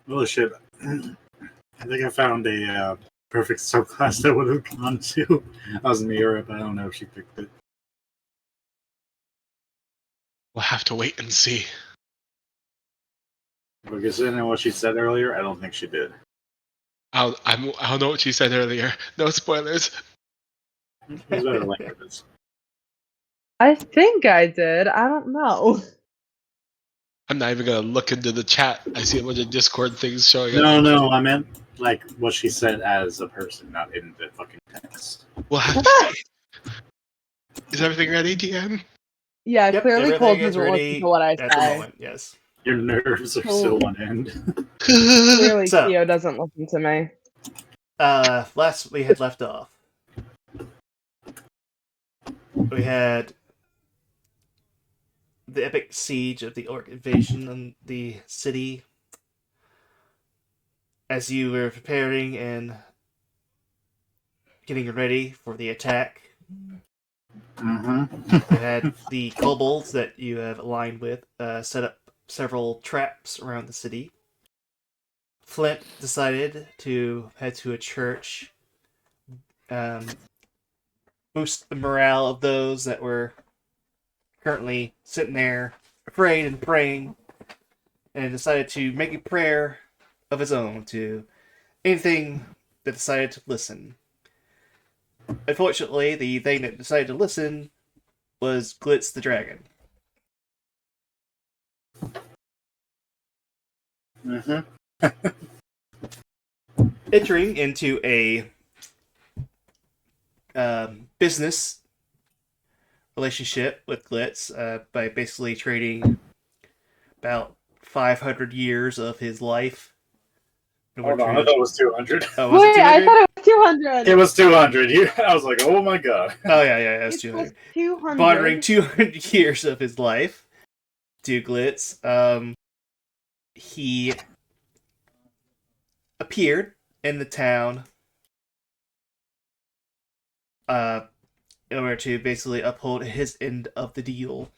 Oh shit. I think I found a perfect subclass that would have gone to. I was in Europe. I don't know if she picked it. We'll have to wait and see. Because I know what she said earlier. I don't think she did. I don't know what she said earlier. No spoilers. It's better link to this. I think I did. I don't know. I'm not even gonna look into the chat. I see a bunch of Discord things showing up. No, I meant like what she said as a person, not in the fucking text. We'll have to see. Is everything ready, DM? Yeah, Yep, clearly everything Cole is doesn't listen ready to what I at the say. moment. Yes. Your nerves are still on end. Clearly So- Keo doesn't listen to me. Last we had left off, we had the epic siege of the Orc invasion on the city. As you were preparing and getting ready for the attack, Mm-hmm. you had the kobolds that you have aligned with set up several traps around the city. Flint decided to head to a church, boost the morale of those that were currently sitting there afraid and praying, and decided to make a prayer of his own to anything that decided to listen. Unfortunately, the thing that decided to listen was Glitz the Dragon. Mm-hmm. Entering into a business relationship with Glitz by basically trading about 500 years of his life. Hold on, I thought it was 200. Oh, was Wait, it I 200? thought it was 200. It was 200. I was like, oh my god. Oh, yeah, it was It 200. was 200. Bartering 200 years of his life to Glitz. He appeared in the town in order to basically uphold his end of the deal.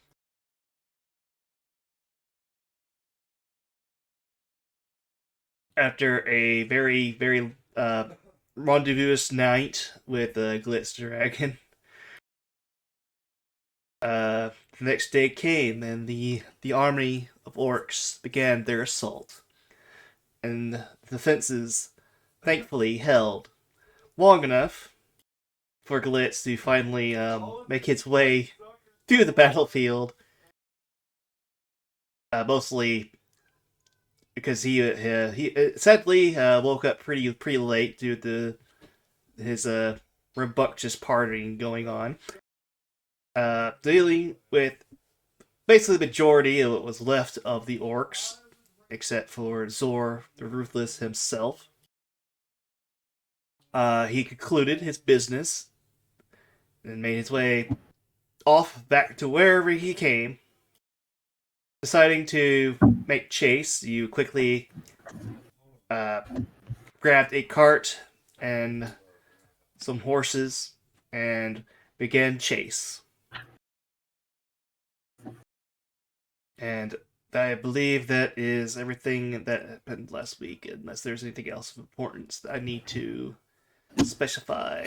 After a very, very rendezvous night with Glitz Dragon, the next day came and the army of orcs began their assault. And the defenses thankfully held long enough for Glitz to finally make its way through the battlefield. Mostly because he sadly woke up pretty late due to his rambunctious partying going on. Dealing with basically the majority of what was left of the orcs, except for Zor the Ruthless himself. He concluded his business and made his way off back to wherever he came. Deciding to make chase, you quickly grabbed a cart and some horses and began chase. And I believe that is everything that happened last week, unless there's anything else of importance that I need to specify.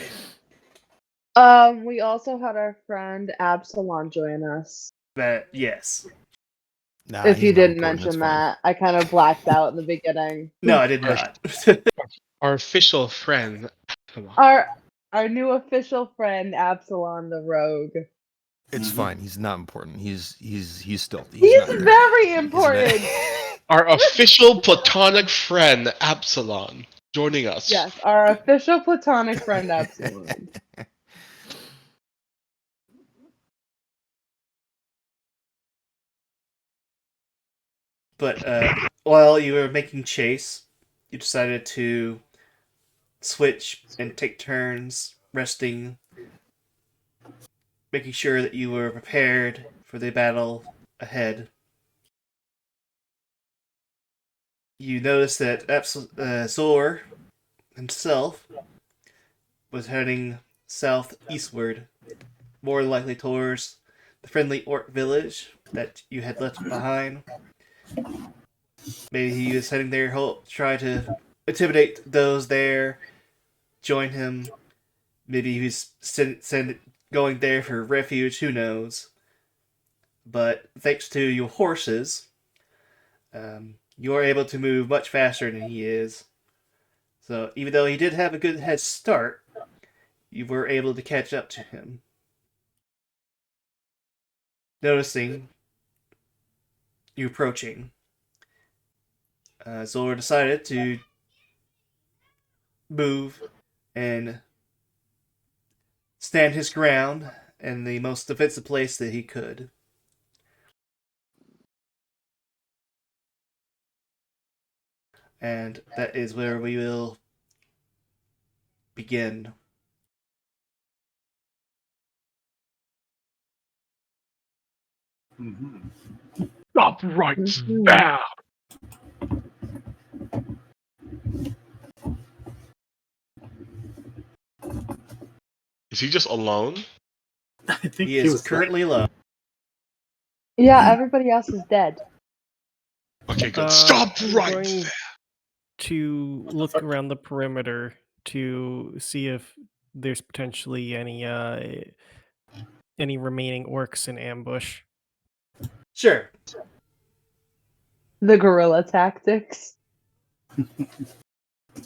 We also had our friend Absalon join us. That, yes. Nah, If he's you not didn't important, mention that's fine. that, I kind of blacked out in the beginning. No, I did not. Our official friend. Come on. Our new official friend Absalon the Rogue. It's fine. He's not important. He's stealthy. He's not there. very He's important. Our official platonic friend, Absalon, joining us. Yes, our official platonic friend Absalon. But while you were making chase, you decided to switch and take turns resting, making sure that you were prepared for the battle ahead. You noticed that Zor himself was heading southeastward, more likely towards the friendly orc village that you had left behind. Maybe he was heading there, try to intimidate those there, join him. Maybe he was going there for refuge, who knows. But thanks to your horses, you are able to move much faster than he is. So even though he did have a good head start, you were able to catch up to him. Noticing you approaching, Zola decided to move and stand his ground in the most defensive place that he could. And that is where we will begin. Stop right now! Is he just alone? I think He is was currently alone. Yeah, everybody else is dead. Okay, good. Stop I'm right going there! to look around the perimeter to see if there's potentially any remaining orcs in ambush. Sure. The guerrilla tactics.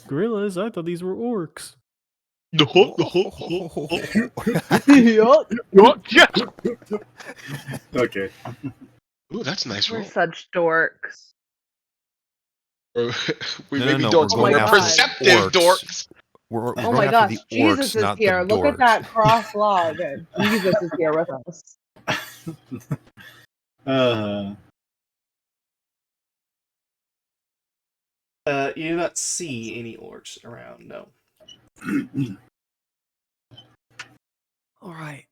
Gorillas? I thought these were orcs. Okay. Ooh, that's a nice We're roll. such dorks. We No, maybe no, don't, we're but going we're after the perceptive orcs. dorks. We're Oh going my after gosh, the Jesus orcs, is not here. the Look at dorks. that cross log. Jesus is here with us. You do not see any orcs around, no. Alright.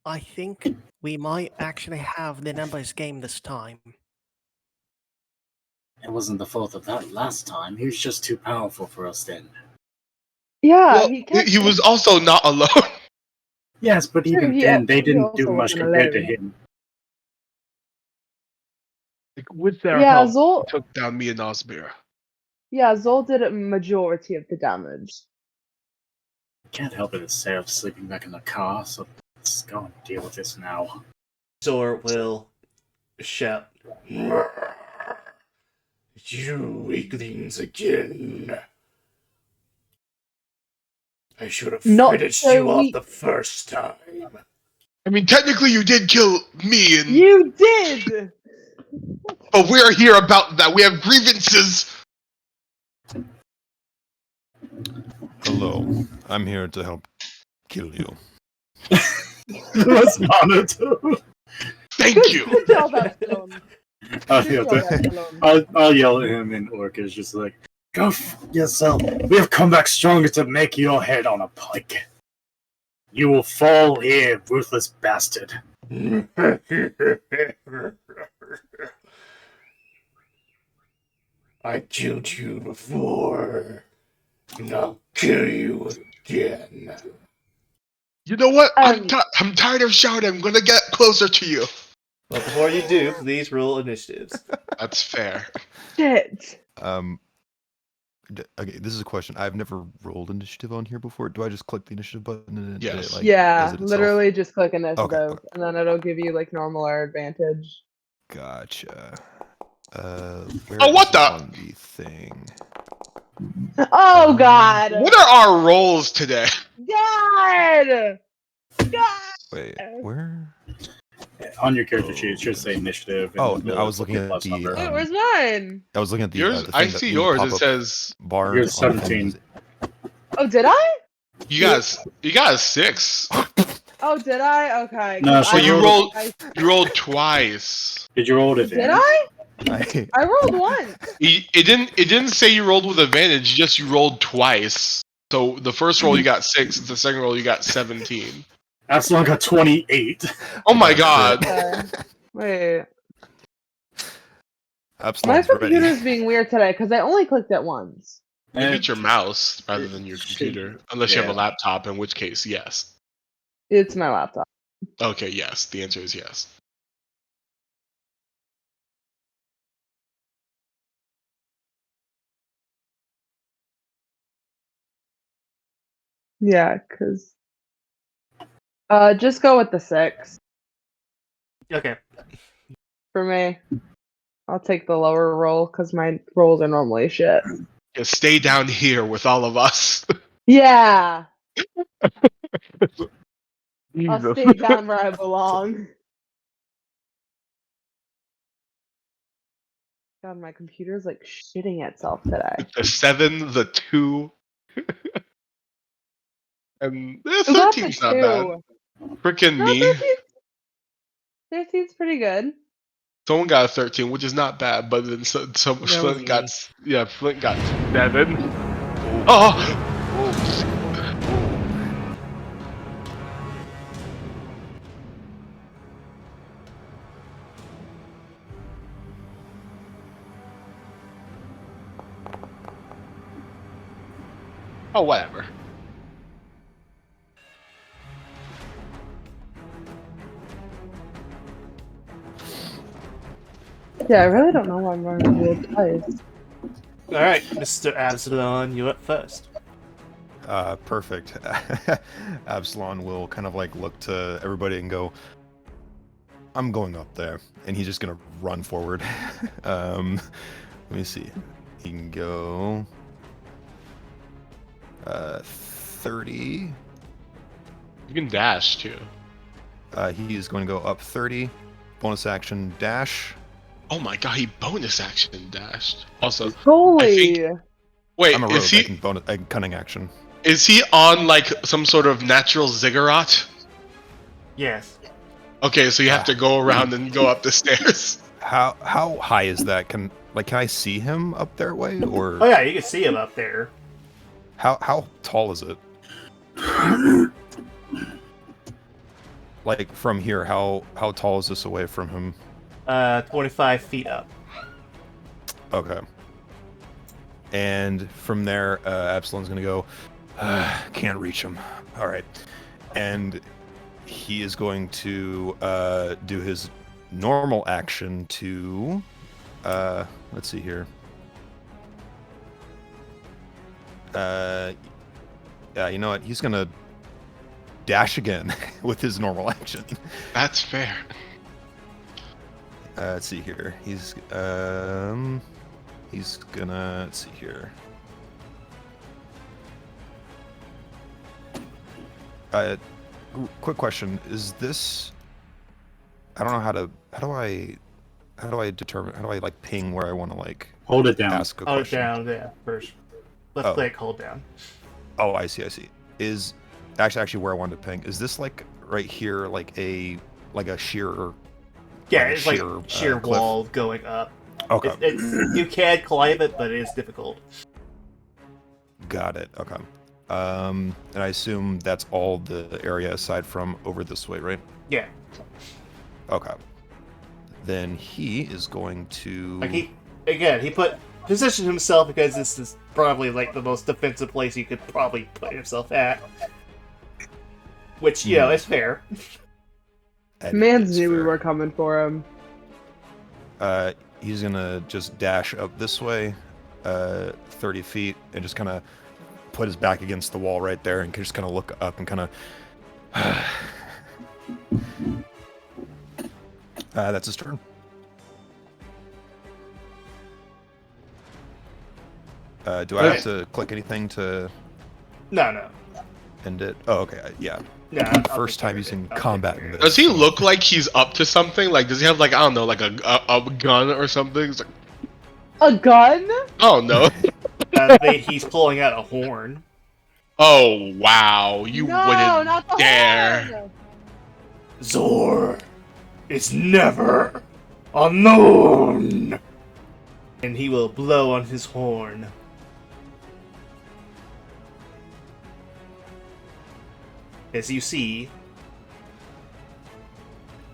I think we might actually have the numbers game this time. It wasn't the fault of that last time. He was just too powerful for us then. Yeah, Well, he kept. he was also not alone. Yes, but True, even he then, they he didn't also do much wasn't compared to alone. him. With their Yeah, help, Zol. he took down me and Osmir. Yeah, Zol did a majority of the damage. Can't help it, it's Sarah sleeping back in the car, so let's go and deal with this now. Zor will shout, "You weaklings again! I should have Not finished so you off weak. the first time." I mean, technically, you did kill me, and You did! but we're here about that. We have grievances. Hello, I'm here to help kill you. That's honor too. Thank you. Good job, Absalom. I'll Good yell job, at Absalom. I'll yell at him in Orcish, just like, go f yourself. We have come back stronger to make your head on a pike. You will fall here, ruthless bastard. I killed you before, and I'll kill you again. You know what? I'm Um, I'm tired of shouting. I'm gonna get closer to you. But before you do, please roll initiatives. That's fair. Shit. Okay, this is a question. I've never rolled initiative on here before. Do I just click the initiative button and it, Yes. it like Yeah, does it itself? literally just click initiative, Okay. and then it'll give you like normal or advantage. Gotcha. Where Oh, what is it the- on the thing? Oh God! What are our roles today? God! God! Wait, where? On your character sheet, it should say initiative. Oh, and I was put looking your at plus the, number. Wait, where's mine? I was looking at the. Yours, The I thing that see when you yours. pop It up says bar. You're on the thing 17. Oh, did I? you guys. You got a 6. Oh, did I? Okay. No, 'cause so I you don't rolled- think You rolled twice. Did you roll it Did I? I, I rolled once. It didn't say you rolled with advantage. Just you rolled twice. So the first roll you got 6. The second roll you got 17. Absalom got 28. Oh my got god. Okay. Wait. My Absalom's ready. computer's being weird today because I only clicked it once. Maybe it's your mouse rather than your computer. Unless you have a Yeah. laptop, in which case, yes. It's my laptop. Okay, yes. The answer is yes. Yeah, because just go with the 6 Okay. for me. I'll take the lower roll because my rolls are normally shit. Yeah, stay down here with all of us. Yeah, I'll Jesus. stay down where I belong. God, my computer's like shitting itself today. The 7, the 2, and Who got the 13's not bad. 2? Freaking No, me. 13's pretty good. Someone got a 13, which is not bad, but then some was Flint got me. Flint got 7. Oh, oh, whatever. Yeah, I really don't know why I'm running the wheel twice. Alright, Mr. Absalon, you're up first. Perfect. Absalon will kind of like look to everybody and go, I'm going up there. And he's just going to run forward. Let me see. He can go 30. You can dash too. He is going to go up 30. Bonus action dash. Oh my god, he bonus action dashed. Also, Holy! wait, I'm a rogue. is he I can cunning action. is he on like some sort of natural ziggurat? Yes. Okay, so you have to go around and go up the stairs. How high is that? Can I see him up there way or Oh yeah, you can see him up there. how tall is it? Like from here, how tall is this away from him? 25 feet up. Okay. And from there, Absalon's gonna go. Can't reach him. All right, and he is going to do his normal action to. Let's see here. Yeah, you know what? He's gonna dash again with his normal action. That's fair. Let's see here. He's gonna. Let's see here. Quick question: is this? I don't know how to. How do I determine? How do I like ping where I want to like Hold it down. ask a Hold it question? down there first. Left click, hold down. Oh, I see. Is actually where I wanted to ping. Is this like right here, like a sheer? Yeah, like a it's like sheer cliff? wall going up. Okay, It's, you can climb it, but it is difficult. got it. Okay. And I assume that's all the area aside from over this way, right? Yeah. Okay. Then he is going to. Like he positioned himself because this is probably like the most defensive place you could probably put yourself at. Which, you know, is fair. Mans knew we were coming for him. He's gonna just dash up this way, 30 feet, and just kind of put his back against the wall right there, and just kind of look up and kind of. That's his turn. Do I have to click anything to No. end it? Oh, okay. Yeah. No, I'll First take time care of using it. I'll combat take in care of this. Does he look like he's up to something? Like, does he have like, I don't know, like a gun or something? It's like, A gun? oh no. He's pulling out a horn. Oh wow, you No, wouldn't not the dare. horn! Zor is never unknown. And he will blow on his horn. As you see,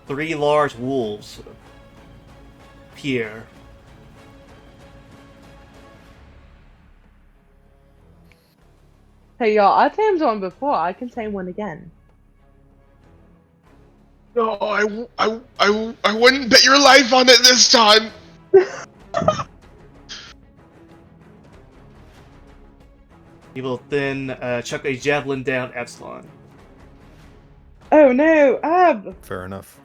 3 large wolves appear. Hey y'all, I tamed one before. I can tame one again. No, I wouldn't bet your life on it this time. He will then chuck a javelin down Absalon. Oh no, Ab! Fair enough.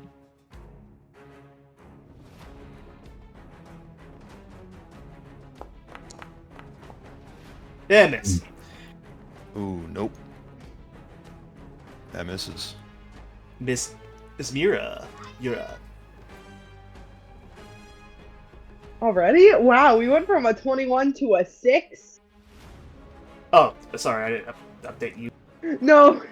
Yeah, miss. Ooh, nope. That misses. Miss Mira. You're up. Already? Wow, we went from a 21 to a 6? Oh, sorry, I didn't update you. No,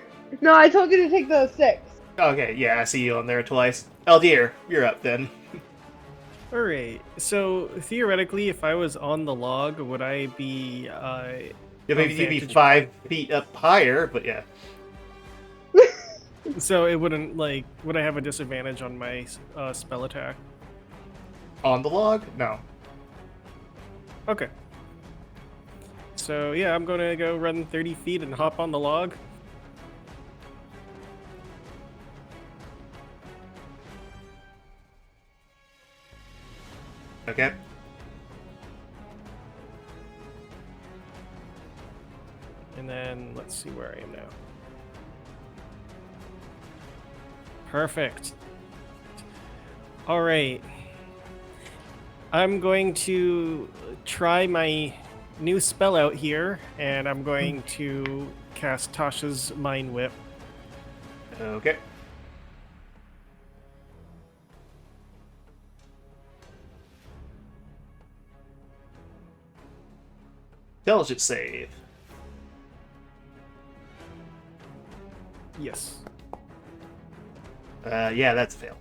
I told you to take the 6. Okay, yeah, I see you on there twice. Eldir, you're up then. Alright, so theoretically, if I was on the log, would I be, Yeah, maybe you'd be advantage- 5 feet up higher, but yeah. So it wouldn't, like, would I have a disadvantage on my spell attack? On the log? No. Okay. So yeah, I'm gonna go run 30 feet and hop on the log. Okay. And then let's see where I am now. Perfect. All right. I'm going to try my new spell out here, and I'm going to cast Tasha's Mind Whip. Okay. Intelligence save. Yes. Yeah, that's a fail.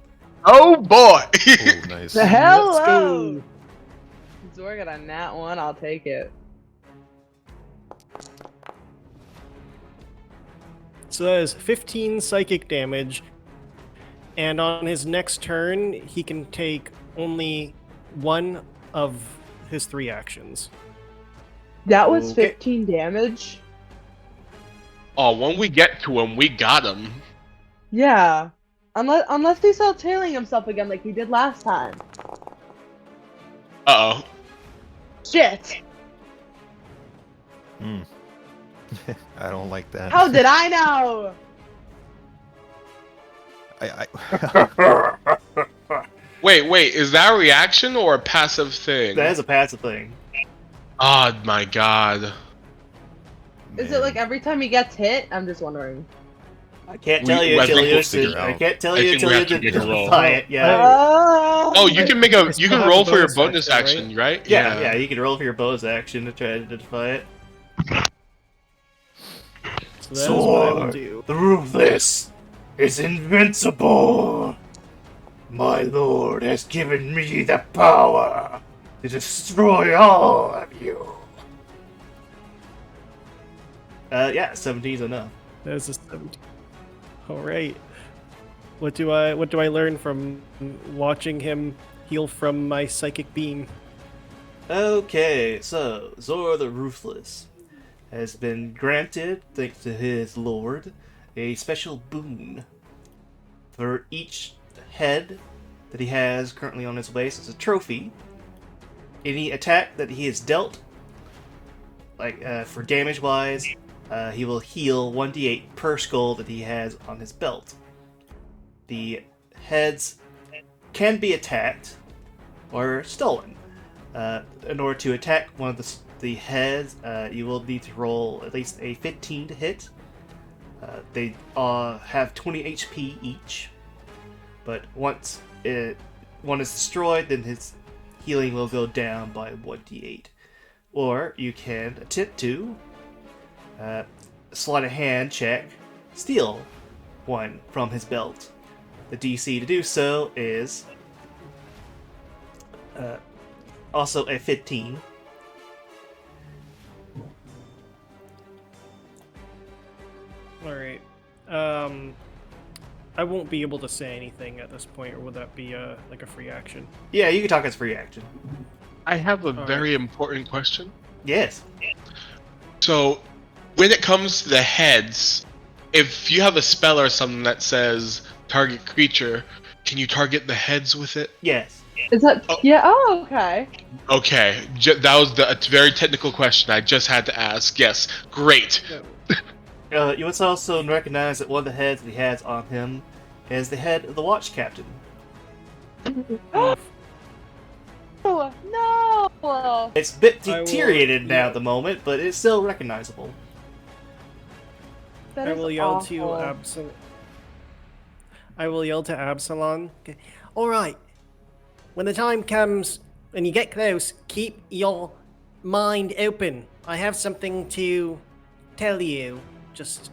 Oh boy! Ooh, nice. The hell? Let's go. Zor got a nat 1, I'll take it. So that is 15 psychic damage, and on his next turn, he can take only one of his 3 actions. That was Okay. 15 damage? Oh, when we get to him, we got him. Yeah. Unless he starts tailing himself again like he did last time. Uh-oh. Shit! Hmm. I don't like that. How did I know? Wait, is that a reaction or a passive thing? That is a passive thing. Oh my god. Is it like every time he gets hit? I'm just wondering. I can't tell you I until think you we'll figure I out. can't tell I you think until we you have to make a roll. defy it. Yeah. Oh, you can make a still you can have a roll for your bonus bonus action, action, right? Yeah, you can roll for your bonus action to try to defy it. So that is what I will Sword. do. The Ruthless is invincible. My lord has given me the power to destroy all of you. Yeah, 17's enough. That is a 17. All right. What do I learn from watching him heal from my psychic beam? Okay, so Zor the Ruthless has been granted, thanks to his lord, a special boon. For each head that he has currently on his waist as a trophy, any attack that he has dealt, like for damage wise, he will heal 1d8 per skull that he has on his belt. The heads can be attacked or stolen. In order to attack one of the heads, you will need to roll at least a 15 to hit. They have 20 HP each, but once one is destroyed, then his healing will go down by 1d8. Or you can attempt to sleight of hand check, steal one from his belt. The DC to do so is also a 15. All right. I won't be able to say anything at this point, or would that be like a free action? Yeah, you can talk as free action. I have a right. very important question. Yes. So, when it comes to the heads, if you have a spell or something that says target creature, can you target the heads with it? Yes. Is that? Oh. Yeah. Oh, okay. Okay, that was a very technical question. I just had to ask. Yes, great. You must also recognize that one of the heads that he has on him is the head of the watch captain. Oh no! It's a bit I will- deteriorated now yeah. at the moment, but it's still recognizable. That I is will yell awful. to Absalom. I will yell to Absalom. Okay. All right. When the time comes, when you get close, keep your mind open. I have something to tell you. Just,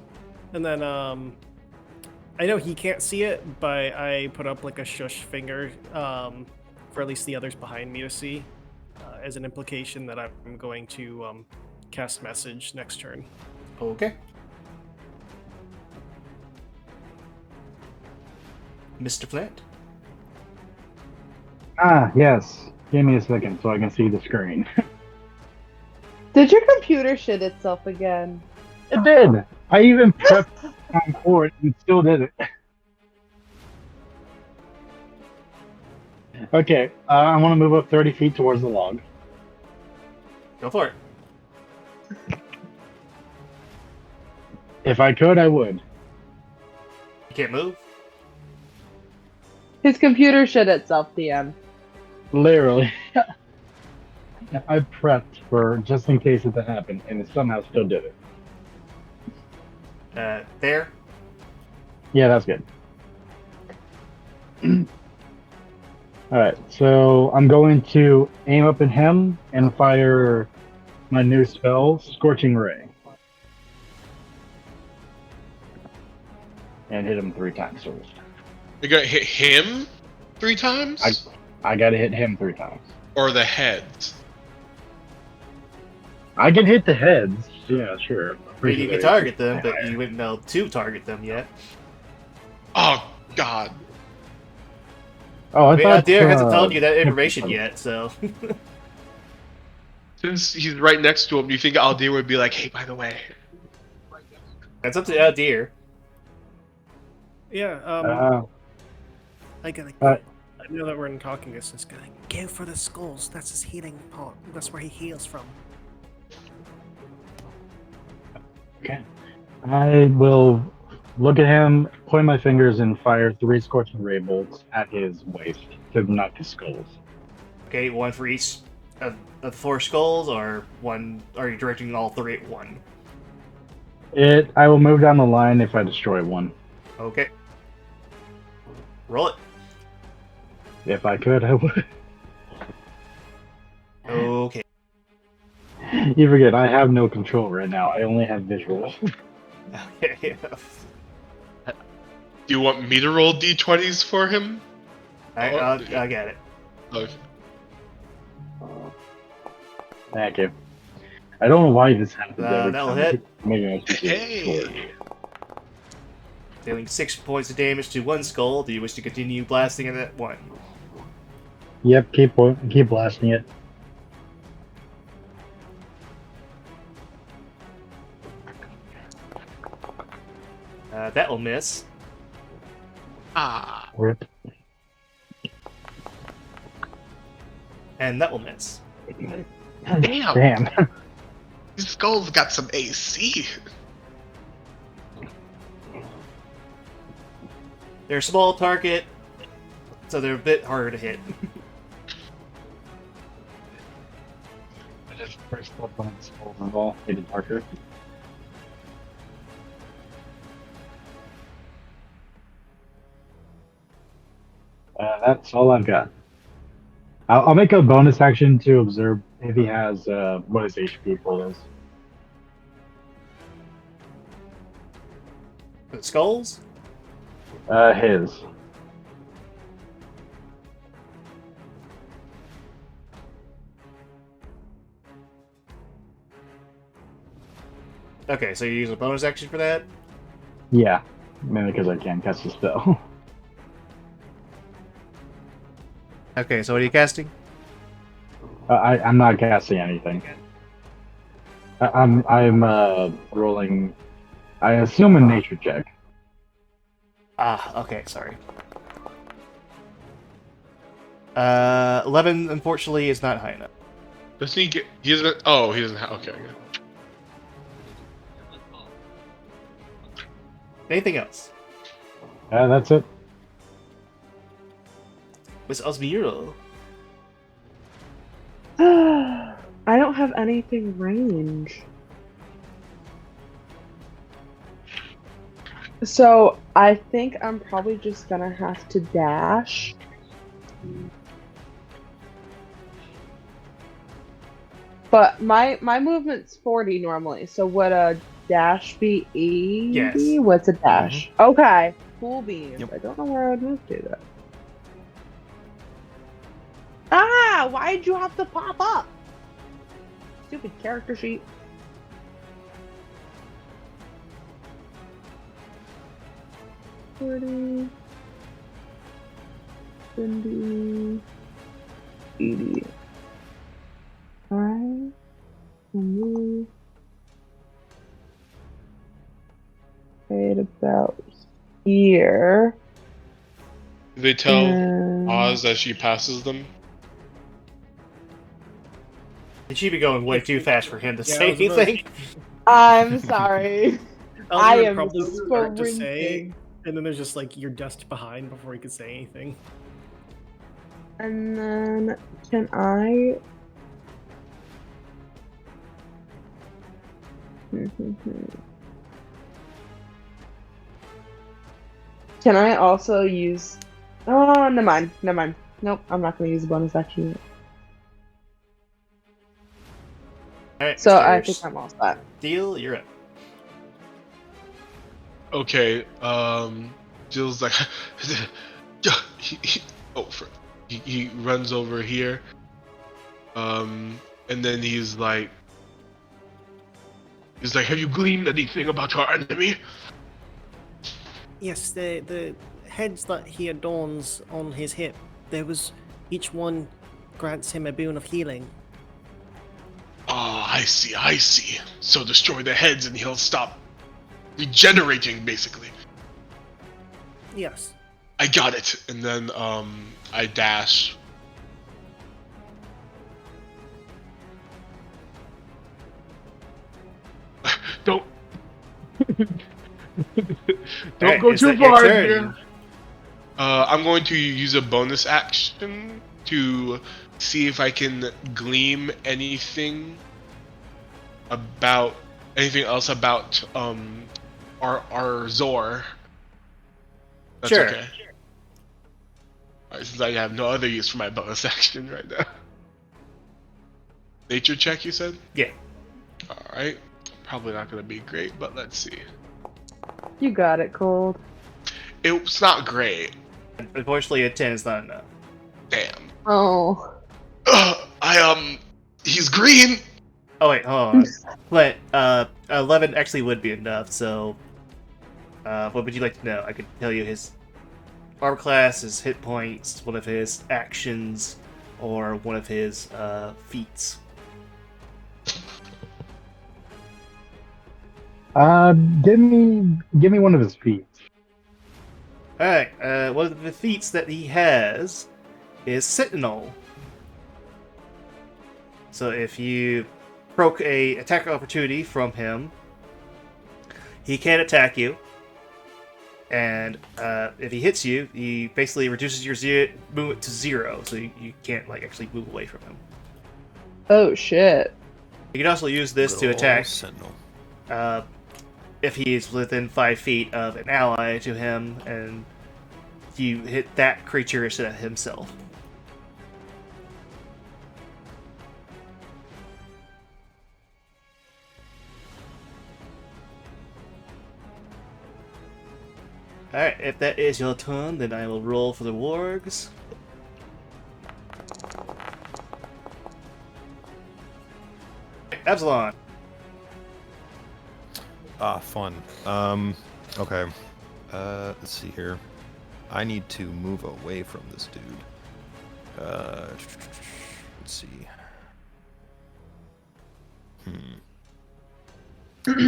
and then I know he can't see it, but I put up like a shush finger for at least the others behind me to see, as an implication that I'm going to cast message next turn. Okay. Mr. Flint? Ah, yes. Give me a second so I can see the screen. Did your computer shit itself again? It did. I even prepped for it and still did it. Okay, I want to move up 30 feet towards the log. Go for it. If I could, I would. You can't move? His computer shit itself, DM. Literally. I prepped for just in case it happened, and it somehow still did it. There? Yeah, that's good. Alright, so I'm going to aim up at him and fire my new spell, Scorching Ray. And hit him 3 times first. You're gonna hit him 3 times, I gotta hit him 3 times. or the heads? I can hit the heads. Yeah, sure. I mean, you can target them, but you wouldn't know to target them yet. Oh God. Oh, I mean, Aldir hasn't told you that information yet, so... Since he's right next to him, do you think Aldir would be like, "Hey, by the way"? That's up to Aldir. Yeah. Uh, I gotta. Uh, I know that we're in talking distance. Gotta go for the skulls. That's his healing part. That's where he heals from. okay. I will look at him, point my fingers, and fire 3 Scorching Ray bolts at his waist to knock his skulls. Okay, one for each of the 4 skulls, or one? Are you directing all 3 at one? I will move down the line if I destroy one. Okay. Roll it. If I could, I would. Okay. You forget, I have no control right now. I only have visual. Okay. Do you want me to roll d20s for him? I get it. Okay. Thank you. I don't know why this happens every that'll time. hit. Maybe I should Hey. Dealing 6 points of damage to one skull. Do you wish to continue blasting it at one? Yep, keep blasting it. That will miss. Ah. Rip. And that will miss. Damn. Damn. These skulls got some AC. They're a small target, so they're a bit harder to hit. I just first up on his skull hit it darker. That's all I've got. I'll make a bonus action to observe if he has what his HP pool is. The skulls? His. Okay, so you use a bonus action for that? Yeah, mainly because I can't cast a spell. Okay, so what are you casting? I'm not casting anything. I'm rolling. I assume a nature check. Ah, okay, sorry. 11, unfortunately, is not high enough. Doesn't he get? He doesn't. Oh, he doesn't have. Okay. Anything else? That's it. Miss Osmiro. I don't have anything range. So I think I'm probably just gonna have to dash. But my movement's 40 normally, so would a dash be 80? Yes. What's a dash? Okay. Cool beans. Yep. I don't know where I would move to though. Ah! Why'd you have to pop up? Stupid character sheet. $40, $70, $80. Alright. Move. Right about here. Do they tell And- Oz as she passes them? Did she be going way too fast for him to Yeah, say I was about- anything? I'm sorry. I am probably start to say, sprinting. and then there's just like you're dust behind before he could say anything. And then can I? Can I also use? Oh, never mind. Never mind. Nope, I'm not going to use a bonus action yet. Alright, So I Mr. think I'm all set. Deal, you're up. Okay. Jill's like, he runs over here. And then he's like, have you gleaned anything about our enemy? Yes, the heads that he adorns on his hip, each one grants him a boon of healing. Oh, I see. So destroy the heads and he'll stop regenerating, basically. Yes. I got it. And then, I dash. Don't Alright, go is too that your far turn? here. I'm going to use a bonus action to see if I can glean anything else about our Zor. That's Sure. okay. Alright, since I have no other use for my bonus action right now. Nature check, you said? Yeah. Alright. Probably not gonna be great, but let's see. You got it, Cold. It's not great. Unfortunately, a 10 is not enough. Damn. Oh. He's green! Oh wait, hold on. But 11 actually would be enough. So, what would you like to know? I could tell you his armor class, his hit points, one of his actions, or one of his feats. Give me one of his feet. All right. One of the feats that he has is Sentinel. So if you proc a attack opportunity from him, he can attack you. And if he hits you, he basically reduces your movement to 0, so you can't actually move away from him. Oh shit. You can also use this to Good ol' attack Sentinel. if he is within 5 feet of an ally to him, and you hit that creature instead of himself. Alright, if that is your turn, then I will roll for the wargs. Absalon. Fun. Okay. Let's see here. I need to move away from this dude. Let's see.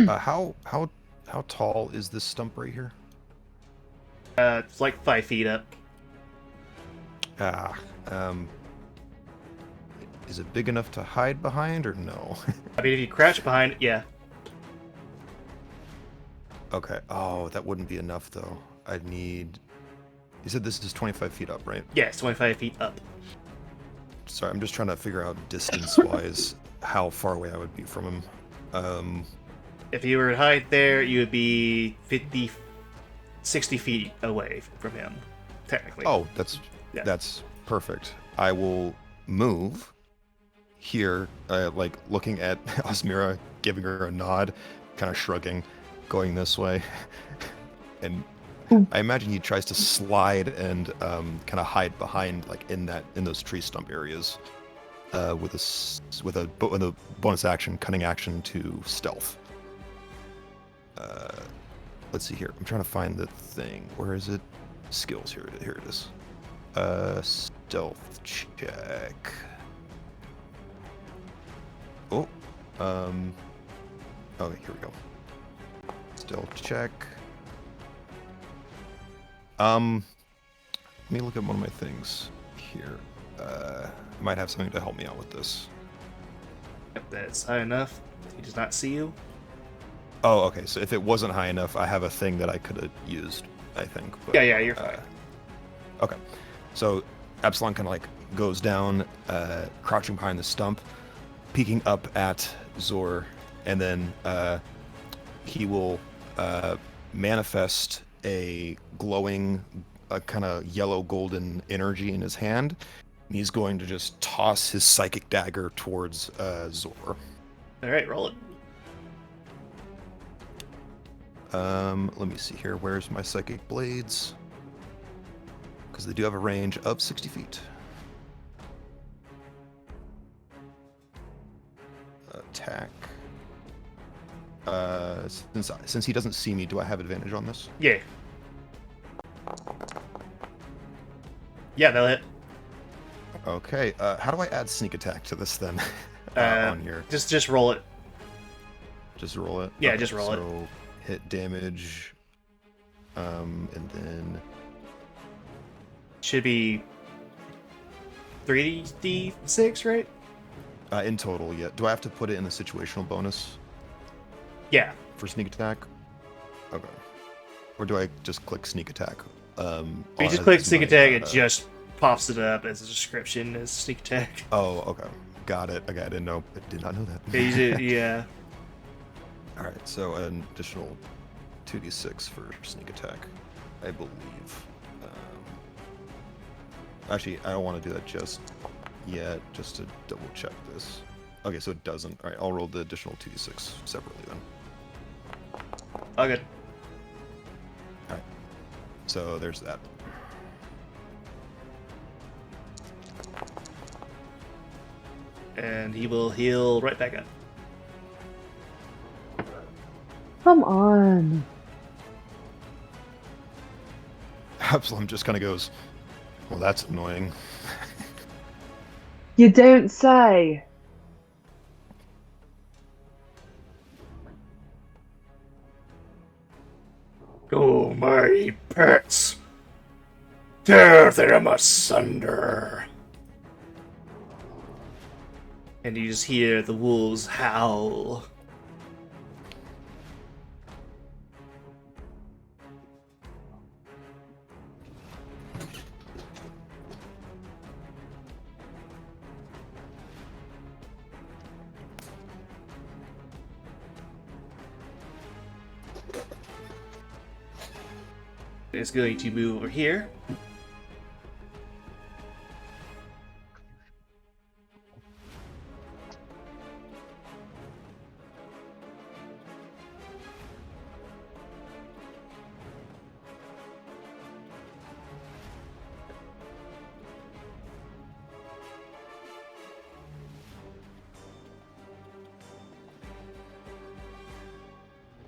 How tall is this stump right here? It's like 5 feet up. Is it big enough to hide behind or no? I mean, if you crouch behind it, yeah. Okay. Oh, that wouldn't be enough though. I'd need. You said this is 25 feet up, right? Yeah, it's 25 feet up. Sorry, I'm just trying to figure out distance-wise how far away I would be from him. If you were to hide there, you would be 50, 60 feet away from him, technically. Oh, Yeah. that's perfect. I will move here, like looking at Osmira, giving her a nod, kind of shrugging, going this way, and I imagine he tries to slide and kind of hide behind, like in those tree stump areas, with a bonus action, cunning action to stealth. Let's see here. I'm trying to find the thing. Where is it? Skills. Here it is. Stealth check. Oh. Okay, here we go. Stealth check. Let me look at one of my things here. I might have something to help me out with this. If that's high enough, he does not see you. Oh, okay. So if it wasn't high enough, I have a thing that I could have used, I think. But, Yeah, you're fine. Okay. So Absalom kind of like goes down, crouching behind the stump, peeking up at Zor, and then he will manifest a glowing, kind of yellow golden energy in his hand. And he's going to just toss his psychic dagger towards Zor. All right, roll it. Let me see here. Where's my psychic blades? Because they do have a range of 60 feet. Attack. Since he doesn't see me, do I have advantage on this? Yeah. Yeah, they'll hit. Okay. How do I add sneak attack to this then? On here. Just roll it. Just roll it. Yeah, Okay, just roll it. So hit damage. And then Should be 3d6, right? in total, yeah. Do I have to put it in the situational bonus Yeah. for sneak attack? Okay. Or do I just click sneak attack? If you just click sneak attack, it just pops it up as a description as sneak attack. Oh, okay. Got it. Okay, I did not know that. Yeah, you did, yeah. All right, so an additional 2d6 for sneak attack, I believe. Actually, I don't want to do that just yet, just to double check this. Okay, so it doesn't. All right, I'll roll the additional 2d6 separately then. Oh, good. All right, so there's that. And he will heal right back up. Come on. Absalom just kind of goes, well, that's annoying. You don't say. Oh, my pets. Tear them asunder. And you just hear the wolves howl. It's going to move over here.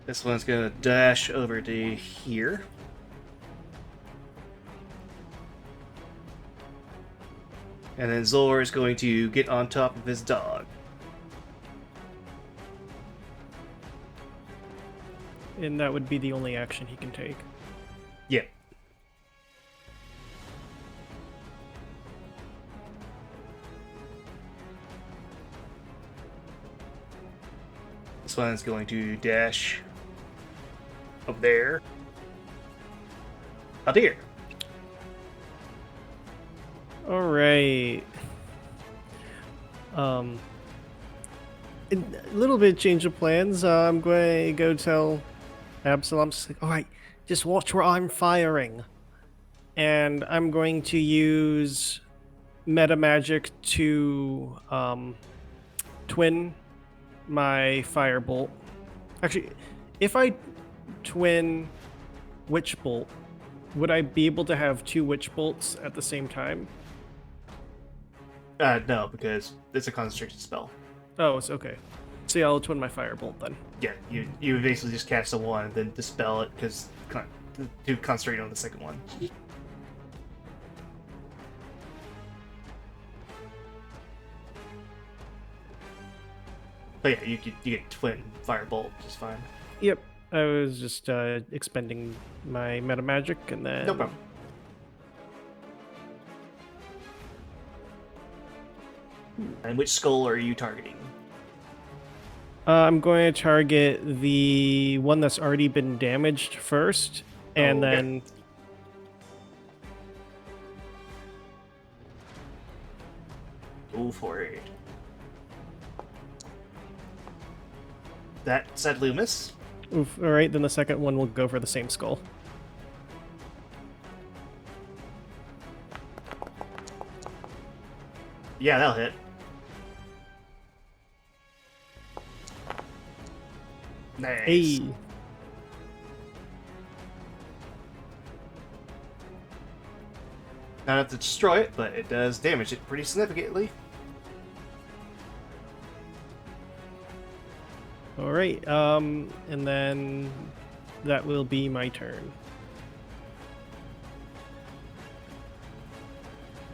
This one's gonna dash over to here. And then Zor is going to get on top of his dog. And that would be the only action he can take. Yeah. This one's going to dash up there. Up here. All right. A little bit change of plans. I'm going to go tell Absalom, all right, just watch where I'm firing. And I'm going to use meta magic to twin my firebolt. Actually, if I twin witch bolt, would I be able to have 2 witch bolts at the same time? No, because it's a concentration spell. Oh, it's okay. See, I'll twin my firebolt then. Yeah, you basically just cast the one and then dispel it because do concentrate on the second one. But yeah, you get twin firebolt, which is fine. Yep, I was just expending my meta magic and then. No problem. And which skull are you targeting? I'm going to target the one that's already been damaged first, and Okay. then. Go for it. That sadly miss. Oof, all right, then the second one will go for the same skull. Yeah, that'll hit. Nice. Hey. Not enough to destroy it, but it does damage it pretty significantly. All right, and then that will be my turn.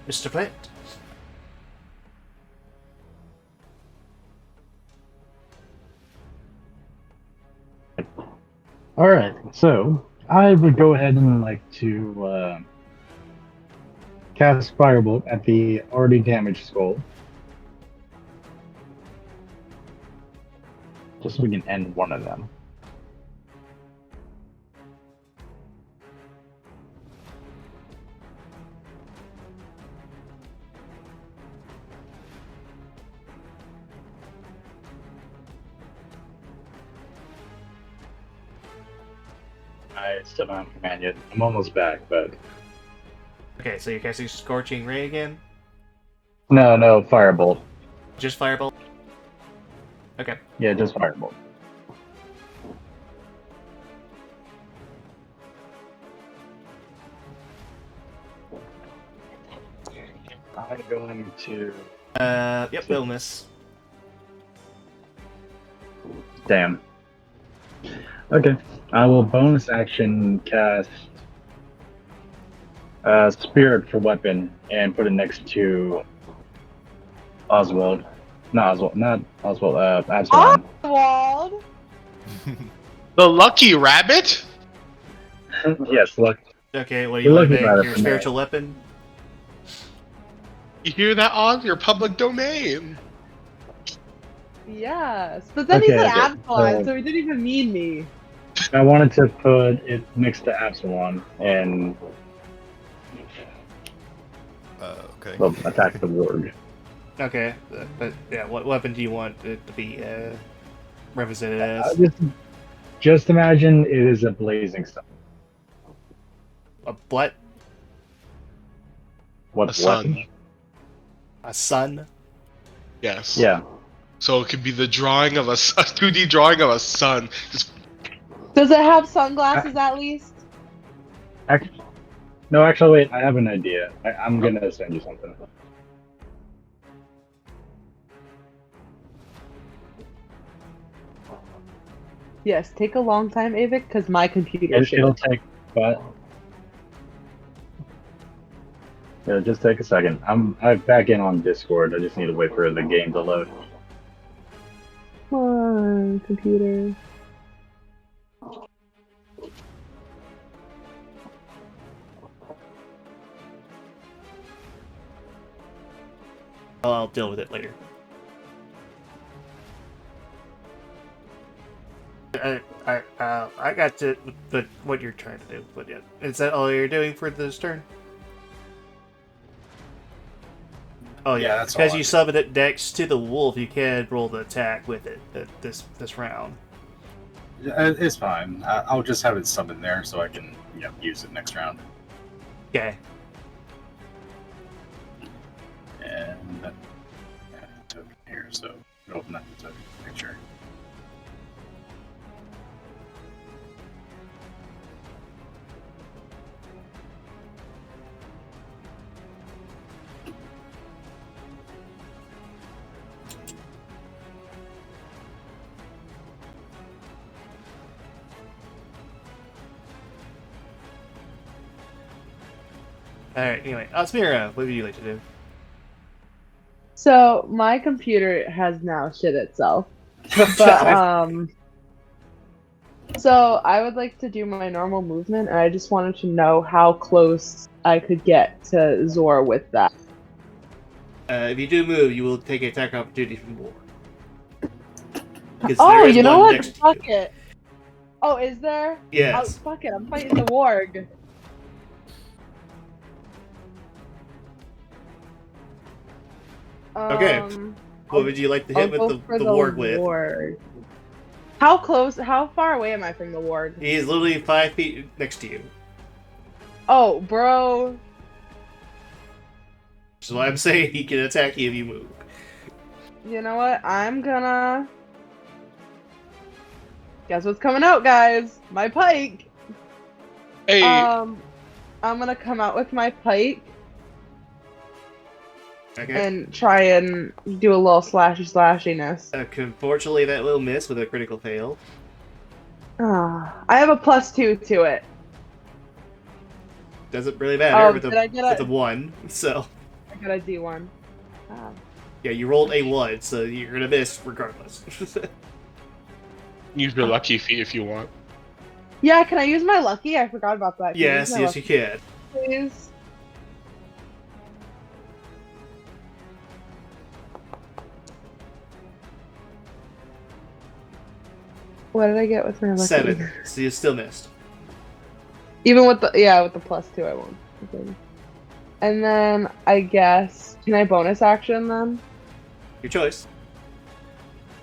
Mr. Plant. All right, so I would go ahead and like to cast Firebolt at the already damaged skull, just so we can end one of them. I still don't have command yet. I'm almost back, but Okay, so you're casting Scorching Ray again? no, Firebolt. Just Firebolt? Okay. Yeah, just Firebolt. I'm going to. Yep, they'll miss. Damn. Okay, I will bonus action cast Spirit for weapon and put it next to Oswald. Not Oswald, Absalom. Oswald! The lucky rabbit? Yes, look. Okay, what do you We're want to looking make? at it Your from spiritual weapon? You hear that, Oz? Your public domain. Yes, but then he Okay, said okay, Absalom, so- so he didn't even mean me. I wanted to put it next to Absalom and Okay. well, attack the ward. Okay, but yeah, what weapon do you want it to be represented as? Just imagine it is a blazing sun. A what? What A sun. weapon? A sun? Yes. Yeah. So it could be the drawing of a 2D drawing of a sun. Just Does it have sunglasses at least? No, actually, wait. I have an idea. I'm gonna send you something. Yes, take a long time, Ayevik, because my computer. It'll take, but yeah, just take a second. I'm back in on Discord. I just need to wait for the game to load. Come on, computer. I'll deal with it later. I got to what you're trying to do, but yeah, is that all you're doing for this turn? Oh yeah, that's because all you I summon it next to the wolf, you can roll the attack with it this round. It's fine. I'll just have it summoned there so I can use it next round. Okay. And token here, so open up the token picture. All right. Anyway, Asmira, what would you like to do? So my computer has now shit itself. But so I would like to do my normal movement, and I just wanted to know how close I could get to Zor with that. If you do move, you will take an attack opportunity from war. Oh, you know what? Fuck it. Oh, is there? Yes. Oh, fuck it. I'm fighting the warg. Okay. What would you like to hit I'll with go the for warg with? Warg. How close? How far away am I from the warg? He is literally 5 feet next to you. Oh, bro. So I'm saying he can attack you if you move. You know what? I'm gonna. Guess what's coming out, guys? My pike. Hey, I'm gonna come out with my pike Okay. and try and do a little slashiness. Unfortunately, that will miss with a critical fail. I have a +2 to it. Doesn't really matter with did I get a 1. So I got a D1. yeah, you rolled a 1, so you're gonna miss regardless. use your lucky feat if you want. Yeah, can I use my lucky? I forgot about that. Can I use yes, my yes, you lucky, can. please? What did I get with my lucky? 7. So you still missed. Even with the +2, I won't. Okay. And then I guess can I bonus action then? Your choice.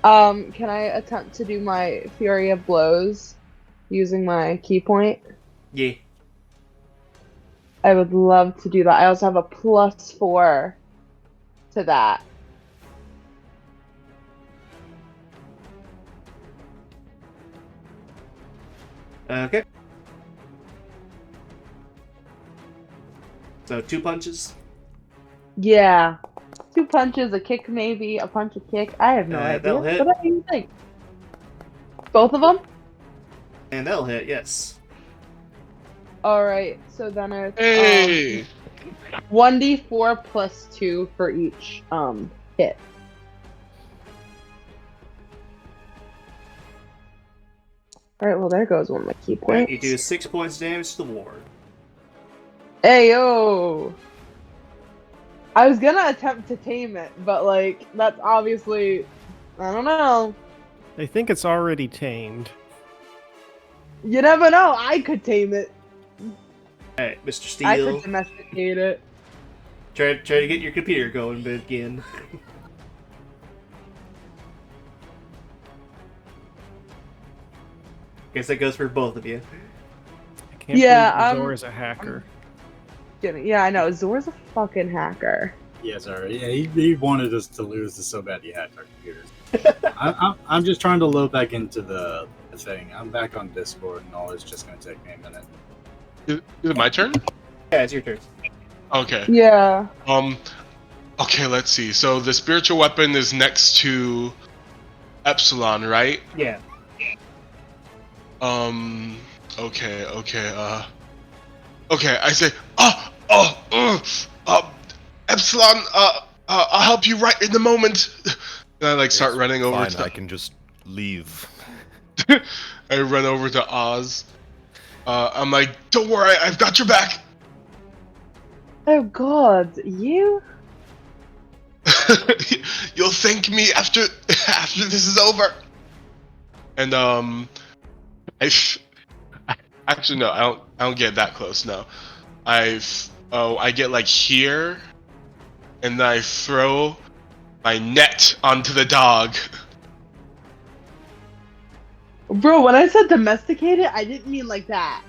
Can I attempt to do my Fury of Blows using my key point? Yeah. I would love to do that. I also have a +4 to that. Okay. So 2 punches. Yeah. 2 punches, a kick maybe, a punch, a kick. I have no idea. that'll hit. What do you think? Both of them? And that'll hit, yes. Alright, so then it's Hey, 1d4 +2 for each hit. Alright, well there goes one of my key points. You do 6 points damage to the ward. Hey yo! I was gonna attempt to tame it, but like, that's obviously, I don't know. I think it's already tamed. You never know, I could tame it. Alright, Mr. I Steel. could domesticate it. Try to get your computer going again. Guess that goes for both of you. I can't Yeah, believe Zor is a hacker. Yeah, I know, Zor's a fucking hacker. Yeah, sorry. Yeah, he wanted us to lose this so bad he hacked our computers. I'm just trying to load back into the thing. I'm back on Discord and all. It's just going to take me a minute. is it my turn? Yeah, it's your turn. Okay. Yeah. Okay, let's see. So the spiritual weapon is next to Epsilon, right? Yeah. Okay, I say, Epsilon, I'll help you right in the moment. And I start running over Fine, to I can just leave. I run over to Oz. I'm like, don't worry, I've got your back. Oh god, you? You'll thank me after this is over. And actually no, I don't get that close. No, I get like here, and then I throw my net onto the dog. Bro, when I said domesticated, I didn't mean like that.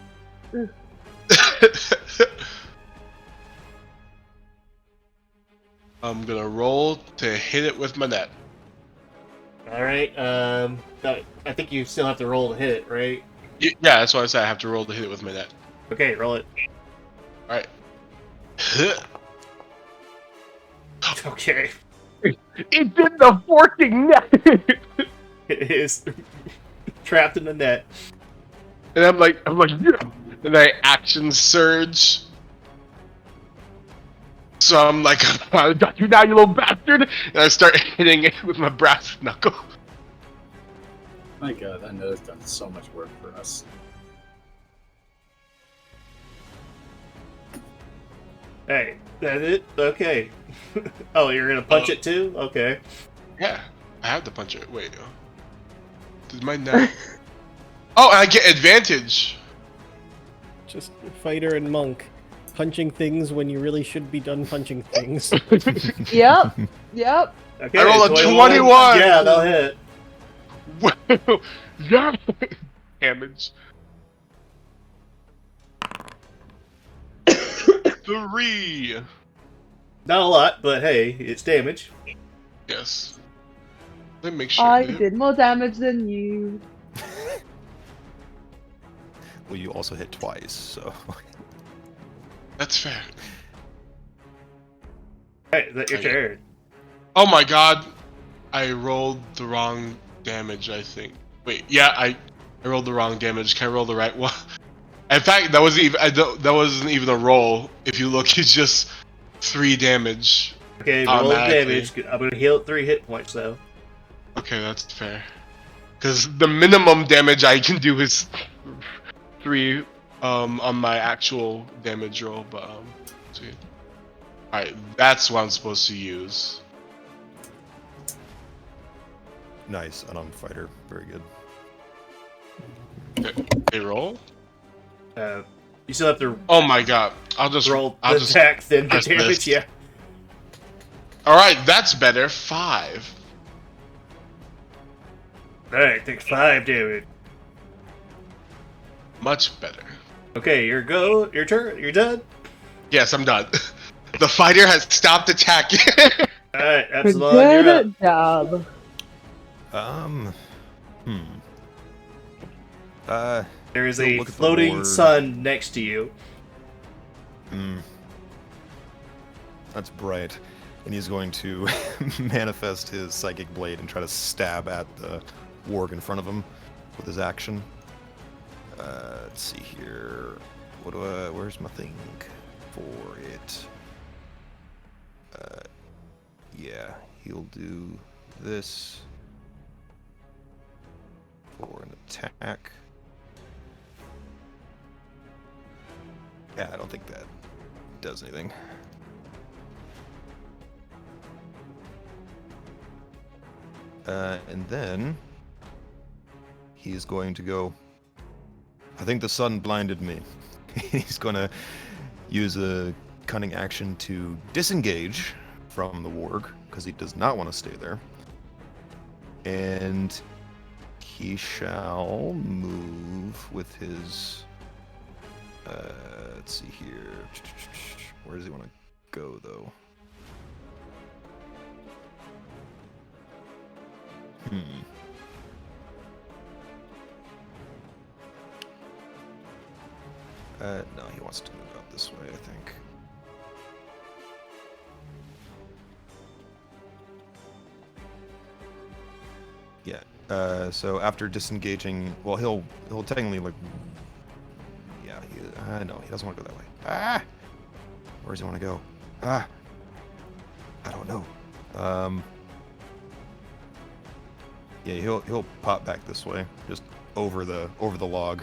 I'm gonna roll to hit it with my net. Alright, I think you still have to roll to hit it, right? Yeah, that's why I said I have to roll to hit it with my net. Okay, roll it. All right. Okay. It's in the forking net. It is trapped in the net. And I'm like, yeah. And I action surge. So I'm like, I got you now, you little bastard! And I start hitting it with my brass knuckle. My God, I know it's done so much work for us. Hey, that it? Okay. Oh, you're gonna punch it too? Okay. Yeah, I have to punch it. Wait. Did my net... Oh, I get advantage! Just fighter and monk. Punching things when you really should be done punching things. Yep. Yep. Okay, I roll a 21! Yeah, they'll hit. Yeah! Damage. 3! Not a lot, but hey, it's damage. Yes. Let me make sure. I did more damage than you. Well, you also hit twice, so. That's fair. Alright, is that your turn? Oh my god! I rolled the wrong damage, I think. Wait, yeah, I rolled the wrong damage. Can I roll the right one? In fact, that wasn't even a roll. If you look, it's just 3 damage. Okay, roll damage. I'm gonna heal 3 hit points though. Okay, that's fair. Because the minimum damage I can do is 3 on my actual damage roll, but see. Alright, that's what I'm supposed to use. Nice, unarmed fighter. Very good. Okay, roll? You still have to Oh my god. I'll just roll the attack, then the press damage, missed. yeah. Alright, that's better. 5. Alright, take 5 damage. Much better. Okay, your turn, you're done? Yes, I'm done. The fighter has stopped attacking. Alright, Absalom, you're up. Good job. There is You'll a look at the floating board. sun next to you. That's bright. And he's going to manifest his psychic blade and try to stab at the warg in front of him with his action. Let's see here. Where's my thing for it? Yeah, he'll do this for an attack. Yeah, I don't think that does anything. And then he's going to go. I think the sun blinded me. He's going to use a cunning action to disengage from the warg because he does not want to stay there. And he shall move with his. Let's see here. Where does he want to go, though? No, he wants to move out this way, I think. Yeah. So after disengaging, well, he'll technically like. Yeah. No, he doesn't want to go that way. Ah. Where does he want to go? Ah. I don't know. Yeah, he'll pop back this way, just over the log.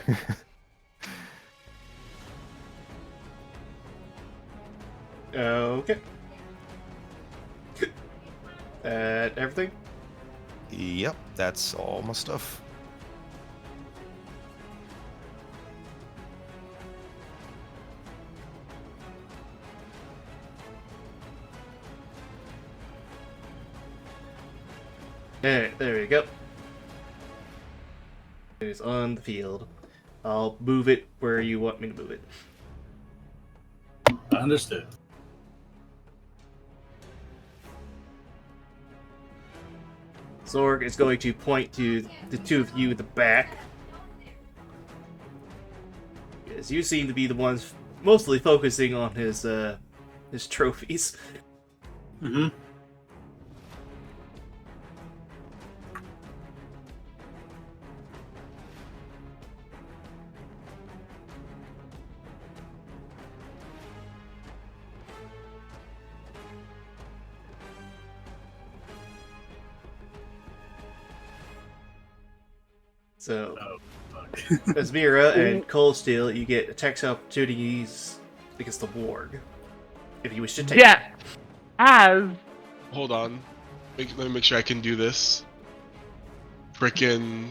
Okay. Everything? Yep, that's all my stuff. Alright, there we go. It's on the field. I'll move it where you want me to move it. Understood. Zorg is going to point to the two of you in the back. Because you seem to be the ones mostly focusing on his trophies. Mm-hmm. So, Oh, fuck. Asmira and Cold Steel, you get attacks opportunities against the Warg. If you wish to take Yeah. As Hold on. Let me make sure I can do this. Frickin'.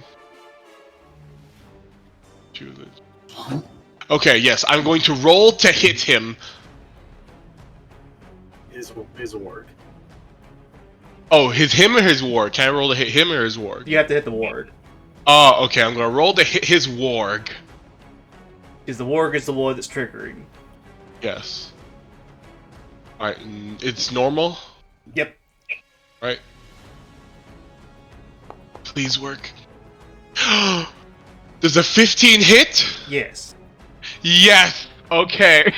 Okay, yes, I'm going to roll to hit him. His word. Oh, him or his warg? Can I roll to hit him or his warg? You have to hit the Warg. Oh, okay, I'm gonna roll to hit his warg. Because the Warg is the one that's triggering. Yes. Alright, it's normal? Yep. Right. Please work. Does a 15 hit? Yes. Yes! Okay.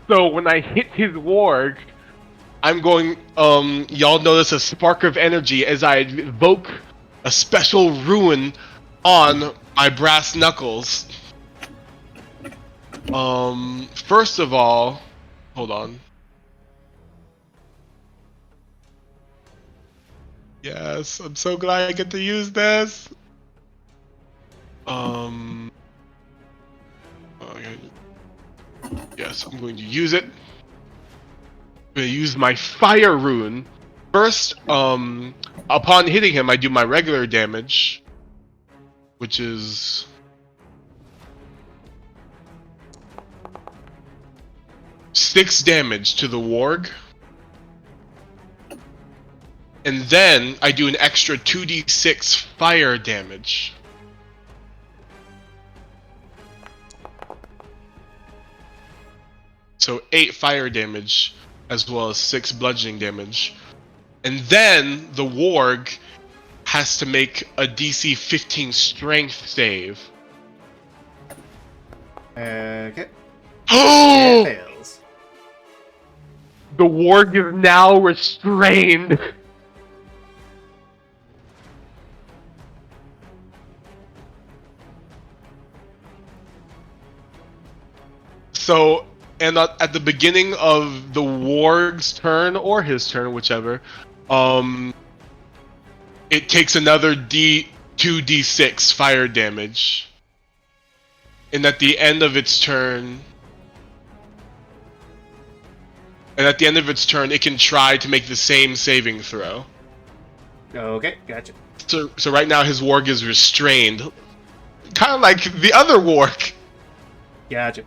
so when I hit his warg, I'm going, y'all notice a spark of energy as I evoke a special rune on my brass knuckles. First of all, hold on. Yes, I'm so glad I get to use this. Okay. Yes, I'm going to use it. I'm going to use my fire rune. First, upon hitting him, I do my regular damage, which is 6 damage to the warg. And then I do an extra 2d6 fire damage. So 8 fire damage, as well as 6 bludgeoning damage. And then the warg has to make a DC 15 strength save. Okay. Oh! It fails. the warg is now restrained. So, and at the beginning of the warg's turn, or his turn, whichever, it takes another 2d6 fire damage. And at the end of its turn, it can try to make the same saving throw. Okay, gotcha. So right now his warg is restrained, kind of like the other warg. Gotcha.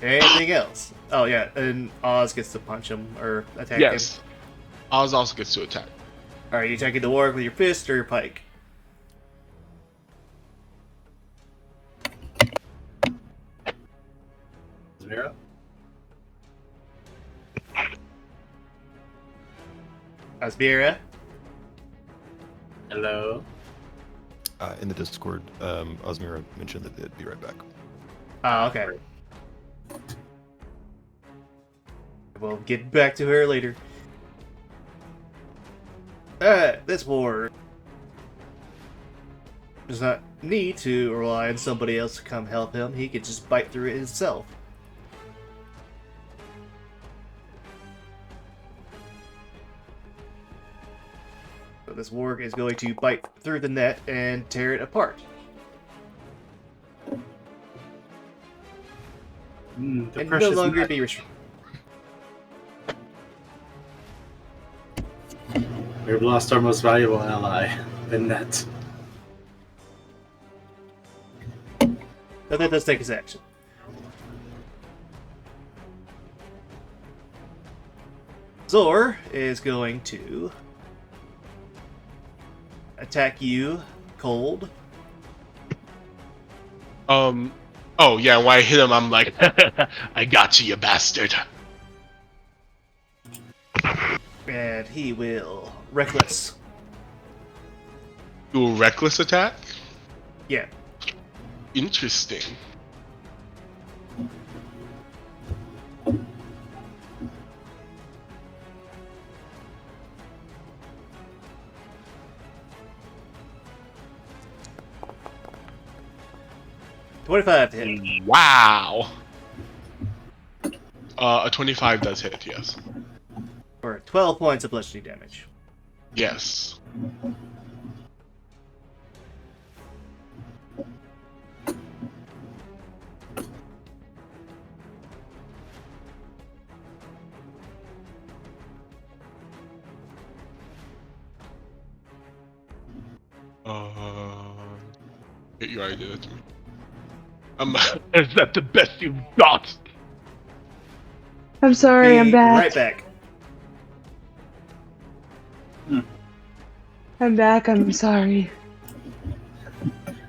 Anything else? Oh yeah, and Oz gets to punch him or attack him. Yes. Oz also gets to attack. Are you attacking the warg with your fist or your pike? Zero. Asbira? Hello. In the Discord, Osmira mentioned that they'd be right back. Oh, okay. We'll get back to her later. This war does not need to rely on somebody else to come help him. He could just bite through it himself. So this warg is going to bite through the net and tear it apart. The And no precious longer net. be restricted. We've lost our most valuable ally, the net. But that does take his action. Zor is going to attack you cold. Oh yeah, when I hit him, I'm like, I got you, you bastard. And he will reckless. Do a reckless attack? Yeah. Interesting. $25 to hit. Wow. A 25 does hit, yes. For 12 points of bludgeoning damage. Yes. You already did it to me. Is that the best you've got? I'm sorry, I'm Be back. right back. I'm back, I'm sorry.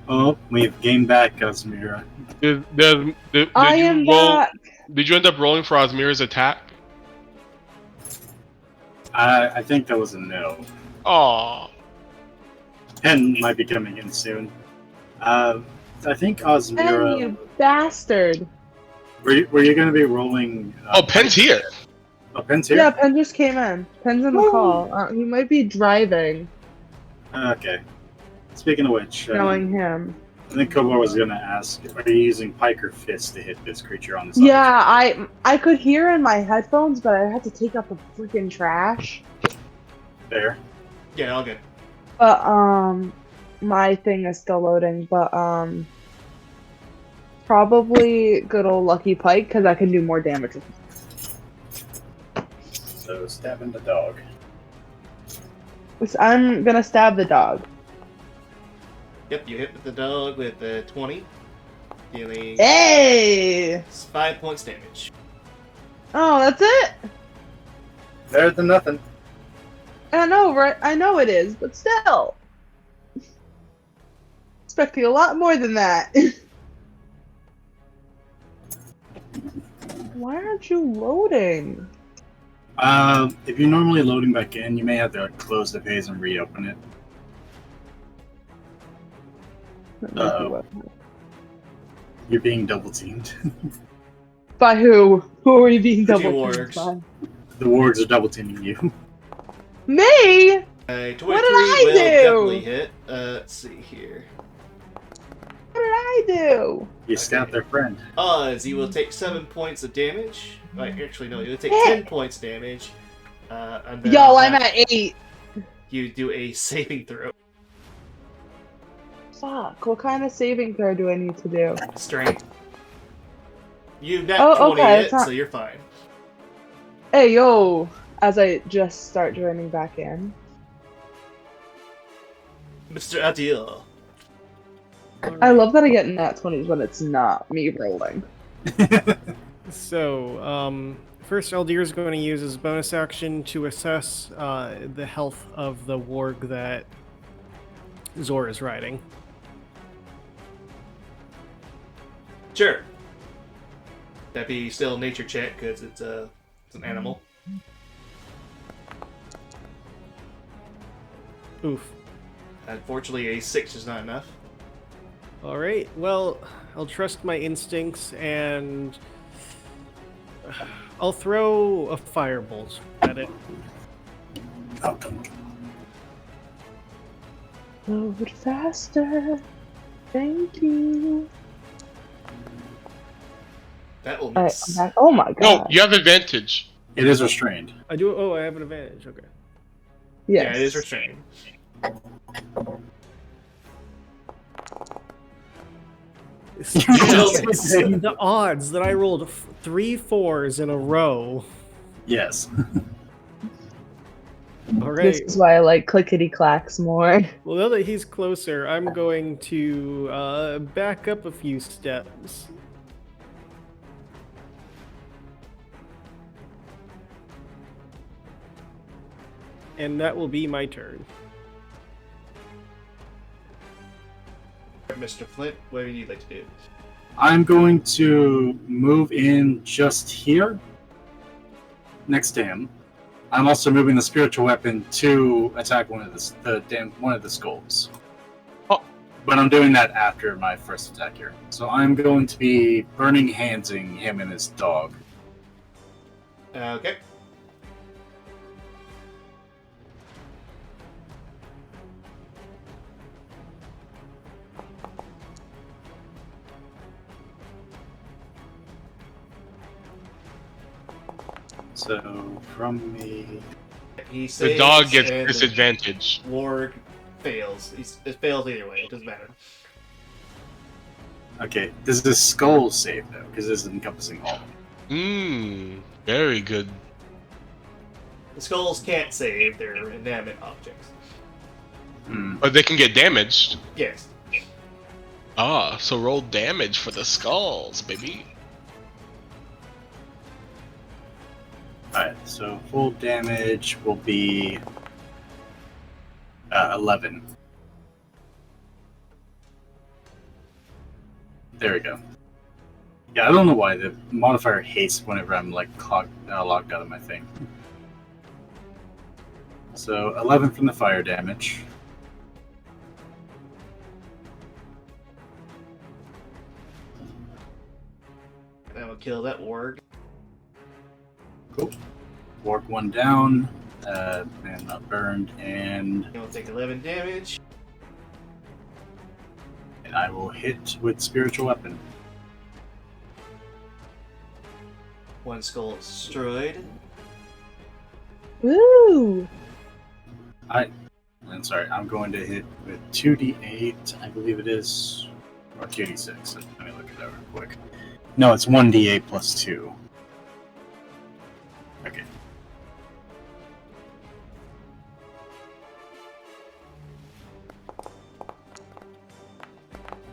Oh, we've gained back Osmira. Did I you am roll? back. Did you end up rolling for Osmira's attack? I think that was a no. Aw. Pen might be coming in soon. I think Hey, Osmira. you bastard. Were you going to be rolling? Oh, Pen's here. Oh, Pen's here? Yeah, Penn just came in. Penn's in the call. He might be driving, Okay. Speaking of which, knowing him. I think Kobard was going to ask, are you using pike or fist to hit this creature on the side? Yeah, I could hear in my headphones, but I had to take out the freaking trash. There. Yeah, all good. But, my thing is still loading, but, probably good old Lucky Pike, because I can do more damage with it. So, stabbing the dog. I'm gonna stab the dog. Yep, you hit with the dog with the 20. Dealing Hey! 5 points damage. Oh, that's it? Better than nothing. I know, right? I know it is, but still. Expecting a lot more than that. Why aren't you loading? If you're normally loading back in, you may have to close the page and reopen it. Uh-oh. You're being double teamed. By who? Who are you being Pretty double teamed wargs. by? The wargs are double teaming you. Me? 23 What did I will do? definitely hit. Let's see here. What did I do? You stabbed their friend. Oz, you will take 7 points of damage. Right, actually, no, you'll take Eh. 10 points damage. And then Yo, I'm at 8. You do a saving throw. Fuck, what kind of saving throw do I need to do? Strength. You net Oh, 20 okay, it, it's not- so you're fine. Hey, yo! As I just start joining back in. Mr. Adil. I love that I get nat 20s when it's not me rolling. So, first Eldir is going to use his bonus action to assess the health of the warg that Zor is riding. Sure. That'd be still a nature check because it's an animal. Oof. Unfortunately, a 6 is not enough. Alright, well, I'll trust my instincts and I'll throw a firebolt at it. Load faster. Thank you. That will Alright, miss. I'm back. Oh my god. No, you have advantage. It is restrained. I do. Oh, I have an advantage. Okay. Yes. Yeah, it is restrained. The odds that I rolled 3 4s in a row. Yes. All This right. is why I like clickety clacks more. Well, now that he's closer, I'm going to back up a few steps. And that will be my turn. Alright, Mr. Flint, what would you like to do? I'm going to move in just here, next to him. I'm also moving the spiritual weapon to attack one of the skulls. Oh. But I'm doing that after my first attack here. So I'm going to be burning handsing him and his dog. Okay. So from me, He The saves dog gets and disadvantage. the warg fails. It fails either way. It doesn't matter. okay, does this skull save though? Because this is encompassing all. Very good. The skulls can't save. They're inanimate objects. But they can get damaged. Yes. Ah, so roll damage for the skulls, baby. Alright, so full damage will be 11. There we go. Yeah, I don't know why the modifier hates whenever I'm like locked out of my thing. So 11 from the fire damage. That will kill that warg. Cool. Warp one down, and not burned, and He'll take 11 damage. I will hit with spiritual weapon. One skull destroyed. Woo! I'm sorry, I'm going to hit with 2d8, I believe it is, or 2d6. Let me look at that real quick. No, it's 1d8 plus 2. Okay.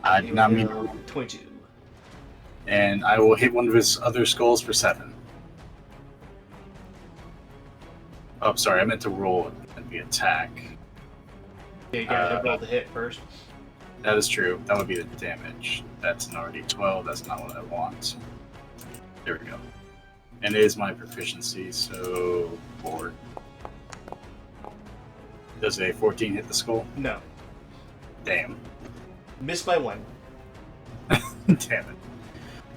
I did not mean, 22. and I will hit one of his other skulls for 7. Oh, sorry, I meant to roll the attack. Yeah, you gotta roll the hit first. That is true. That would be the damage. That's an already 12. That's not what I want. There we go. And it is my proficiency, so 4. Does a 14 hit the skull? No. Damn. Missed by 1. Damn it.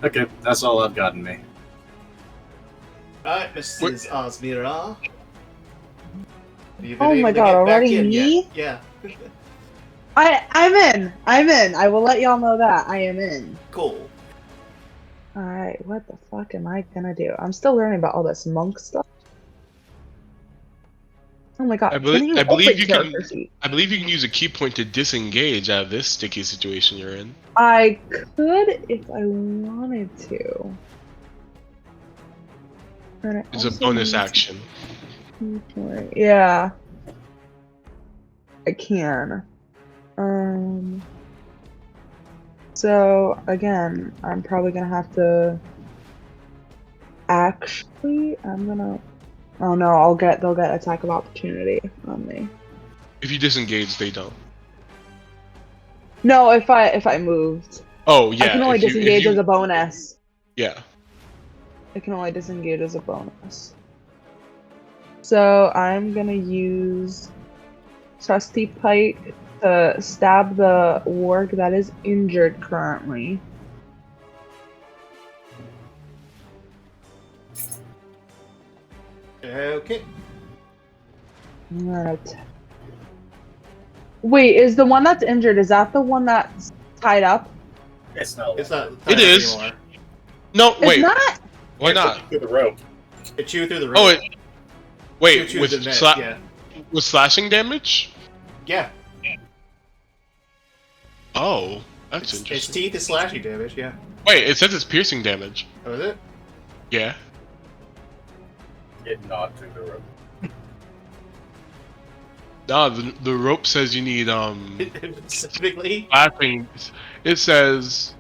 Okay, that's all I've gotten me. Alright, Mrs. Osmira. Have you been Oh able my to god, get back already in me? yet? Yeah. I'm in. I will let y'all know that I am in. Cool. Alright, what the fuck am I gonna do? I'm still learning about all this monk stuff. Oh my god. I believe you can. character sheet? I believe you can use a key point to disengage out of this sticky situation you're in. I could if I wanted to. But I It's a also bonus need to action. key point. Yeah. I can. So again, I'm probably gonna have to. Actually, I'm gonna. Oh no, they'll get attack of opportunity on me. If you disengage, they don't. No, if I moved. Oh yeah. I can only if you- disengage as a bonus. Yeah. I can only disengage as a bonus. So I'm gonna use Trusty Pike to stab the warg that is injured currently. Okay. I'm gonna Wait, is the one that's injured, is that the one that's tied up? It's not. It's not. It is. Anymore. No, It's wait. not? Why not? Through the rope. It chewed through the rope. Oh, it. Wait, Chewed through with the net, yeah. with slashing damage? Yeah. Oh, that's Its interesting. teeth is slashing damage, yeah. Wait, it says it's piercing damage. Oh, is it? Yeah. It not through the rope. No, the rope says you need Specifically? slashing. It says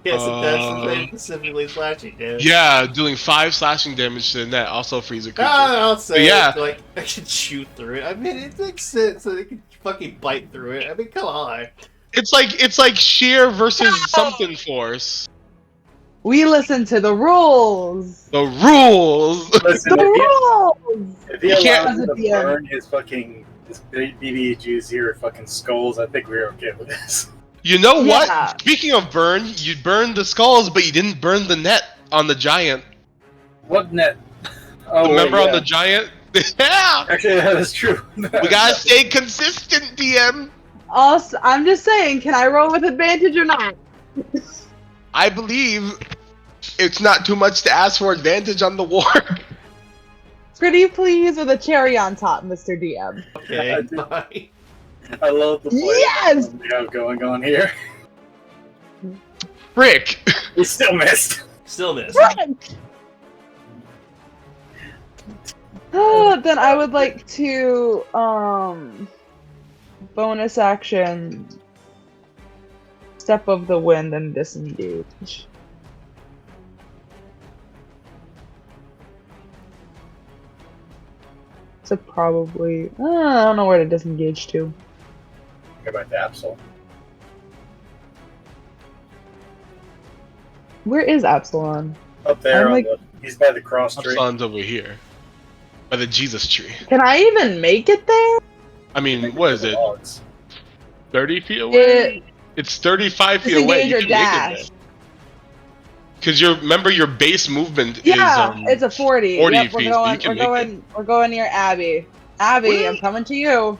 Yes, it does. Specifically slashing damage. yeah, dealing 5 slashing damage to the net, also freeze a creature. I'll say Yeah. like I can shoot through it. I mean, it makes sense so they can fucking bite through it. I mean, come on. It's like sheer versus something force. We listen to the rules. The rules. Listen, The rules. if he You can't- allows him to As a DM. burn his BBGs here fucking skulls, I think we're okay with this. You know what? Yeah. Speaking of burn, you burned the skulls, but you didn't burn the net on the giant. What net? Oh, Remember wait, on the giant? Yeah. Actually, that is true. We gotta stay consistent, DM. Also, I'm just saying, can I roll with advantage or not? I believe it's not too much to ask for advantage on the war. Pretty please with a cherry on top, Mr. DM. Okay, I do. bye. I love the play Yes! we have going on here. Frick. We still missed. Still miss. Then I would like to bonus action step of the wind and disengage. So probably I don't know where to disengage to. Go back to Absol. Where is Absalon? Up there, I'm on like- he's by the cross tree. Upson's over here. By the Jesus tree. Can I even make it there? I mean, what is it? Logs. 30 feet away? It's 35 feet away. Disengage You or can make it dash? there. Because remember your base movement Yeah, is it's a 40. 40 Yep, feet, we're so going. you can We're make going. We're going near Abby. Abby, I'm coming to you.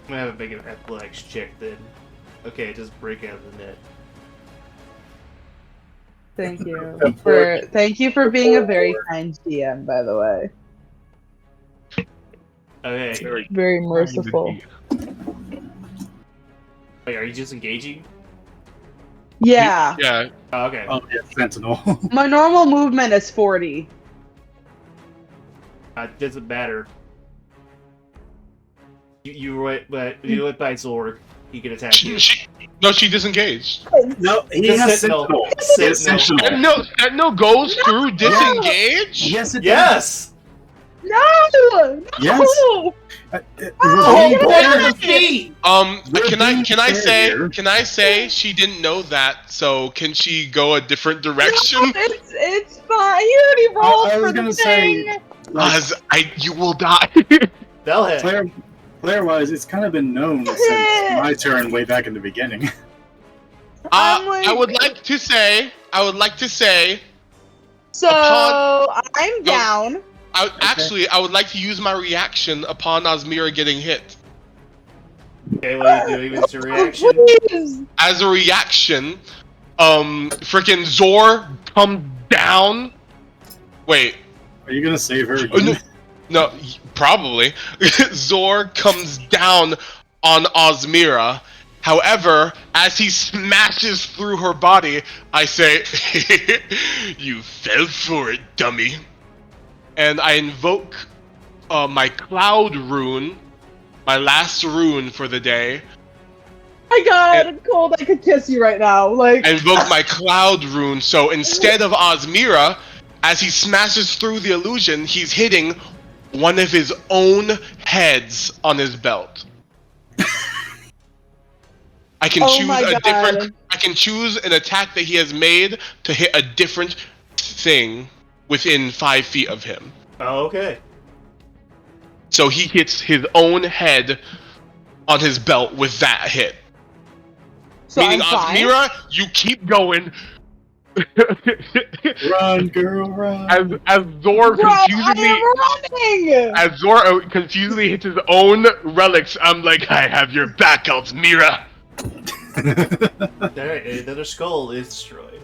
I'm gonna have a big athletics check then. Okay, just break out of the net. Thank you The for poor- thank you for being a very kind DM, by the way. Okay. Very merciful. Wait, are you just engaging? Yeah, Yeah. Oh, okay. Oh, yeah, Sentinel. my normal movement is 40. Doesn't matter. You went by Zorg. He can attack you. She disengaged. No, he Just has Sentinel. Sentinel. He has Sentinel. Sentinel. Sentinel goes through disengage? Yes, it Yes! No! Yes. No! does. Oh, Point of defeat! We're Can being I fair say here. can I say she didn't know that, so can she go a different direction? It's fine. You already rolled I was for gonna the say, thing. like, You will die. They'll hit. player-wise, it's kind of been known since my turn way back in the beginning. I'm like- I would like to say So upon- I'm down. I would like to use my reaction upon Osmira getting hit. Okay, what are you doing with your reaction? Please. As a reaction, freaking Zor come down. Wait, Are you gonna save her oh, again? no, probably. Zor comes down on Osmira. However, as he smashes through her body, I say, "You fell for it, dummy." And I invoke my Cloud rune, my last rune for the day. My God, I'm cold. I could kiss you right now. Like, I invoke my Cloud rune, so instead of Osmira, as he smashes through the illusion, he's hitting one of his own heads on his belt. I can Oh choose my a God. different. I can choose an attack that he has made to hit a different thing within 5 feet of him. Oh, okay. So he hits his own head on his belt with that hit. so Meaning, I'm fine. Osmira, you keep going. Run, girl, run. As Zor Bro, I confusedly am running. as Zor confusedly hits his own relics, I'm like, I have your back, Altamira. Alright, another skull is destroyed.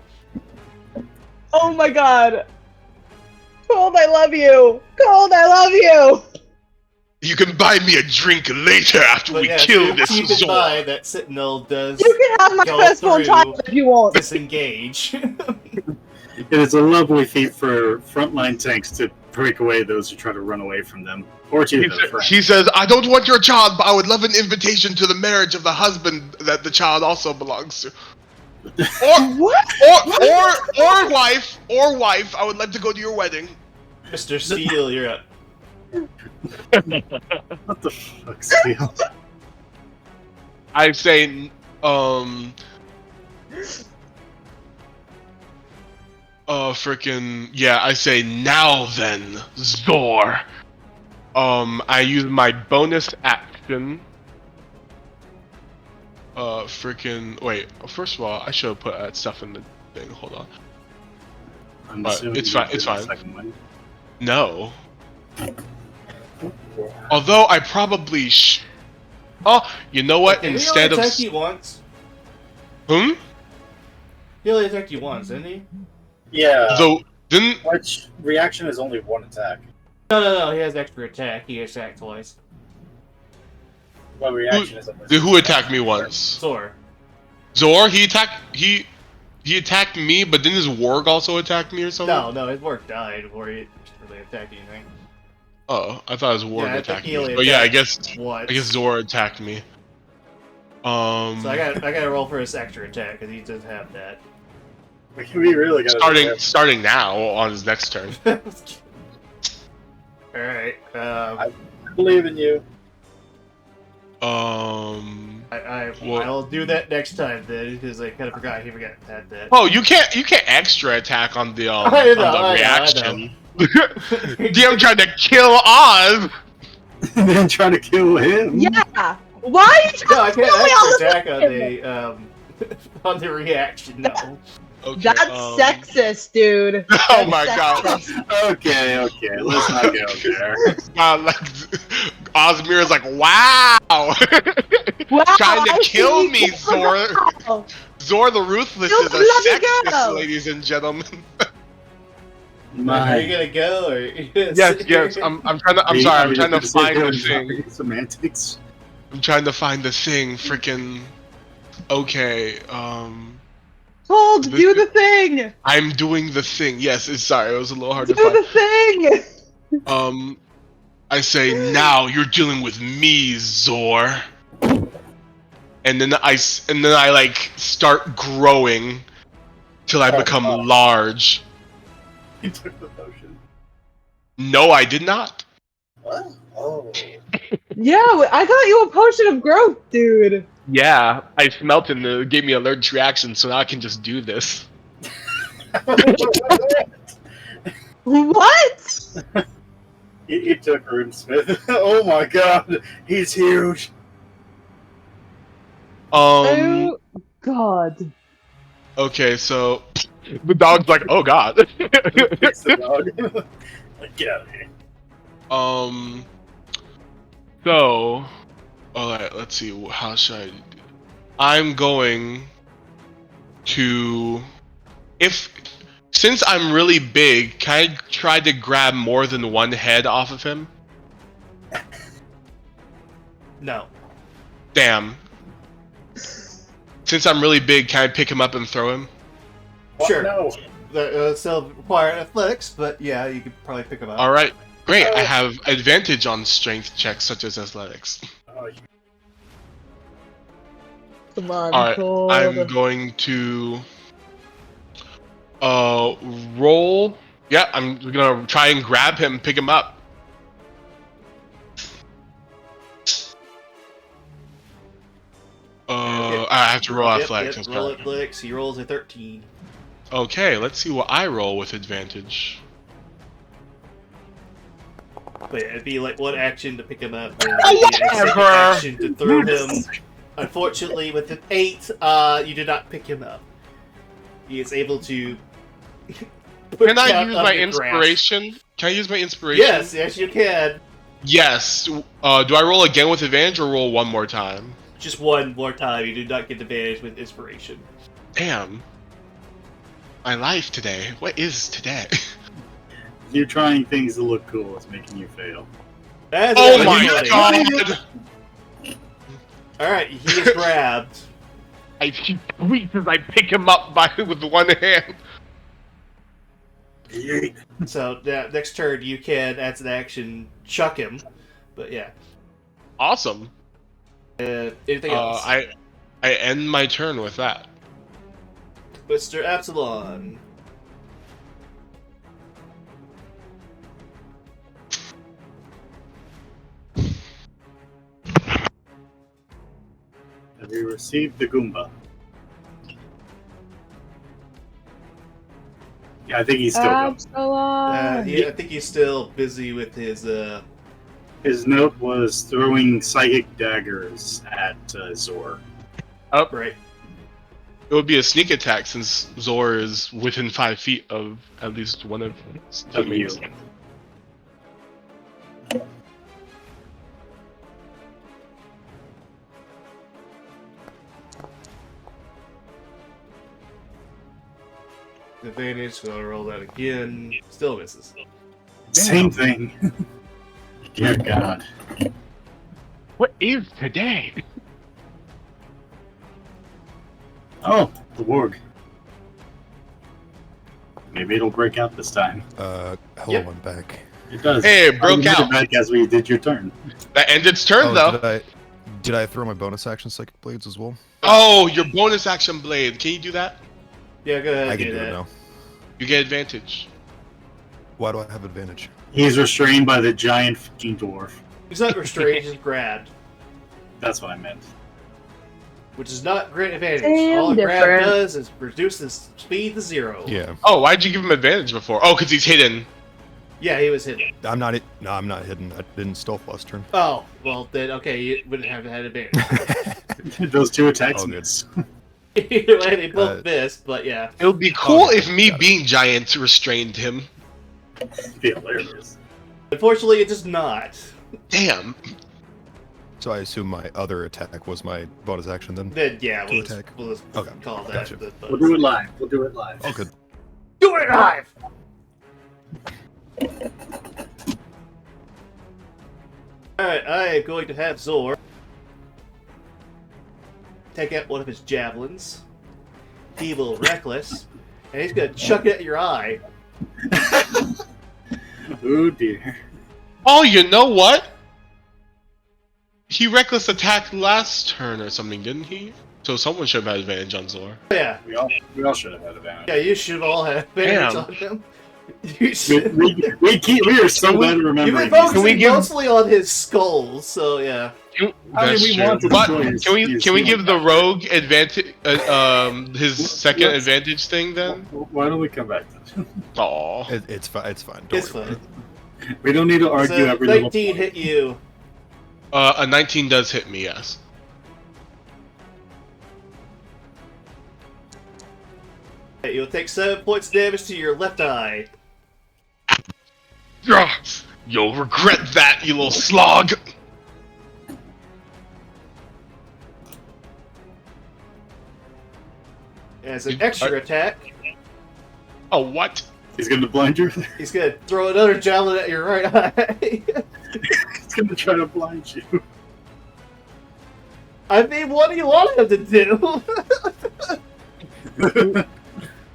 Oh my God. Cold, I love you. Cold, I love you. You can buy me a drink later after But we yeah, kill this keep in Zor. mind that Sentinel does You can have my Go fistful through. child if you want. disengage. It is a lovely feat for frontline tanks to break away those who try to run away from them. Or to their friends. He says, "I don't want your child, but I would love an invitation to the marriage of the husband that the child also belongs to." What? Or wife. I would like to go to your wedding. Mr. Steele, you're up. What the fuck, Steel? I say, freaking, yeah, I say, now then, Zor. I use my bonus action. Freaking, wait, first of all, I should have put that stuff in the thing, hold on. I'm But assuming it's you fine, did it's the fine. second one. No. Although I probably oh, you know what, Did instead he of... only attack you once? Hmm? He only attacked you once, didn't he? Yeah. Though, didn't... Which reaction is only one attack. No, he has extra attack. He attacked twice. What reaction is only Who attacked me once? Zor. Zor, he attacked me, but didn't his warg also attack me or something? No, his work died before he really attacked anything. Oh, I thought his warg Yeah, I think attacked he me. only But yeah, I attacked guess once. Zor attacked me. So I gotta roll for his extra attack because he does have that. We really gotta starting now on his next turn. All right. I believe in you. I'll do that next time then because I kind of forgot he forgot that. Oh, you can't extra attack on the I know. reaction. DM tried to kill Oz. And then try to kill him. Yeah. Why are you No, I trying to can't kill me all extra the attack on the reaction. No. Okay, That's sexist, dude. Oh my god. Okay, let's not go there. Osmir's like, wow! Wow, Trying to I kill see me, you Zor. girl. Zor the Ruthless You is a bloody sexist, girl. ladies and gentlemen. Are you gonna go or? Yes. I'm trying to. I'm sorry. I'm trying to find the thing. Semantics. I'm trying to find the thing. Freaking. Okay. Hold, do the thing. I'm doing the thing. Yes. Sorry. It was a little hard Do to find. the thing. I say now you're dealing with me, Zor. And then I like start growing till I become large. You took the potion. No, I did not. What? Oh. Yeah, I got you a potion of growth, dude. Yeah, I smelt it and it gave me an allergic reaction, so now I can just do this. What? You took RuneSmith. Oh my god, he's huge. Oh god. Okay, so The dog's like, oh god. Fix the dog. Like, get out of here. So, alright, let's see, how should I do? I'm going to, since I'm really big, can I try to grab more than one head off of him? No. Damn. Since I'm really big, can I pick him up and throw him? Sure. No. Still require athletics, but yeah, you could probably pick them up. Alright, great, I have advantage on strength checks such as athletics. Oh, Come on, Alright, cold. I'm going to roll. Yeah, I'm gonna try and grab him, pick him up. I have to roll athletics. Yep, roll athletics. He rolls a 13. Okay, let's see what I roll with advantage. But yeah, it'd be like one action to pick him up, and it'd be a second action to throw him. Unfortunately, with an 8, you did not pick him up. He is able to. Can I use my inspiration? Can I use my inspiration? Yes, you can. Yes. Do I roll again with advantage or roll one more time? Just one more time. You do not get advantage with inspiration. Damn. My life today. What is today? you trying things to look cool is making you fail. That's Oh my funny. god! Alright, he is grabbed. He squeaks as I pick him up with one hand. So, next turn, you can, as an action, chuck him. But yeah. Awesome. Anything else? I end my turn with that. Mr. Absalon. Have you received the Goomba? Yeah, I think he's still going. Absalon! I think he's still busy with his. His note was throwing psychic daggers at Zor. Up. Right. It would be a sneak attack since Zor is within 5 feet of at least one of his Of you. teammates. Advantage, so I'll roll that again. Still misses. Same thing. Dear God. What is today? Oh, the warg. Maybe it'll break out this time. Hello, Yep. I'm back. It does. Hey, it broke You did out. it back as we did your turn. That ended its turn, though. Did I throw my bonus action psychic blades as well? Oh, your bonus action blade. Can you do that? Yeah, go ahead. I can do do that. it now. You get advantage. Why do I have advantage? He's restrained by the giant fucking dwarf. He's not restrained, he's grabbed. That's what I meant. Which is not great advantage. Damn All a grab different. does is reduce his speed to 0. Yeah, Oh, why'd you give him advantage before? Oh, because he's hidden. Yeah, he was hidden. I'm not. No, I'm not hidden. I didn't stealth last turn. Oh, well then, okay, you wouldn't have had advantage. Those two attacks Oh, good. miss. Either way, they both missed, but yeah. It would be cool Okay, if me got it. being giant restrained him. Be hilarious. Unfortunately, it does not. Damn. So I assume my other attack was my bonus action then. Then, yeah, To we'll just, attack. we'll just Okay, call that gotcha. the We'll do it live. We'll do it live. Oh, good. Do it live! Alright, I am going to have Zor take out one of his javelins. He will reckless, and he's gonna chuck it at your eye. Oh dear. Oh, you know what? He reckless attacked last turn or something, didn't he? So someone should have had advantage on Zor. Yeah, We all should have had advantage. yeah, you should all have advantage Damn. on him. You should. We are so bad at You've remembering. been these. focusing mostly on his skull, so yeah. That's we true. want to But destroy his- can we his give healing. the rogue advantage his second Let's- advantage thing then? Why don't we come back to it? Aw. It's fine. It's fine. Don't It's worry about fine. We don't need to argue So, every little 19 point. hit you. A 19 does hit me, yes. You'll take 7 points of damage to your left eye. Ugh, you'll regret that, you little slog. As an extra attack, Oh, what? He's going to blind you. he's gonna throw another javelin at your right eye. He's going to try to blind you. I mean, what do you want him to do?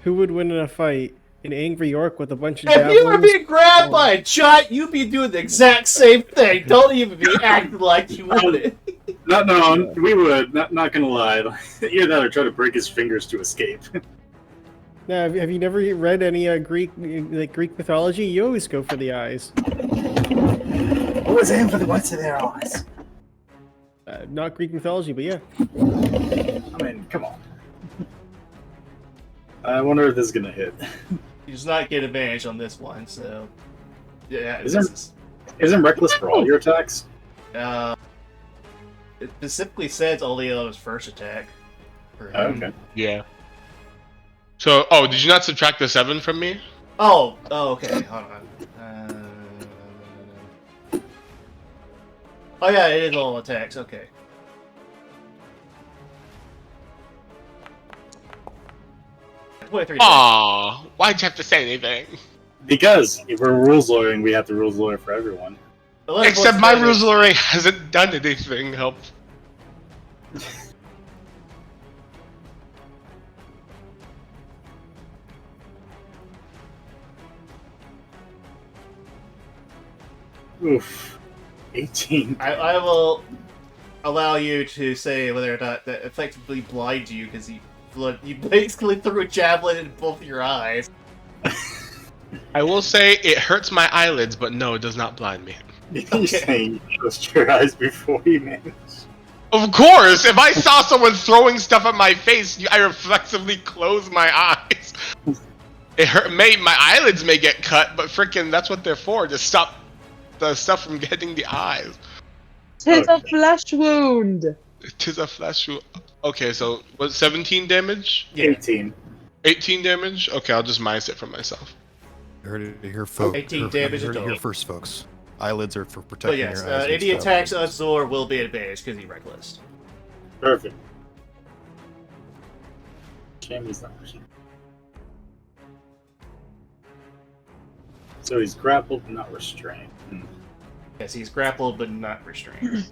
Who would win in a fight? An angry orc with a bunch of If you were javelins? being grabbed by a giant, you'd be doing the exact same thing. Don't even be acting like you wouldn't. No, we would. Not gonna lie. Either that or try to break his fingers to escape. No, have you never read any Greek mythology? You always go for the eyes. Always aim for the whites of their eyes. Not Greek mythology, but yeah. I mean, come on. I wonder if this is gonna hit. He does not get advantage on this one, so yeah. Isn't reckless for all your attacks? It specifically says only on his first attack. For him. Okay. Yeah. So, oh, did you not subtract the 7 from me? Oh, okay. Hold on. Oh yeah, it is all attacks. Okay. Aw, why'd you have to say anything? Because if we're rules lawyering, we have to rules lawyer for everyone. Except my rules lawyer hasn't done anything help. Oof. 18. I will allow you to say whether or not that effectively blinds you because you basically threw a javelin in both your eyes. I will say it hurts my eyelids, but no, it does not blind me. You're saying you closed your eyes before you managed. Of course, if I saw someone throwing stuff at my face, I reflexively close my eyes. It hurt. My eyelids may get cut, but freaking, that's what they're for, to stop the stuff from getting the eyes. Tis a flesh wound. Tis a flesh wound. Okay, so was 17 damage? 18. 18 damage? Okay, I'll just minus it from myself. You heard it here, folks. 18 damage You heard it total. here first, folks. Eyelids are for But protecting yes, your eyes. and any stuff. attacks of Zor will be advantage because he's reckless. Perfect. Shame he's not restrained. So he's grappled, not restrained. Yes, he's grappled but not restrained.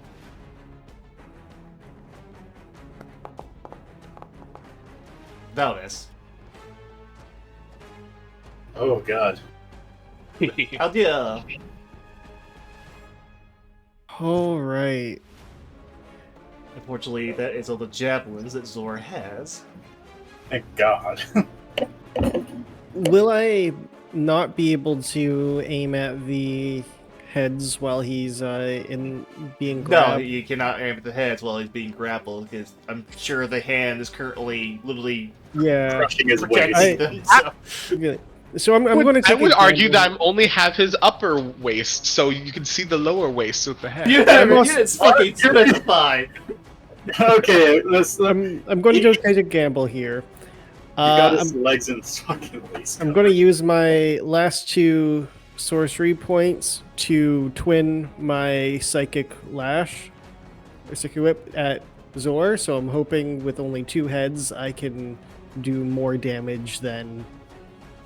Valdes. Oh god. How'd All right. Unfortunately, that is all the javelins that Zor has. Thank god. Will I not be able to aim at the heads while he's in being No, grabbed? you cannot aim at the heads while he's being grappled because I'm sure the hand is currently literally Yeah. Crushing his protecting waist. them. So. Okay. So I'm going to I take would a argue gamble. that I only have his upper waist, so you can see the lower waist with the head. You it's fucking specified. Okay, let's. You I'm going to just take a gamble here. got his legs in his fucking waist. I'm going to use my last 2 sorcery points to twin my psychic lash or psychic whip at Zor. So I'm hoping with only 2 heads I can do more damage than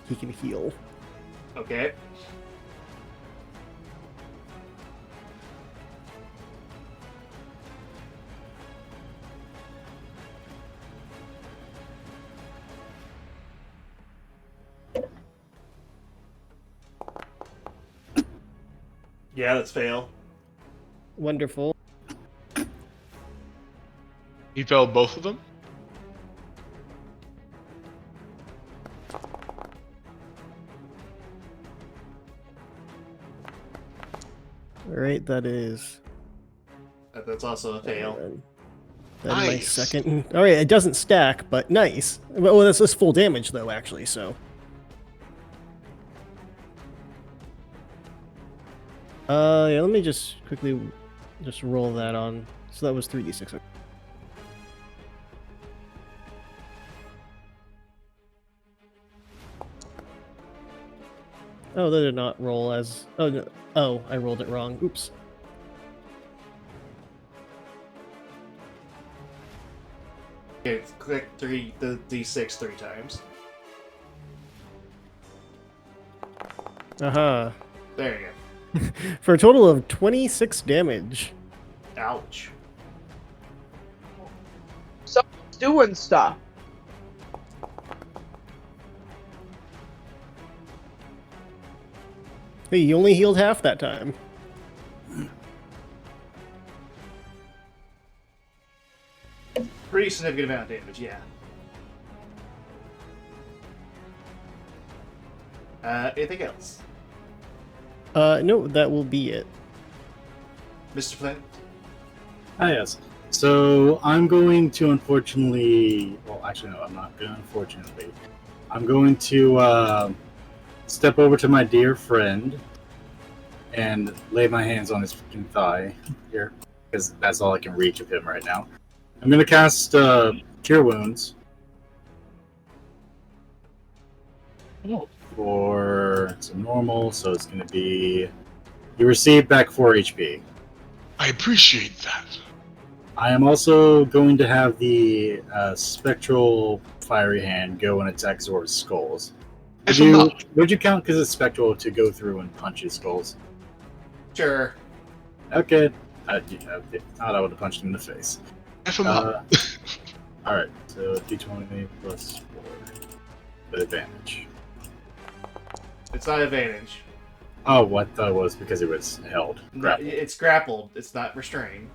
he can heal. Okay. Yeah, that's fail. Wonderful. He failed both of them? All right, that is. That's also a fail. Then my Nice. second. All right, it doesn't stack, but nice. Well, this is full damage though, actually. So. Yeah. Let me just quickly just roll that on. So that was 3d6. Oh, that did not roll as. Oh no. Oh, I rolled it wrong. Oops. Okay, click the D6 3 times. Uh-huh. There you For a total of 26 damage. go. Ouch. Someone's doing stuff. Hey, you only healed half that time. Pretty significant amount of damage, yeah. Anything else? No, that will be it. Mr. Flint? Ah, yes. So I'm going to unfortunately. Well, actually, no, I'm not going to unfortunately. I'm going to step over to my dear friend and lay my hands on his fucking thigh here, because that's all I can reach of him right now. I'm going to cast Cure Wounds. For it's a normal, so it's going to be. You receive back 4 HP. I appreciate that. I am also going to have the spectral fiery hand go and attack Zor's skulls. Would you count because it's spectral to go through and punch his skulls? Sure. Okay. I thought I would have punched him in the face. F him up. Alright, so d20 plus 4 with advantage. It's not advantage. Oh, what that was because it was held. Grappled. It's grappled. It's not restrained.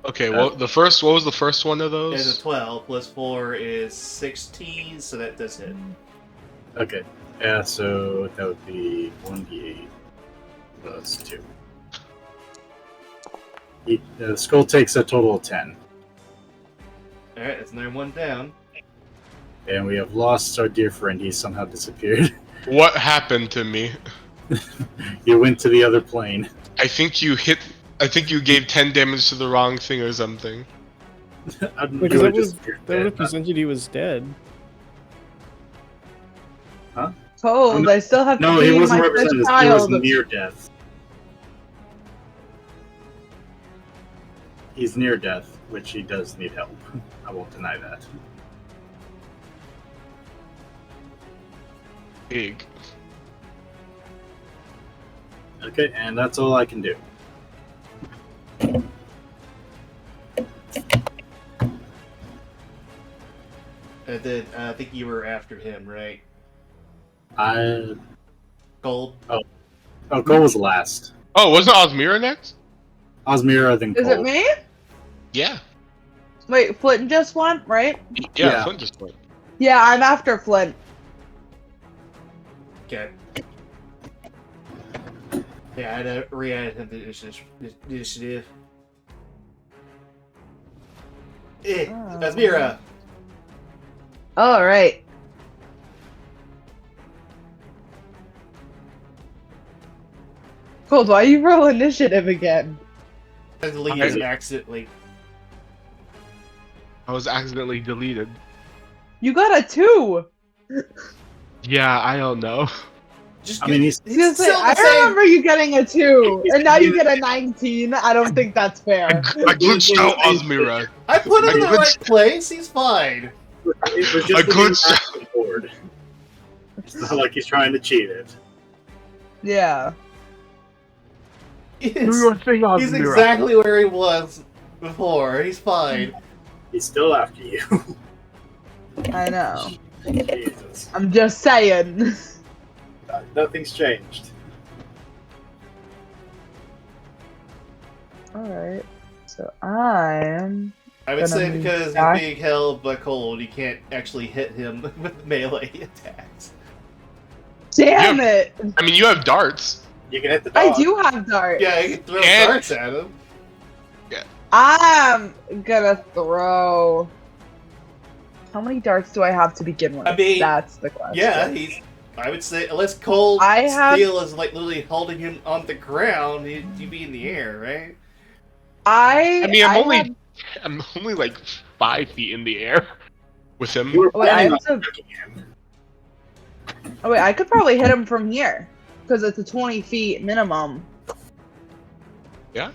Okay, well, what was the first one of It's those? a 12 plus 4 is 16, so that does hit. Okay. Yeah, so that would be 1d8 plus 2. The skull takes a total of 10. Alright, that's another one down. And we have lost our dear friend. He somehow disappeared. What happened to me? You went to the other plane. I think you gave 10 damage to the wrong thing or something. Because that represented he was dead. Cold, I still have to No, he feed wasn't my represented. He was child. near death. He's near death, which he does need help. I won't deny that. Big. Okay, and that's all I can do. And then I think you were after him, right? Gold? Oh, Cole was last. Oh, wasn't Osmira next? Osmira, then Cole. Is it me? Yeah. Wait, Flint just won, right? Yeah, Flint just went. Yeah, I'm after Flint. Okay. Yeah, I re-added him to initiative. Asmira! Alright. Cold, why you roll initiative again? I deleted him accidentally. I was accidentally deleted. You got a 2! Yeah, I don't know. I mean, he's Seriously, still the I same. remember you getting a 2, and now you get a 19. I don't think that's fair. I glitched out Osmira. I put him in the I right place, he's fine. It was just I glitched. the board. It's not like he's trying to cheat it. Yeah. Do your thing, Osmira. He's exactly where he was before, he's fine. He's still after you. I know. Jesus. I'm just saying. Nothing's changed. Alright. So I'm... I would say Gonna because die. he's being held by cold, you can't actually hit him with melee attacks. Damn it! I mean, you have darts. You can hit the dog. I do have darts. Yeah, you can throw And- darts at him. I'm gonna throw... How many darts do I have to begin with? I mean, that's the question. Yeah, I would say, unless cold I have- steel is like literally holding him on the ground, he'd be in the air, right? I mean, I I'm only like 5 feet in the air with him. You were Wait, I planning on have to- hooking him. Oh wait, I could probably hit him from here. Because it's a 20 feet minimum. Yeah,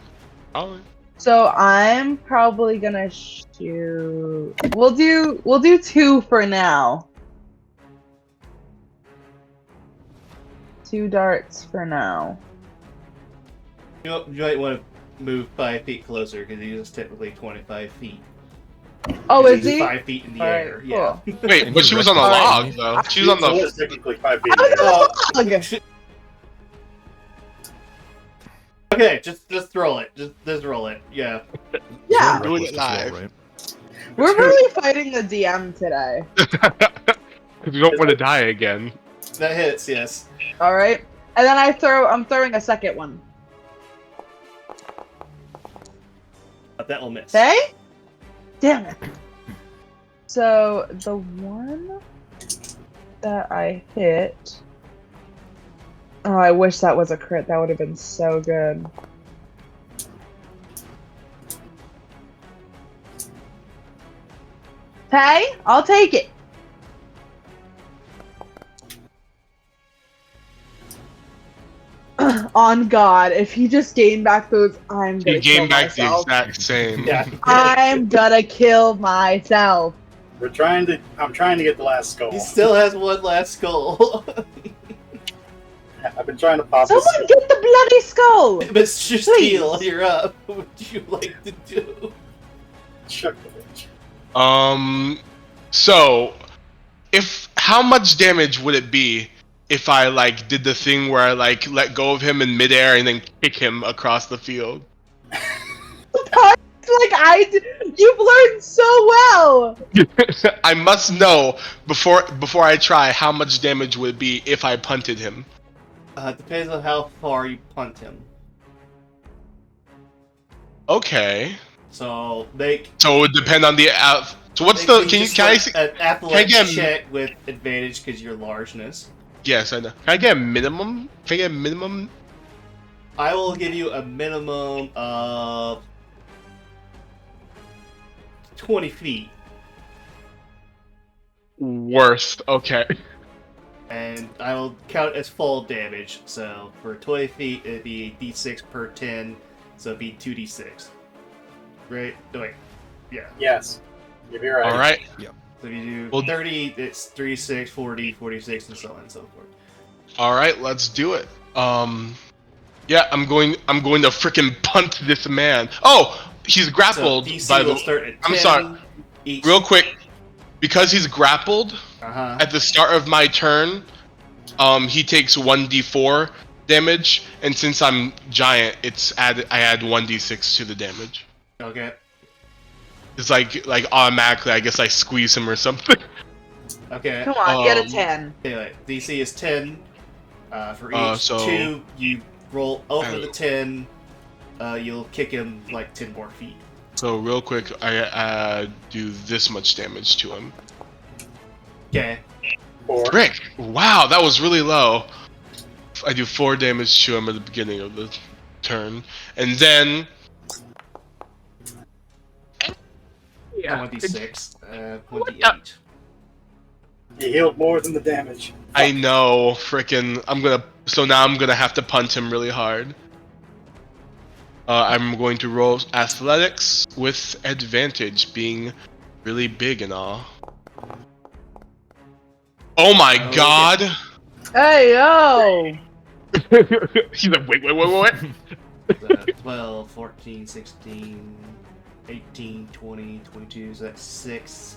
probably. So I'm probably gonna shoot... We'll do 2 for now. 2 darts for now. You might want to move 5 feet closer because he is technically 25 feet. Oh, 'Cause is he's he? 5 feet in the Alright, air. Yeah. cool. Wait, but she was on the log though. She was on So the. it's technically 5 feet. I was on the log! Okay, just roll it. Just roll it. Yeah. Yeah, Doing Reckless it as well, live. right? we're really fighting the DM today. Because you don't want to die again. That hits, yes. Alright? And then I'm throwing a second one. But that will miss. Hey? Damn it. So, the one that I hit... Oh, I wish that was a crit. That would have been so good. Hey, I'll take it. On God, if he just gained back those, I'm gonna You kill gained back the myself. exact same. Yeah. I'm gonna kill myself. I'm trying to get the last skull. He still has one last skull. I've been trying to pop Someone this. get the bloody skull! Mr. Steel, you're up. What would you like to do? Chuck the bitch. So, how much damage would it be if I like did the thing where I like let go of him in midair and then kick him across the field? You've learned so well! I must know before I try how much damage would it be if I punted him. Depends on how far you punt him. Okay. So make. So it would depend on the. So what's the? Can I see? An athletics get a- check with advantage because your largeness. Yes, I know. Can I get a minimum? Can I get a minimum? I will give you a minimum of 20 feet. Worst. Okay. And I will count as fall damage. So for 20 feet, it'd be d6 per 10. So it'd be 2d6. Right? No, wait. Yeah. Yes. You'll be right. All right. So if you do Well- 30, it's 36, 40, 46, and so on and so forth. All right. Let's do it. Yeah, I'm going to freaking punt this man. Oh, he's grappled So DC by will the. start at 10 I'm sorry. each. Real quick, because he's grappled Uh-huh. at the start of my turn, he takes 1d4 damage, and since I'm giant, I add 1d6 to the damage. Okay. It's like automatically, I guess I squeeze him or something. Okay. Come on, get a Um, 10. Anyway, DC is 10. For each so- 2, you roll over the 10. You'll kick him like 10 more feet. So real quick, I do this much damage to him. Okay. 4. Frick! Wow, that was really low. I do 4 damage to him at the beginning of the turn, and then 1d6. 1d8. You healed more than the damage. I know, frickin', so now I'm gonna have to punt him really hard. I'm going to roll athletics with advantage, being really big and all. Oh my Okay. god! Hey, yo! He's like, wait. 12, 14, 16, 18, 20, 22. So that's 6.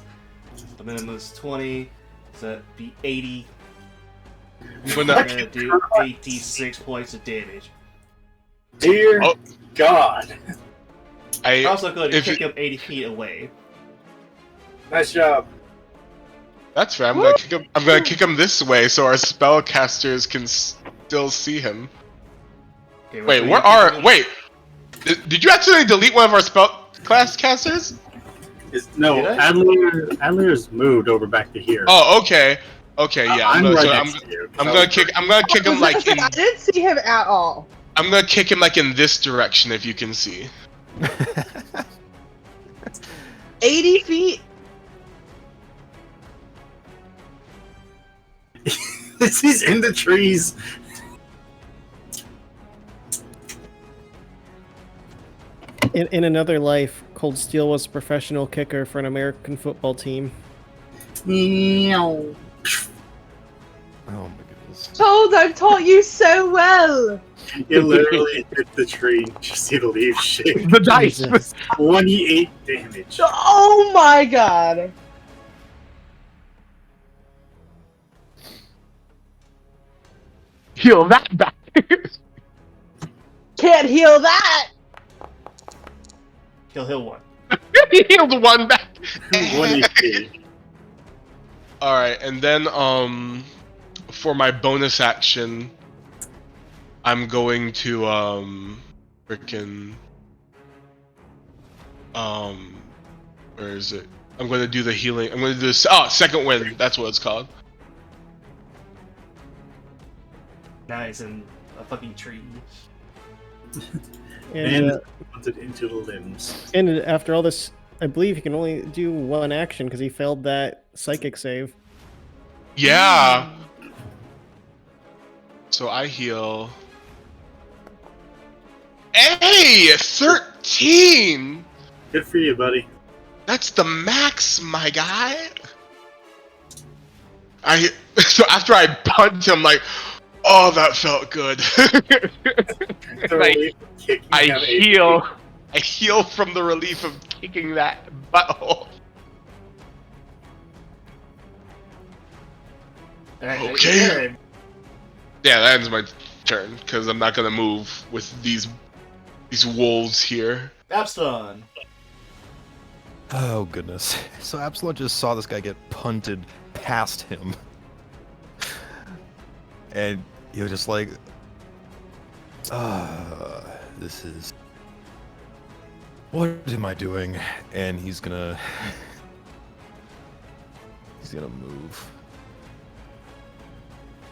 The minimum is 20. So that'd be 80. I'm We're gonna, gonna do 86 points of damage. Dear Oh. God. I'm also going to if kick you- him 80 feet away. Nice job. That's fair. I'm gonna kick him this way so our spellcasters can still see him. Okay, which Wait, way where you are? kicking him? Wait, did you actually delete one of our spell class casters? No, Did I? Adler's moved over back to here. Oh, okay, yeah. I'm gonna, right so next to you. I'm gonna kick him like in. I didn't see him at all. I'm gonna kick him like in this direction if you can see. 80 feet? He's in the trees. In another life, Cold Steel was a professional kicker for an American football team. Meow. Oh my goodness. Told, I've taught you so well. You literally hit the tree. You see the leaves shake. The dice. Jesus. 28 damage. Oh my god. Heal that back. Can't heal that. He'll heal 1. He healed 1 back. 1 EP. All right, and then for my bonus action, I'm going to frickin' where is it? I'm going to do the healing. I'm going to do this. Oh, second wind. That's what it's called. Now he's in a fucking tree. And, And hunted into the limbs. and after all this, I believe he can only do one action because he failed that psychic save. Yeah. So I heal. Hey, 13. Good for you, buddy. That's the max, my guy. So after I punched him, like, oh, that felt good. The relief of kicking I out 8 heal. I heal from the relief of kicking that butthole. Alright, Okay. your turn. Yeah, that ends my turn because I'm not gonna move with these wolves here. Absalon. Oh goodness. So Absalon just saw this guy get punted past him. And he was just like, this is... What am I doing? And he's gonna move.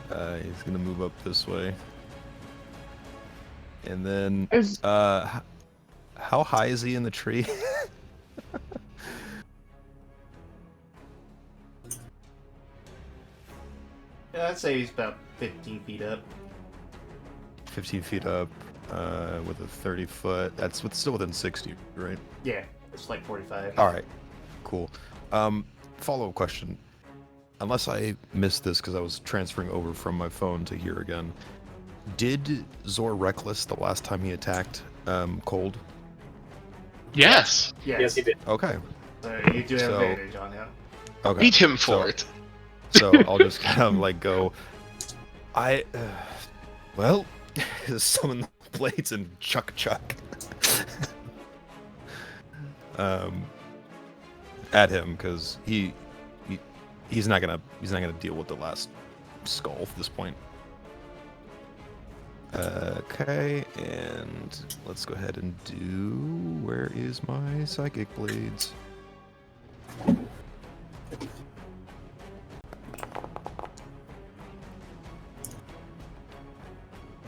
He's gonna move up this way. And then how high is he in the tree? Yeah, I'd say he's about 15 feet up. 15 feet up, with a 30-foot. That's still within 60, right? Yeah, it's like 45. All right, cool. Follow-up question. Unless I missed this because I was transferring over from my phone to here again. Did Zor Reckless the last time he attacked Cold? Yes. Yes, he did. Okay. So you do have advantage on him. Okay. Beat him for it. So I'll just kind of like go. Well, summon the blades and chuck. At him because he's not gonna deal with the last skull at this point. Okay, and let's go ahead and do. Where is my psychic blades?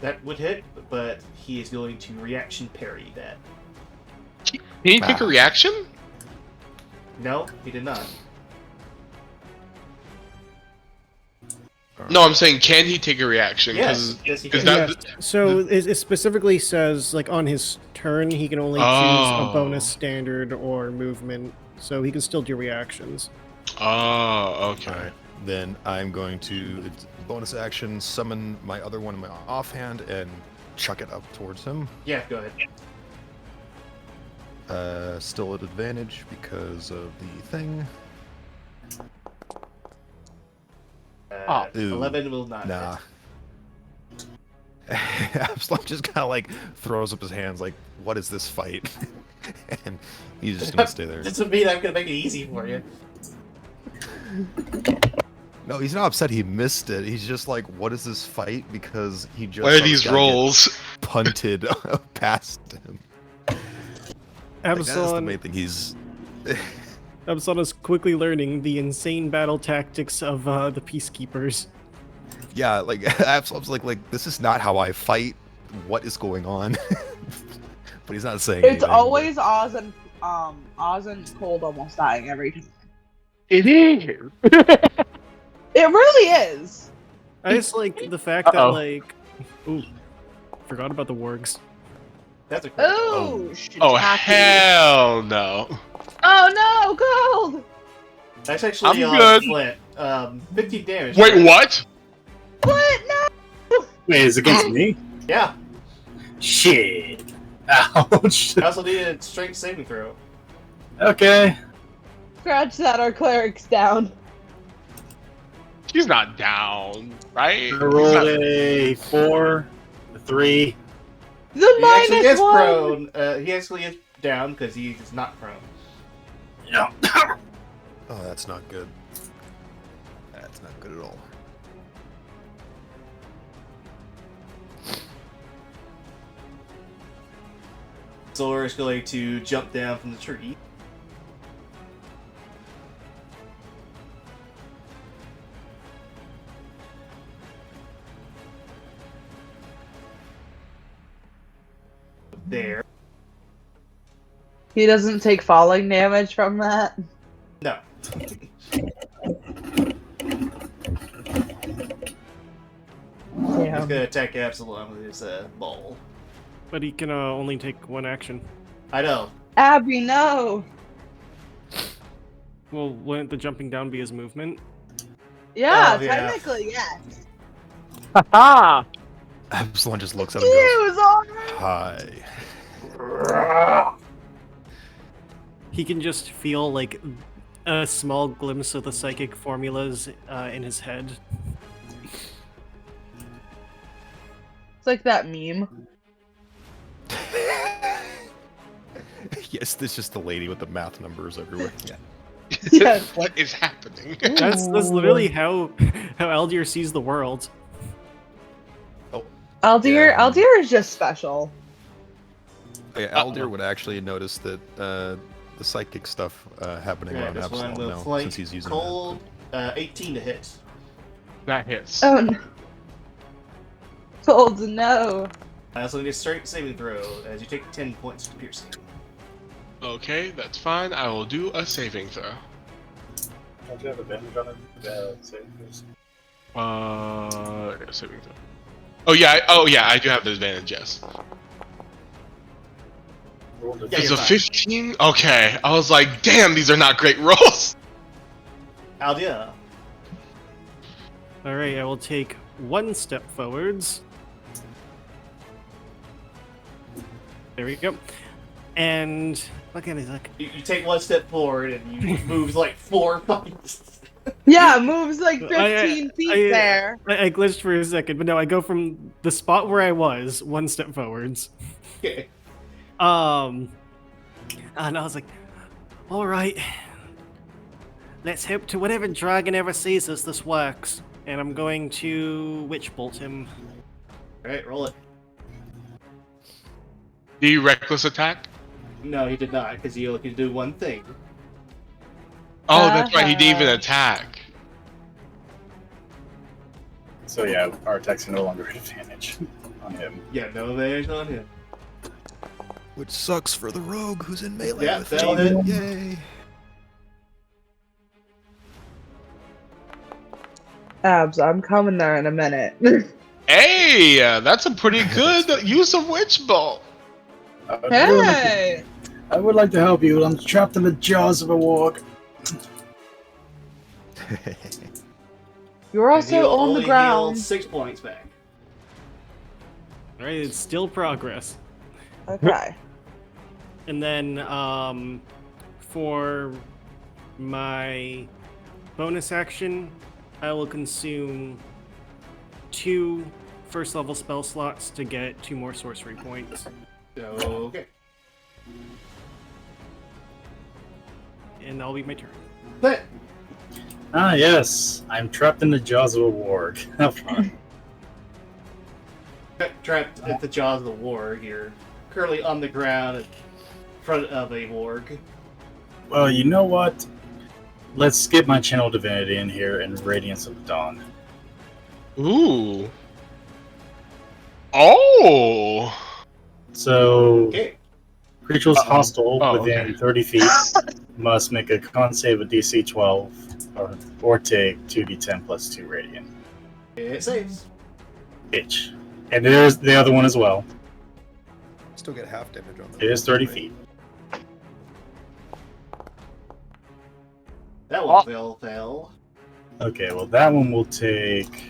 That would hit, but he is going to reaction parry that. Can he take a reaction? No, he did not. No, I'm saying, can he take a reaction? Yes, yes, he can. Yes. So it specifically says, like, on his turn, he can only choose a bonus standard or movement, so he can still do reactions. Oh, okay. All right. Then I'm going to bonus action summon my other one in my offhand and chuck it up towards him. Yeah, go ahead. Still at advantage because of the thing. 11 will not Nah. Absalom just kind of like throws up his hands like, what is this fight? And he's just going to stay there. This would mean I'm going to make it easy for you. No, he's not upset he missed it. He's just like, what is this fight? Because he just What are these rolls? punted past him. Like, that's the Absalom, main thing. He's Absalom is quickly learning the insane battle tactics of the Peacekeepers. yeah, like Absalom's like this is not how I fight. What is going on? But he's not saying It's anything. always Oz and Cold almost dying every time. It is. It really is. I just like the fact that, like... Ooh, forgot about the wargs. That's a critical. Oh, Oh, shiitake. hell no. Oh no, Cold! That's actually I'm on good. Flint. 15 damage. Wait, what? What? No! Wait, is it against me? Yeah. Shit. Ouch. I also needed a strength saving throw. Okay. Scratch that, our cleric's down. He's not down, right? I rolled a 4, a 3. The He actually minus is one! prone. He actually is down because he is not prone. Yeah. Oh, that's not good. That's not good at all. Zor is going to jump down from the tree. There. He doesn't take falling damage from that. No. He's Damn. gonna attack Absalom with his ball. But he can only take one action. I know. Abby, no! Well, wouldn't the jumping down be his movement? Yeah, Oh, yeah. technically, yes. Haha! Absalom just looks at him and goes, Use on hi. He can just feel like a small glimpse of the psychic formulas in his head. It's like that meme. Yes, this is just the lady with the math numbers everywhere. Yeah. Yes. What is happening? That's literally how Aldir sees the world. Aldir, Yeah. Aldir is just special. Aldir would actually notice that the psychic stuff happening Okay, around this one Absalom will now, flank since he's using cold. 18 to hit. That hits. Oh no. Cold, no. So need a straight saving throw as you take 10 points to piercing. Okay, that's fine. I will do a saving throw. Don't you have advantage on it? Saving throw. Oh yeah, I do have the advantage. Yes. Yeah, It's you're a fine. 15. Okay, I was like, damn, these are not great rolls. Aldia. All right, I will take 1 step forwards. There we go. And look at it, look. You take 1 step forward and you move like 4 fucking. Yeah, moves like 15 feet there. I glitched for a second, but no, I go from the spot where I was 1 step forwards. Okay. And I was like, all right, let's hope to whatever dragon ever sees us, this works. And I'm going to witch bolt him. Alright, roll it. The reckless attack. No, he did not, because you can do one thing. Oh, that's right. He didn't even attack. So yeah, our attacks are no longer at advantage on him. Yeah, no advantage on him. Which sucks for the rogue who's in melee Yeah, with that'll him. hit. Yay! Abs, I'm coming there in a minute. Hey, that's a pretty good use of witch bolt. Hey! I would like to help you. I'm trapped in the jaws of a warg. You're And he'll also on only the heal ground. 6 points back. All right, it's still progress. Okay. And then for my bonus action, I will consume 2 first level spell slots to get 2 more sorcery points. Okay. And that'll be my turn. But Ah, yes. I'm trapped in the jaws of a warg. How fun. trapped at the jaws of the warg, you're currently on the ground in front of a warg. Well, you know what? Let's skip my channel divinity in here and Radiance of Dawn. Ooh. Oh. So, Okay. creatures hostile Oh, within okay. 30 feet must make a con save of DC 12 or take 2d10 plus 2 radiant. It saves. Bitch. And there's the other one as well. Still get half damage on that. It is 30 feet. That one will fail. Okay, well that one will take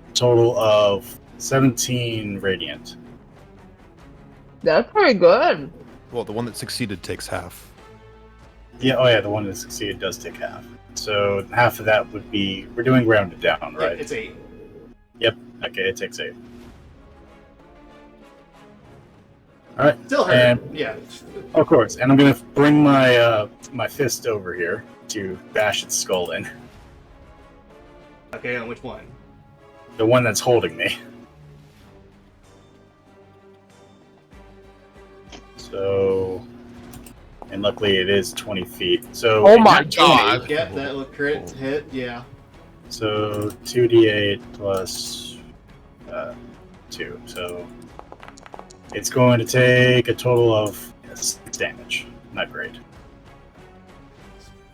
a total of 17 radiant. That's pretty good. Well, the one that succeeded takes half. Yeah, oh yeah, the one that succeeded does take half. So half of that would be, we're doing rounded down, Yeah, right? it's 8. Yep, okay, it takes 8. Alright, Still hurt. And- Yeah. of course, and I'm gonna bring my my fist over here to bash its skull in. Okay, on which one? The one that's holding me. So, and luckily it is 20 feet. So, Oh my God. Yeah, that will crit hit, yeah. So 2d8 plus 2. So it's going to take a total of 6 damage. Not great.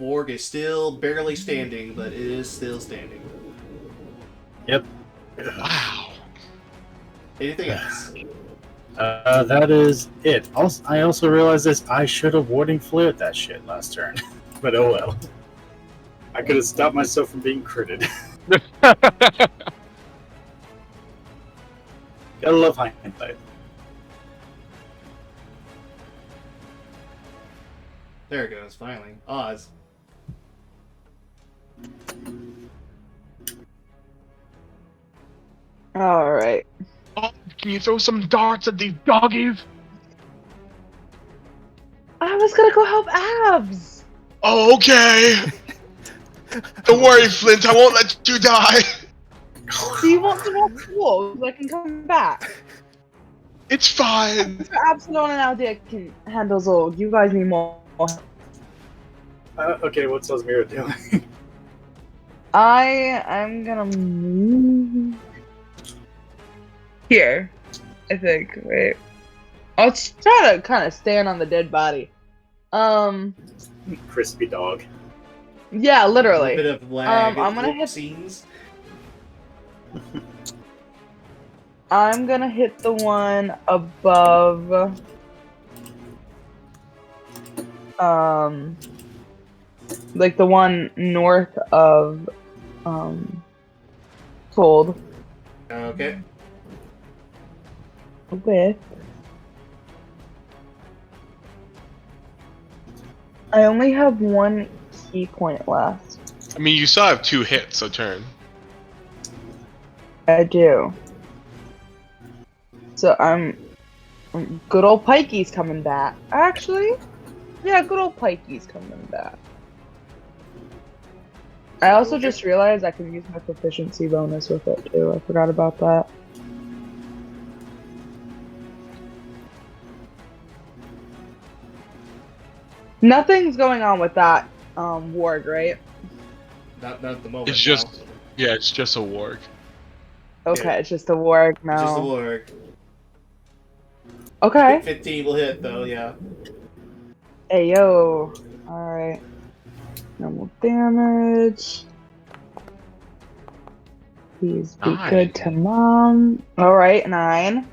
Warg is still barely standing, but it is still standing. Yep. Wow. Anything else? That is it. Also, I also realized this. I should have warding flared that shit last turn. But oh well. I could have stopped myself from being critted. Gotta love hindsight. There it goes, finally. Oz. Alright. Oh, can you throw some darts at these doggies? I was gonna go help Abs! Oh, okay. Don't worry, Flint. I won't let you die. Do you want to walk the wall so I can come back? It's fine. Absalom and Aldia can handle Zolg. You guys need more. Okay, what's Osmira doing? I'm gonna move here. I think. Wait. I'll try to kind of stand on the dead body. Crispy dog. Yeah, A literally. bit of lag. I'm gonna hit. scenes. I'm gonna hit the one above. Like the one north of, Cold. Okay. With. I only have one key point left. I mean, you still have 2 hits a turn. I do. So good old Pikey's coming back. Actually, yeah, good old Pikey's coming back. I also just realized I can use my proficiency bonus with it too. I forgot about that. Nothing's going on with that warg, right? Not at the moment. It's just, yeah, it's just a warg. Okay, Yeah. it's just a warg now. Just a warg. Okay. 15 will hit though, yeah. Hey yo. Alright. Normal damage. Please be 9. good to mom. Alright, 9.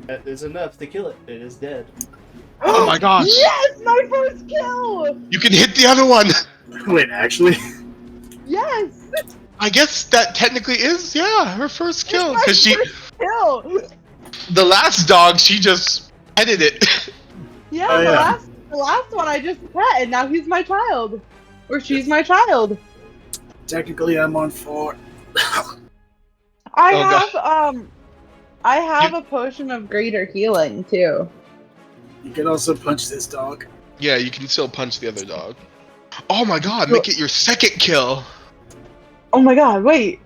That is enough to kill it. It is dead. Oh my gosh! Yes! My first kill! You can hit the other one! Wait, actually? Yes! I guess that technically is, yeah, her first kill. My Because first kill! the last dog, she just petted it. Yeah, Oh, yeah. the last one I just pet, and now he's my child. Or she's my child. Technically, I'm on 4. I have a potion of greater healing too. You can also punch this dog. Yeah, you can still punch the other dog. Oh my god, make it your second kill. Oh my god, wait.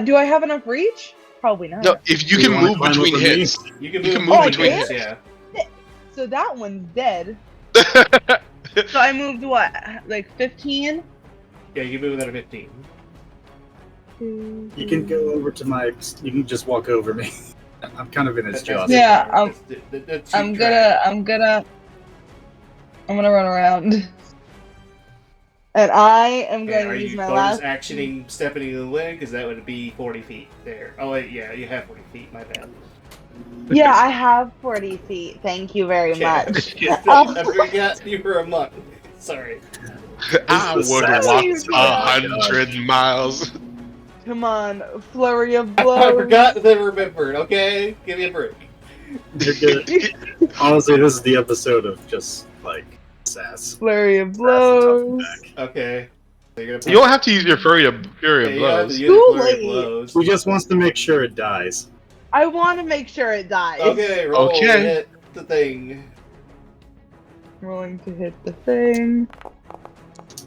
Do I have enough reach? Probably not. No, if you Do can you wanna move climb between over me? hits. You can You move, can move between hits, hits? yeah. So that one's dead. So I moved what? Like 15? Yeah, you can move another 15. You can go over to my. You can just walk over me. I'm kind of in its jaws. Yeah, That's I'm cheap gonna run around. And I am track. going Are to use you my bonus last. actioning stepping into the wind? Because that would be 40 feet there. Oh wait, yeah, you have 40 feet, my bad. Yeah, I have 40 feet. Thank you very much. I forgot you were a monk. Sorry. I This is would the walk sassiest dog. 100 miles. Come on, flurry of I blows. forgot then remembered, okay? Give me a break. You're good. Honestly, this is the episode of just like sass. Flurry of Sass and toughen blows. back. Okay. So you're gonna You don't have to use your fury of yeah, you have blows. to use Too flurry of late. blows. He just wants to make sure it dies. I want to make sure it dies. Okay, roll Okay. to hit the thing. Rolling to hit the thing.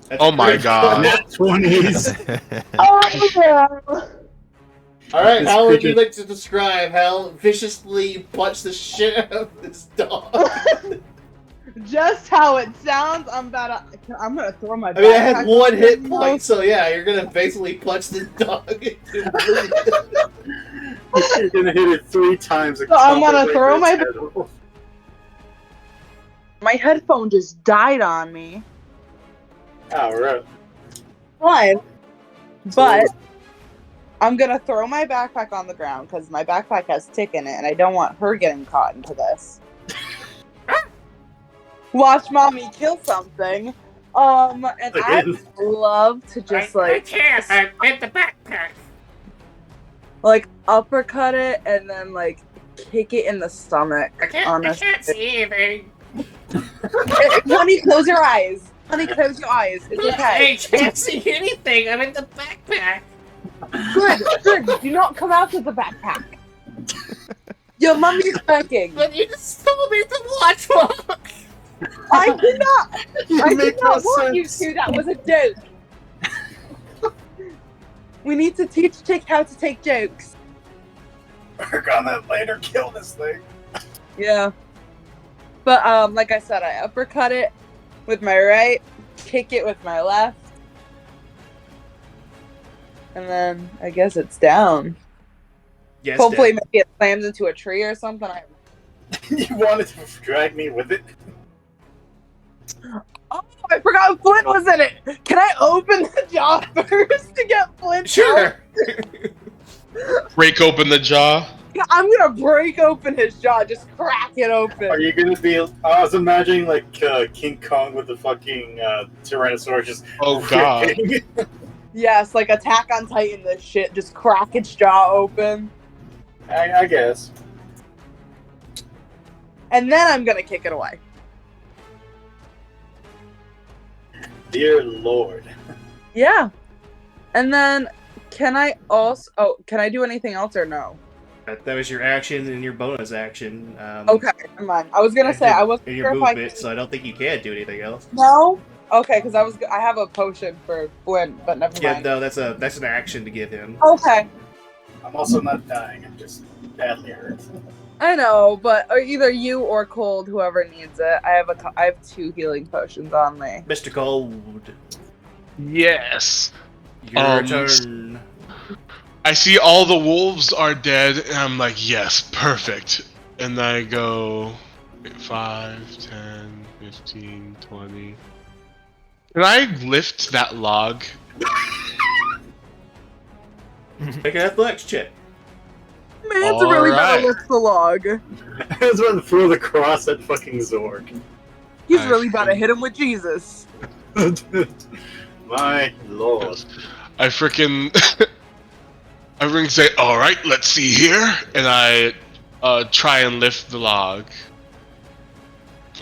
That's Oh my pretty God. Net 20s. Oh yeah. Alright, This how would you creature- like to describe how viciously punch the shit out of this dog? Just how it sounds. I'm gonna throw my. I mean, I had backpack one on hit the point, so yeah, you're gonna basically punch this dog into You're gonna hit it 3 times. So I'm gonna across throw its my- head off. My headphone just died on me. Alright. Fine. But I'm gonna throw my backpack on the ground because my backpack has tick in it, and I don't want her getting caught into this. Watch mommy kill something. And I Again. love to just I can't. I hit the backpack. like uppercut it and then like kick it in the stomach. I can't see anything. Honey, close your eyes. Honey, close your eyes. It's okay. I can't see anything. I'm in the backpack. Good. Do not come out of the backpack. Your mommy's working. But you just told me to watch one. I did not. You I make did not no want you sense. to. That was a joke. We need to teach Tick how to take jokes. Work on that later. Kill this thing. Yeah. But like I said, I uppercut it with my right, kick it with my left, and then I guess it's down. Yes. Hopefully, maybe it slams into a tree or something. You wanted to drag me with it? Oh, I forgot Flint was in it. Can I open the jaw first to get Flint? Sure. Break open the jaw. Yeah, I'm gonna break open his jaw, just crack it open. Are you gonna be? I was imagining like King Kong with the fucking Tyrannosaurus just. Oh god. ripping. Yes, like Attack on Titan. This shit, just crack its jaw open, I guess. and then I'm gonna kick it away. Dear Lord. Yeah, and then can I also? Oh, can I do anything else or no? That was your action and your bonus action. Okay, never mind. I was gonna say I wasn't and sure your if I movement, could... so I don't think you can do anything else. No. Okay, because I have a potion for Flint, but never Yeah, mind. no, that's an action to give him. Okay, I'm also not dying. I'm just badly hurt. I know, but either you or Cold, whoever needs it. I have 2 healing potions on me. Mr. Cold, Yes. your turn. I see all the wolves are dead, and I'm like, yes, perfect. And I go 5, 10, 15, 20. Can I lift that log? Make an athletics check. Man's really Alright. gonna lift the log. I was about to throw the cross at fucking Zorg. He's really about to hit him with Jesus. My lord. I freaking say, alright, let's see here. And I try and lift the log.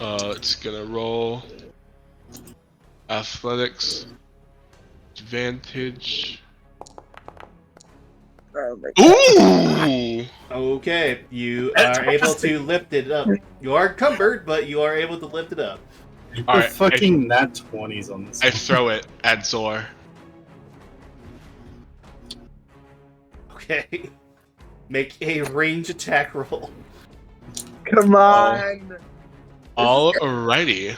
It's gonna roll. Athletics. Advantage. Oh my God. Ooh! Okay, you are able to lift it up. You are encumbered, but you are able to lift it up. Alright, Fucking nat 20s on this. I throw it at Zor. Okay. Make a range attack roll. Come on. Alrighty.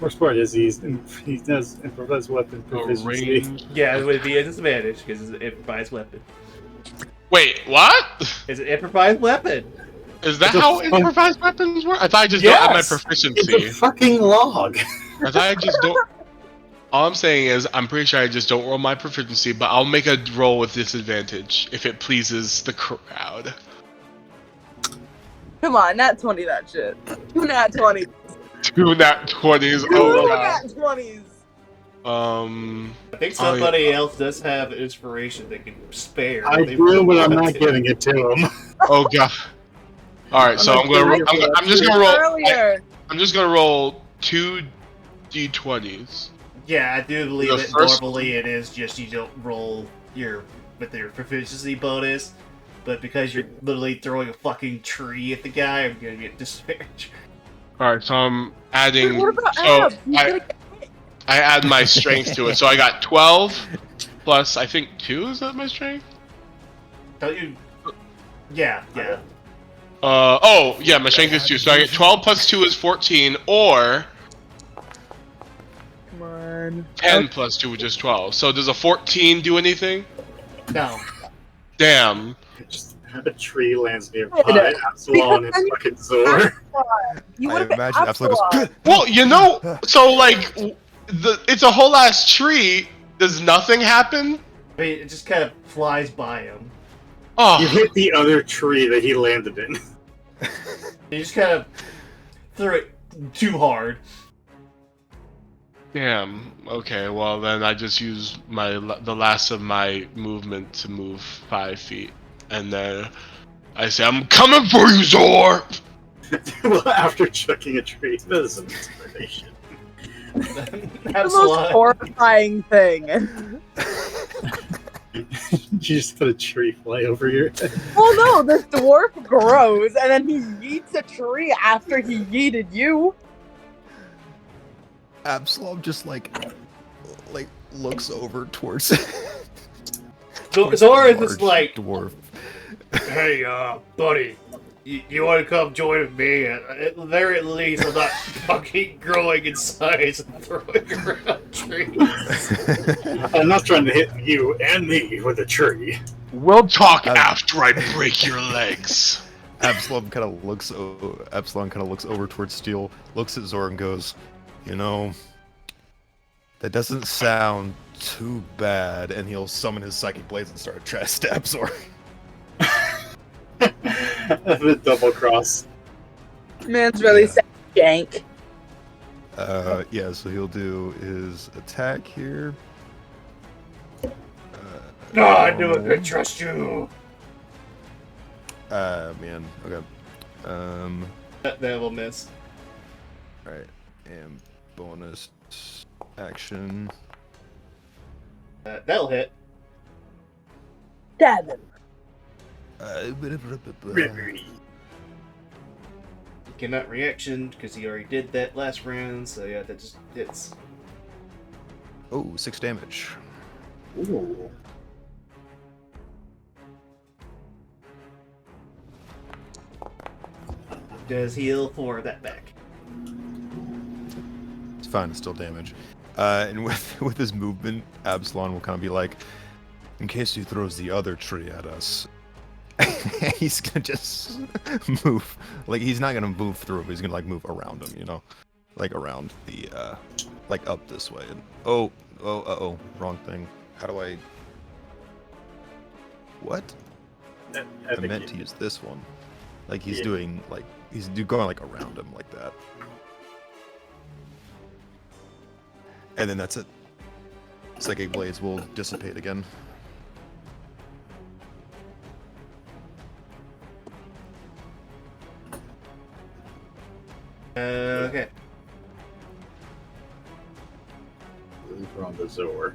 Worst part is he has improvised weapon proficiency. Range. Yeah, it would be a disadvantage because it's an improvised weapon. Wait, what? It's an improvised weapon. Is that What the how fuck? improvised weapons work? I thought I just don't have my Yes! It's proficiency. a fucking log. I thought I just don't. All I'm saying is, I'm pretty sure I just don't roll my proficiency, but I'll make a roll with disadvantage if it pleases the crowd. Come on, nat 20 that shit. 2 nat 20s. 2 nat 20s. 2 Oh god. nat 20s. I think somebody else does have inspiration they can spare. I They do, but I'm want not to. giving it to him. Oh god. All right, so I'm just gonna roll. Earlier. I'm just gonna roll 2 d20s. Yeah, I do believe The that first- normally it is just you don't roll with your proficiency bonus, but because you're literally throwing a fucking tree at the guy, I'm gonna get disadvantage. All right, so I'm adding. What about So Ab? He's gonna get hit. I add my strength to it, so I got 12 plus I think 2. Is that my strength? Don't you? Yeah. Oh yeah, my strength is 2, so I get 12 plus 2 is 14, or Come on. 10 plus 2, which is 12. So does a 14 do anything? No. Damn. Just have a tree lands nearby. Good. Absalon and fucking Zor. You I would have imagine Absalon goes, Well, you know, so like, it's a whole ass tree. Does nothing happen? I mean, it just kind of flies by him. You Oh, hit the other tree that he landed in. You just kind of threw it too hard. damn. Okay, well then I just use the last of my movement to move 5 feet, and then I say, "I'm coming for you, Zor." Well, after chucking a tree, that is an inspiration. the most Absalon. horrifying thing. You just put a tree fly over your head. Well, no, this dwarf grows, and then he yeets a tree after he yeeted you. Absalom just like looks over towards Zora is just like, dwarf. hey, buddy, You want to come join me? At the very least, I'm not fucking growing in size and throwing around trees. I'm not trying to hit you and me with a tree. We'll talk Ab- after I break your legs. Absalom kind of looks over towards Steel, looks at Zor and goes, "You know, that doesn't sound too bad." And he'll summon his psychic blades and start to try to stab Zor. The double cross. Man's really jank. Yeah, so he'll do his attack here. No, I knew I could trust you. Man, okay. That will miss. Alright, and bonus action. That'll hit. Stab him. He cannot reaction because he already did that last round, so yeah, that just hits. Oh, 6 damage. Ooh. Does heal for that back. It's fine, it's still damage. And with his movement, Absalom will kind of be like, in case he throws the other tree at us, he's gonna just move. Like, he's not gonna move through him, he's gonna, like, move around him, you know? Like, around the, like, up this way. And, oh, wrong thing. How do I... What? I meant to use this one. Like, he's doing, like, he's going, like, around him like that. And then that's it. Psychic blades will dissipate again. Okay. We're on the Zor.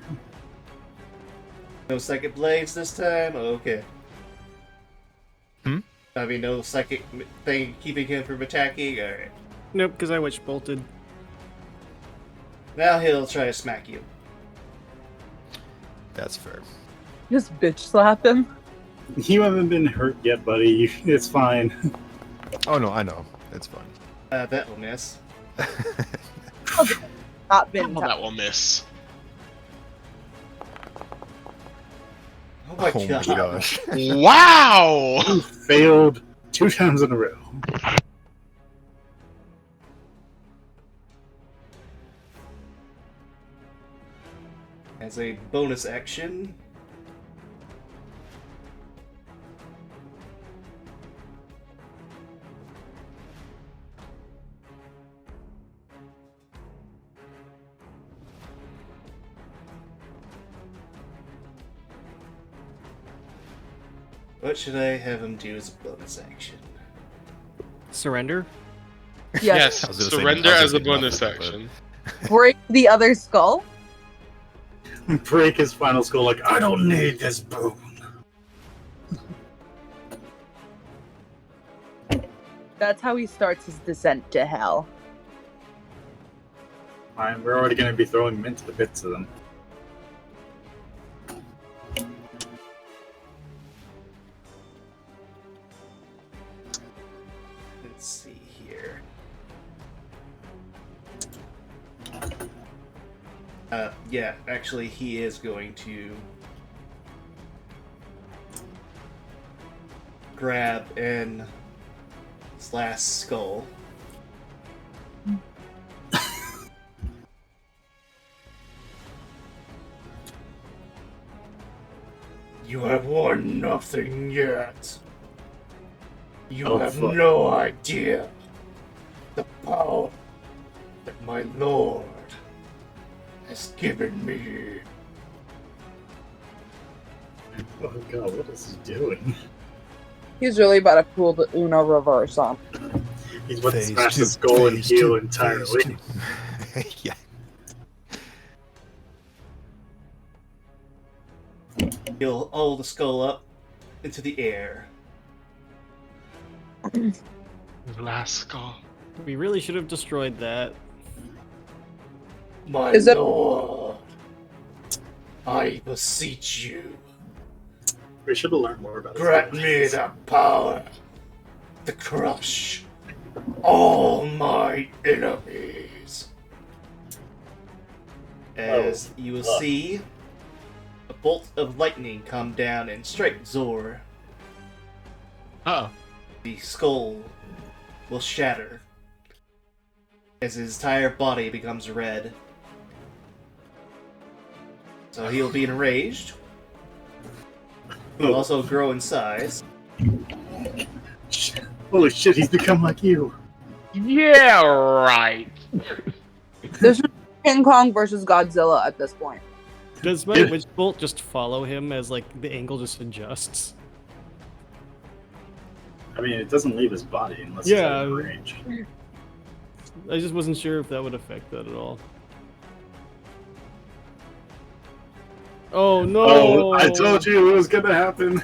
No psychic blades this time? Okay. I mean, no psychic thing keeping him from attacking? Alright. Nope, because I witch bolted. Now he'll try to smack you. That's fair. Just bitch slap him. You haven't been hurt yet, buddy. It's fine. Oh no, I know. It's fine. That will miss. Not been Well, that will miss. Oh my Oh god. my gosh. Wow! You failed 2 times in a row. As a bonus action, what should I have him do as a bonus action? Surrender? Yes, I was gonna say- surrender I was as a gonna say bonus nothing, but- action. Break the other skull. Break his final skull like, I don't need this boon. That's how he starts his descent to hell. Fine, we're already going to be throwing him into the bits of them. Let's see here. Yeah, actually, he is going to grab in his last skull. You have won nothing yet. You Oh, have fuck. no idea the power that my lord has given me. Oh god, what is he doing? He's really about to pull the Uno reverse on. He's about to Phase smash two, the skull and phase heal two, entirely. phase two. Yeah. He'll hold the skull up into the air. Last skull. We really should have destroyed that. My Is it- lord, I beseech you, We should have learned more about grant me the power to crush all my enemies. As you will see a bolt of lightning come down and strike Zor. Oh. The skull will shatter as his entire body becomes red. So he'll be enraged. He'll also grow in size. Holy shit, he's become like you. Yeah, right. This is King Kong versus Godzilla at this point. Does my witch bolt just follow him as like the angle just adjusts? I mean, it doesn't leave his body unless Yeah. it's out of range. I just wasn't sure if that would affect that at all. Oh no! Oh, I told you it was gonna happen.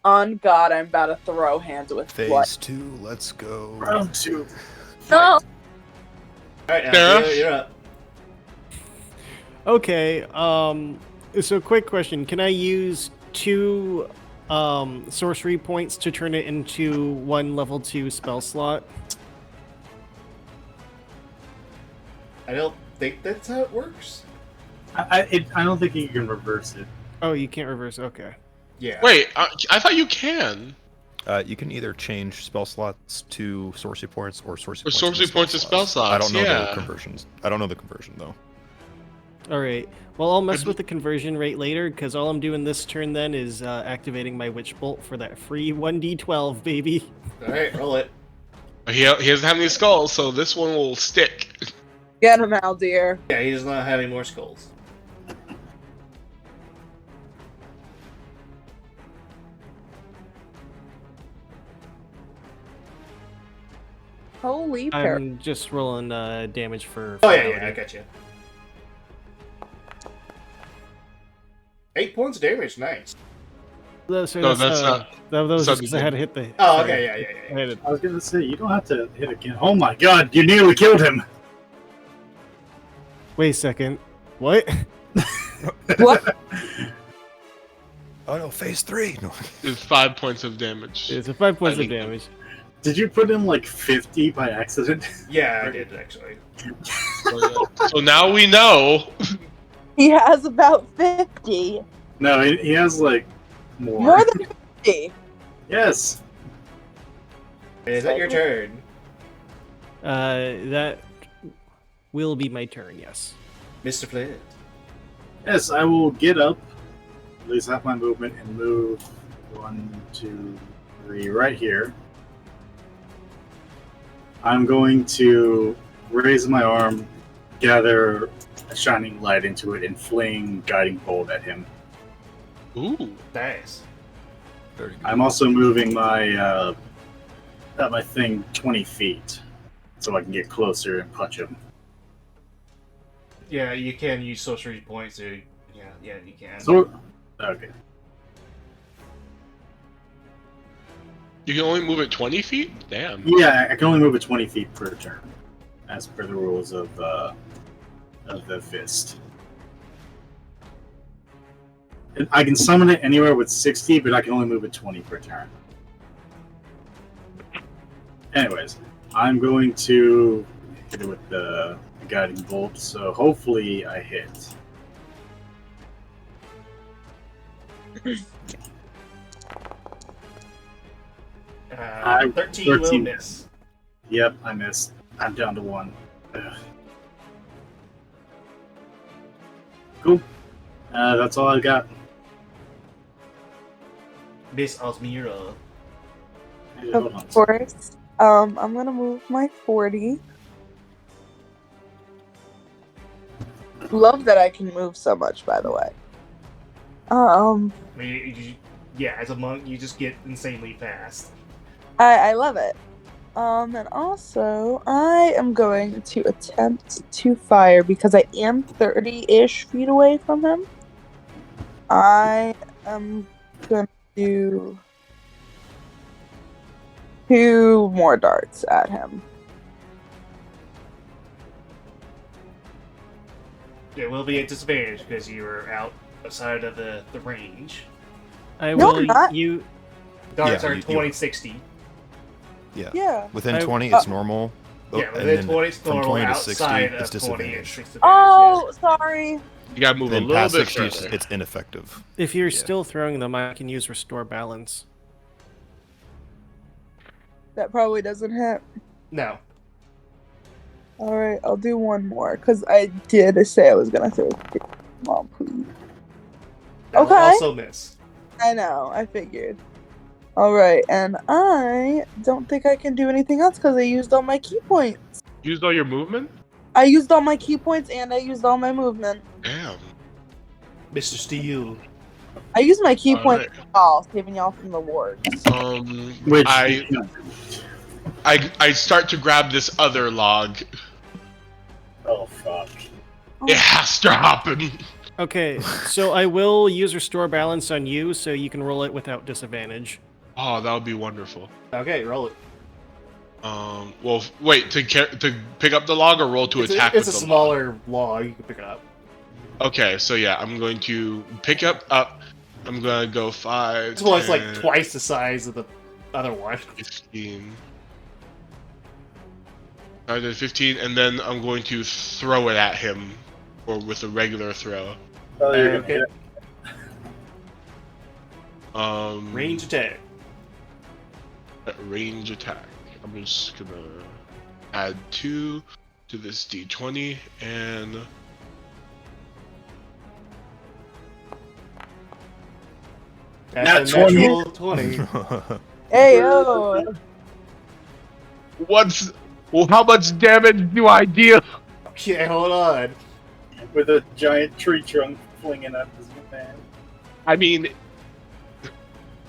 On God, I'm about to throw hands with blood. Phase 2, let's go. Round 2. No! Alright, Sarah? you're up. Okay, so quick question. Can I use 2 sorcery points to turn it into 1 level 2 spell slot? I don't think that's how it works. I don't think you can reverse it. Oh, you can't reverse. Okay. Yeah. Wait, I thought you can. You can either change spell slots to sorcery points or sorcery points to spell slots. I don't know yeah. the conversions. I don't know the conversion though. All right. Well, I'll mess with the conversion rate later because all I'm doing this turn then is activating my witch bolt for that free 1d12, baby. Alright, roll it. He doesn't have any skulls, so this one will stick. Get him out, dear. Yeah, he does not have any more skulls. Holy I'm just rolling damage for. Oh yeah, I got you. 8 points of damage, nice. No, that's not. That was just because I had to hit the. Oh, okay, yeah. I hit it. I was gonna say, you don't have to hit again. Oh my god, you nearly killed him! Wait a second. What? What? Oh no, phase 3. No. It's 5 points of damage. It's a 5 points I of think- damage. Did you put in like 50 by accident? Yeah, I did actually. So now we know. He has about 50. No, he has like more. More than 50. Yes. Is that your turn? That will be my turn. Yes. Mr. Flint. Yes, I will get up, at least half my movement, and move 1, 2, 3 right here. I'm going to raise my arm, gather a shining light into it, and fling guiding bolt at him. Ooh. Nice. Very good. I'm also moving my thing 20 feet, so I can get closer and punch him. Yeah, you can use sorcery points to. Yeah, you can. So, okay. You can only move it 20 feet? Damn. Yeah, I can only move it 20 feet per turn, as per the rules of the fist. And I can summon it anywhere with 60, but I can only move it 20 per turn. Anyways, I'm going to hit it with the guiding bolt, so hopefully I hit. I- 13 will 13. miss. Yep, I missed. I'm down to 1. Ugh. Cool. That's all I got. Miss Osmira. Hey, hold on. Of course. I'm gonna move my 40. Love that I can move so much, by the way. I mean, yeah, as a monk, you just get insanely fast. I love it. And also, I am going to attempt to fire because I am 30-ish feet away from him. I am going to do 2 more darts at him. It will be at disadvantage because you are outside of the range. I No, will. I'm not. You. Darts Yeah, are you- 20, 60. Yeah. Yeah. Within I- 20, it's normal. Yeah, and within then 20 it's from normal. 20 to 60, Outside it's of 20, it's disadvantage. disadvantage. Oh, sorry. You gotta move a Then little past bit 60, further. it's ineffective. If you're Yeah. still throwing them, I can use restore balance. That probably doesn't hit. No. All right, I'll do one more because I did say I was gonna throw. Mom, please. That will Okay. also miss. I know. I figured. All right, and I don't think I can do anything else because I used all my key points. Used all your movement? I used all my key points and I used all my movement. Damn. Mr. Steel. I used my key All points right. for y'all, saving y'all from the wards. Which I start to grab this other log. oh fuck. It has to happen. Okay, so I will use restore balance on you, so you can roll it without disadvantage. Oh, that would be wonderful. Okay, roll it. Well, wait, to pick up the log or roll to attack It's with a the smaller log. You can pick it up. log? Okay, so yeah, I'm going to pick up. I'm gonna go 5. This one's like 10, twice the size of the other one. 15. I did 15, and then I'm going to throw it at him, or with a regular throw. Oh, you're Okay. Range Range attack. range attack. I'm just gonna add 2 to this d20 and That's a Nat 20. natural 20. Hey yo! Well, how much damage do I deal? Okay, hold on. with a giant tree trunk flinging at this man. I mean,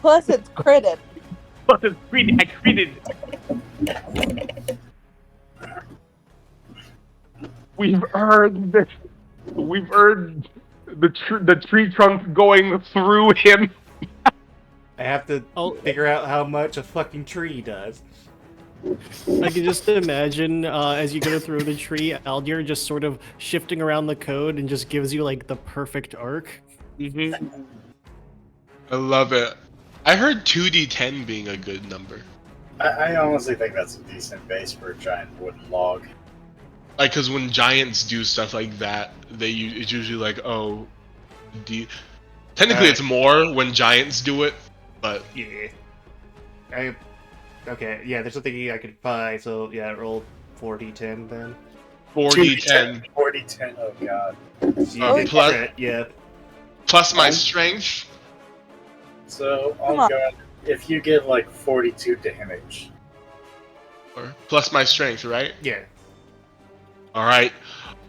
Plus, it's critted. I critted. We've earned this. We've earned the tree trunk going through him. I have to figure out how much a fucking tree does. I can just imagine as you go through the tree, Aldir just sort of shifting around the code and just gives you like the perfect arc. I love it. I heard 2d10 being a good number. I honestly think that's a decent base for a giant wooden log. Like, cause when giants do stuff like that, it's usually like, oh, technically it's more when giants do it, but Yeah. Okay, yeah, there's something I could buy, so yeah, roll 4d10 then. 4d10 40-10, oh god. So plus- yeah. plus my strength. So, Come oh on. god, if you get like 42 damage. Or plus my strength, right? Yeah. Alright.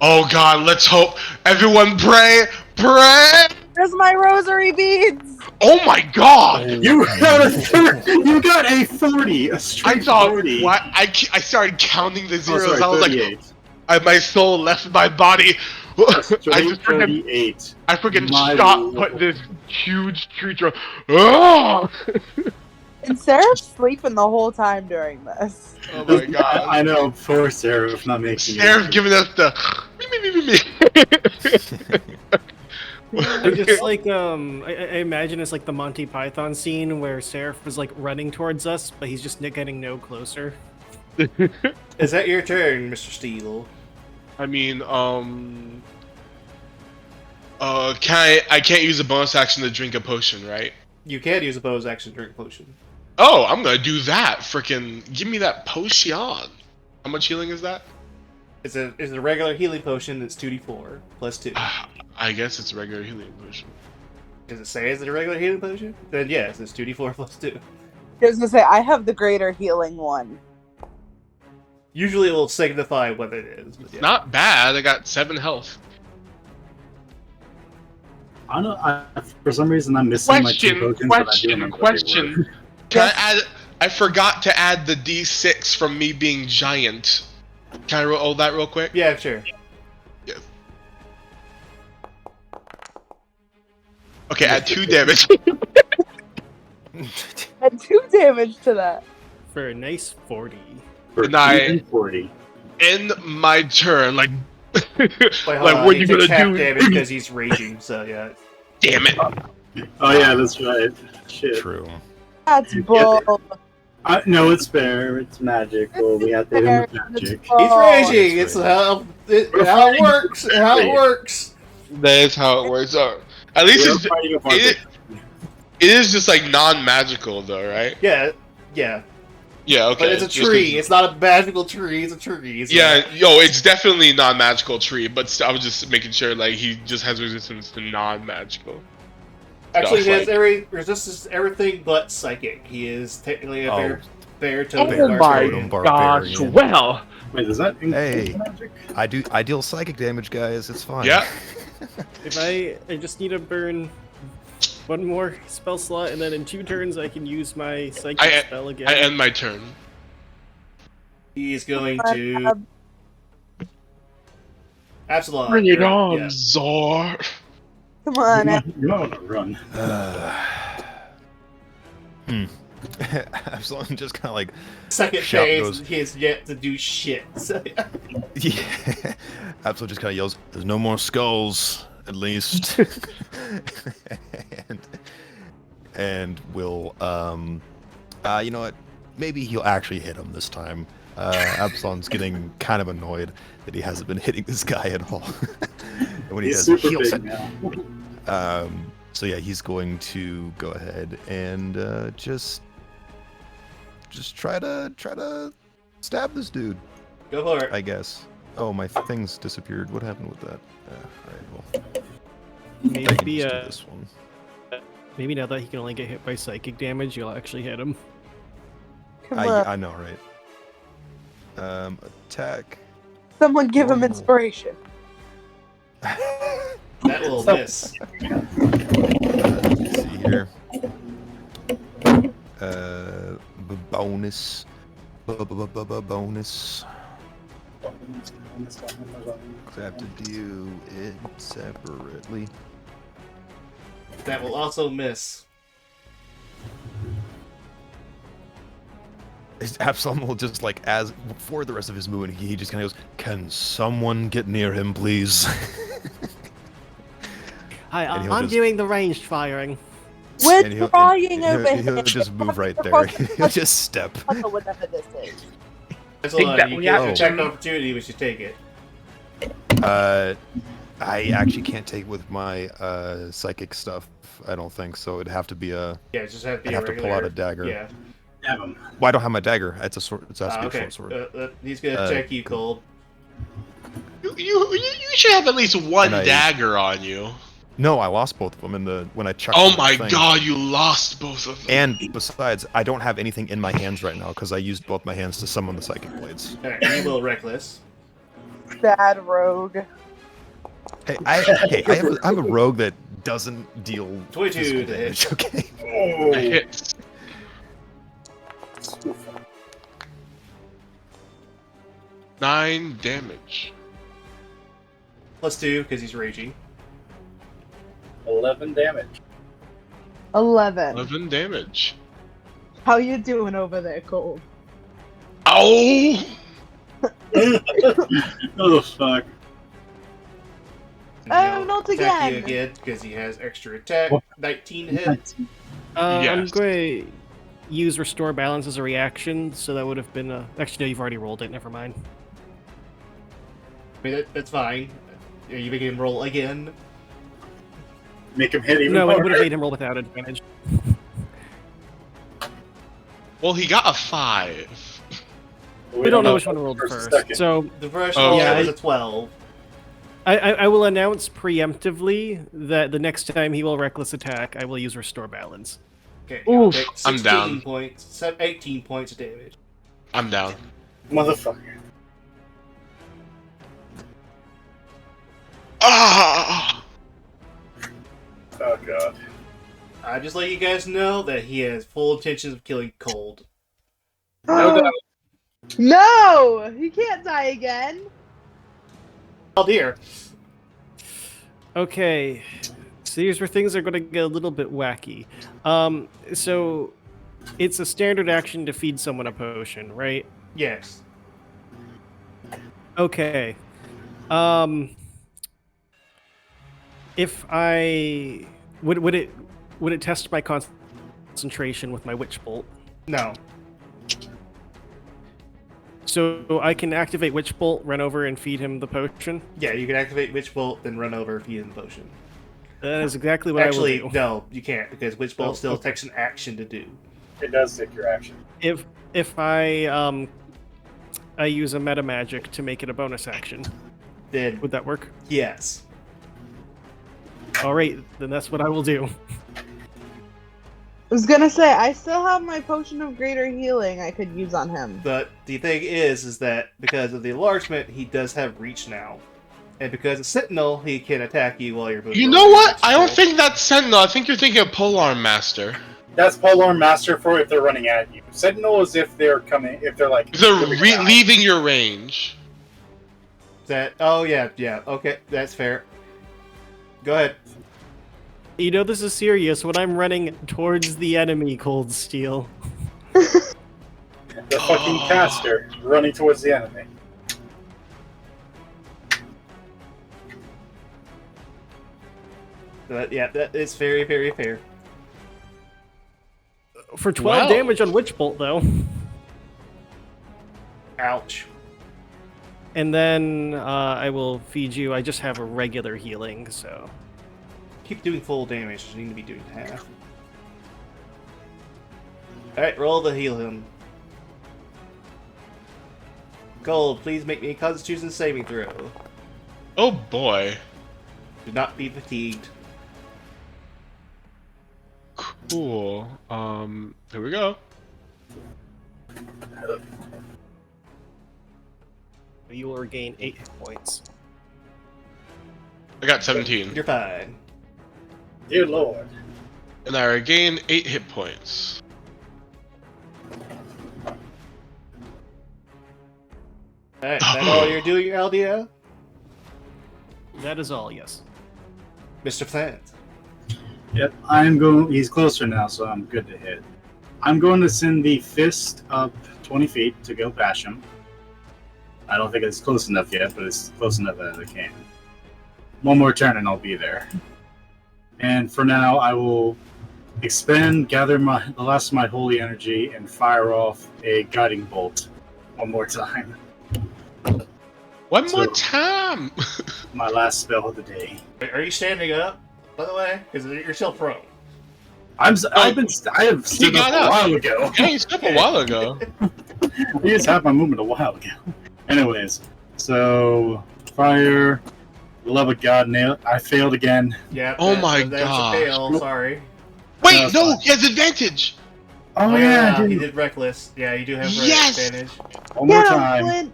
Oh god, let's hope. Everyone pray! Pray! There's my rosary beads! Oh my god! You got a 40, a I straight thought, 40. what? I started counting the Oh, zeros. sorry, I was 38. like, my soul left my body. A I straight just freaking, 38. I freaking My shot lord. put this huge tree trunk. Oh! And Sarah's sleeping the whole time during this. Oh my god. I know, poor Sarah, if not making Sarah's it. giving us the I just like I imagine it's like the Monty Python scene where Seraph is like running towards us, but he's just getting no closer. Is that your turn, Mr. Steele? I mean, I can't use a bonus action to drink a potion, right? You can use a bonus action to drink a potion. Oh, I'm gonna do that. Frickin' give me that potion. How much healing is that? It's a regular healing potion that's 2d4 plus 2. I guess it's a regular healing potion. Does it say it's a regular healing potion? Then yes, it's 2d4 plus 2. I was gonna say, I have the greater healing one. Usually it will signify what it is. But yeah. Not bad. I got 7 health. I don't know, for some reason I'm missing my two tokens, but I do remember what they were. Can I add? I forgot to add the D6 from me being giant. Can I roll that real quick? Yeah, sure. Okay, add 2 damage. Add 2 damage to that. For a nice 40. For And I- even 40. In my turn, like, Wait, hold like on, what he you takes gonna half do? damage because he's raging, so yeah. Damn it! Oh yeah, that's right. Shit. True. That's bull. No, it's fair. It's magical. We have to hit him with magic. He's raging. It's how it works. How it works. That is how it works out. At least it is just like non-magical though, right? Yeah. Yeah. Yeah, okay. But it's a tree. It's not a magical tree. It's a tree. It's definitely non-magical tree. But I was just making sure, like, he just has resistance to non-magical. Actually, he has like, resistance to everything but psychic. He is technically a bear to Oh my barbarian. gosh! Well, Wait, does that Hey. magic? I deal psychic damage, guys. It's fine. Yeah. If I just need to burn one more spell slot, and then in 2 turns I can use my psychic spell again. I end my turn. He's going to Absalom. bring it on. Yeah. Zor. Come on. You want to run. Absalom just kind of like Second shout phase, goes- he has yet to do shit. So, yeah. Absalom just kind of yells, "There's no more skulls, at least." and will you know what? Maybe he'll actually hit him this time. Absalom's getting kind of annoyed that he hasn't been hitting this guy at all. And when he He's does, super he'll big set- now. So yeah, he's going to go ahead and just try to stab this dude, go for it. I guess. Oh, my things disappeared. What happened with that? Alright, well, I can Maybe just do this one. maybe now that he can only get hit by psychic damage, you'll actually hit him. Come on. I know, right? Attack. Someone give him Oh. inspiration. That will miss. Let's see here. Bonus. Bonus. I have to do it separately. That will also miss. Absalom will just like, as for the rest of his movement, he just kind of goes, "Can someone get near him, please?" Hi, And he'll I'm just- doing the ranged firing. We're And he'll- trying and over he'll here. just move right there. He'll just step. Whatever this is. Absalom, that you we get have an to- attack opportunity, we should take it. I actually can't take with my psychic stuff. I don't think so. It'd have to be a. Yeah, it just have to be I'd a have to regular. pull out a dagger. Yeah. Stab him. Well, I don't have my dagger. It's a sword. It's has to be a Okay. short sword. He's gonna check you, Cold. You should have at least one And I- dagger on you. No, I lost both of them when I chucked. Oh the my thing. god, you lost both of them. And besides, I don't have anything in my hands right now because I used both my hands to summon the psychic blades. Alright, you will reckless. Bad rogue. Hey, I'm a rogue that doesn't deal 22 physical to hit. damage. Okay. It hits. Nine damage. +2 because he's raging. 11 damage. 11. 11 damage. How you doing over there, Cole? Oh! Oh, fuck. And Oh, he'll not attack you again. again because he has extra attack. What? 19 hit. I'm Yes. going to use Restore Balance as a reaction, so that would have been a... Actually, no, you've already rolled it, never mind. I mean, that's fine. Are you making him roll again? Make him hit even No, it harder. would have made him roll without advantage. Well, he got a 5. We don't know which one rolled or first. second. So The first Oh, roll yeah, was a 12. I will announce preemptively that the next time he will reckless attack, I will use Restore Balance. Okay, he'll Oof. take I'm 16 down. points, 18 points of damage. I'm down. Motherfucker. Ah! Oh, God. I just let you guys know that he has full intentions of killing Cold. No, No! He can't die again! Oh dear. Okay, so here's where things are going to get a little bit wacky. So it's a standard action to feed someone a potion, right? Yes. Okay. If I would it test my concentration with my witch bolt? No. So I can activate Witch Bolt, run over, and feed him the potion. Yeah, you can activate Witch Bolt, then run over, feed him the potion. That is exactly what Actually, I will do. no, you can't, because Witch Bolt Oh, still okay. takes an action to do. It does take your action. If I use a meta magic to make it a bonus action, Then, would that work? yes. All right, then that's what I will do. I was gonna say, I still have my potion of greater healing I could use on him. But the thing is that because of the enlargement, he does have reach now. And because of Sentinel, he can attack you while you're moving. You know what? I don't think that's Sentinel. I think you're thinking of Polearm Master. That's Polearm Master for if they're running at you. Sentinel is if they're coming, if they're like... If they're leaving your range. Oh yeah, okay, that's fair. Go ahead. You know this is serious when I'm running towards the enemy, Cold Steel. The fucking caster running towards the enemy. Yeah, that is very, very fair. For 12 damage on Witch Bolt, though. Ouch. And then I will feed you. I just have a regular healing, so... Keep doing full damage, you need to be doing half. Alright, roll to heal him. Gold, please make me a Constitution saving throw. Oh boy. Do not be fatigued. Cool. Here we go. You will regain 8 hit points. I got 17. You're fine. Dear Lord. And I regain 8 hit points. Alright, is that all you're doing, LDO? That is all, yes. Mr. Flint. Yep, I'm going. He's closer now, so I'm good to hit. I'm going to send the fist up 20 feet to go bash him. I don't think it's close enough yet, but it's close enough as I can. One more turn and I'll be there. And for now, I will expend, gather the last of my holy energy, and fire off a guiding bolt one more time. One more time! My last spell of the day. Are you standing up, by the way? Because you're still prone. I have stood up a while ago. Yeah, you stood up a while ago. I just had my movement a while ago. Anyways, so fire, love of God, nail it. I failed again. Yeah. Oh my that's God. a fail, sorry. Wait, no, he has advantage! Oh yeah, he did reckless. Yeah, you do have Yes! advantage. one more time. Flint.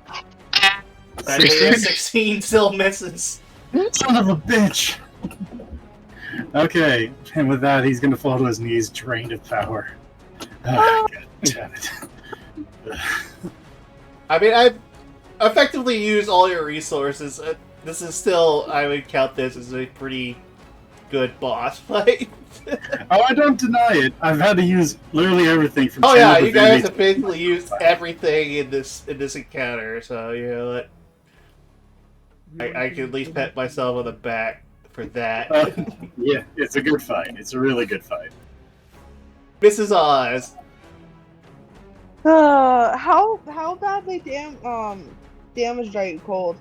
That 16 still misses. Son of a bitch. Okay, and with that, he's gonna fall to his knees, drained of power. Oh, God damn it. I mean, I've effectively used all your resources. This is still, I would count this as a pretty good boss fight. Oh, I don't deny it. I've had to use literally everything from. Oh yeah, Channel you guys Divinity have basically used everything in this encounter, so you know what? I can at least pat myself on the back for that. Yeah, it's a good fight. It's a really good fight. Mrs. Oz. How badly damaged are you, Cold?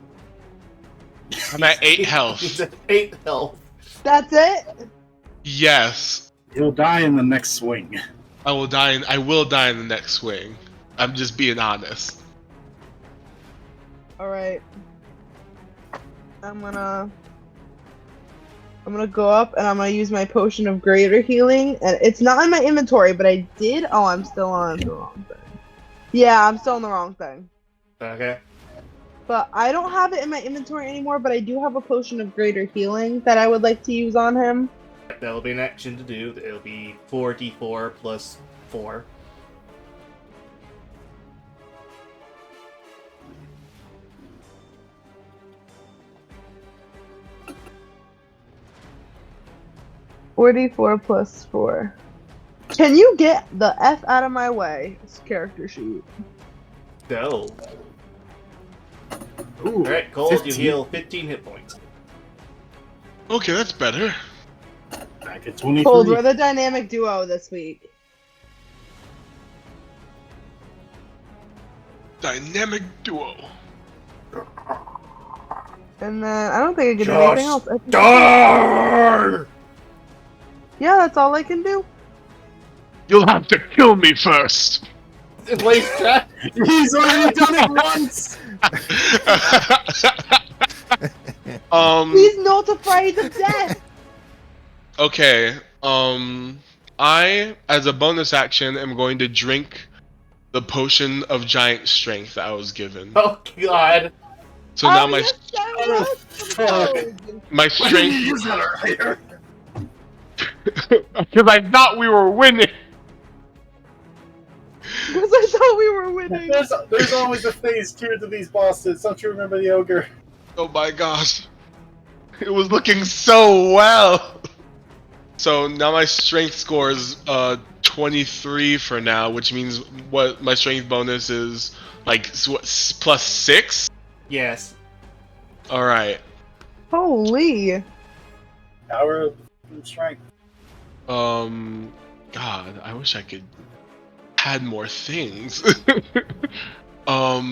I'm at 8 health. He's at 8 health. That's it? Yes. He'll die in the next swing. I will die in the next swing. I'm just being honest. Alright. I'm gonna go up and I'm gonna use my potion of greater healing. And it's not in my inventory, but I did. Oh, I'm still on the wrong thing. Yeah, I'm still on the wrong thing. Okay. But I don't have it in my inventory anymore, but I do have a potion of greater healing that I would like to use on him. That'll be an action to do. It'll be 4d4 plus 4. $44 plus 4. Can you get the F out of my way? This character sheet. No. Ooh, Alright, Cole, 15. you heal 15 hit points. Okay, that's better. Back at 23. Cold, we're the dynamic duo this week. Dynamic duo. And then I don't think I can do Josh anything else. I think Star! yeah, that's all I can do. You'll have to kill me first. He's already done it once. He's not afraid of death. Okay. I, as a bonus action, am going to drink the potion of giant strength that I was given. Oh god. So now my you're so welcome. my strength. Use that earlier. Because I thought we were winning. Because I thought we were winning. There's always a phase 2 to these bosses. Don't you remember the ogre? Oh my gosh. It was looking so well. So now my strength score is 23 for now, which means what my strength bonus is like what, plus 6? Yes. All right. Holy. Power of strength. God, I wish I could add more things. So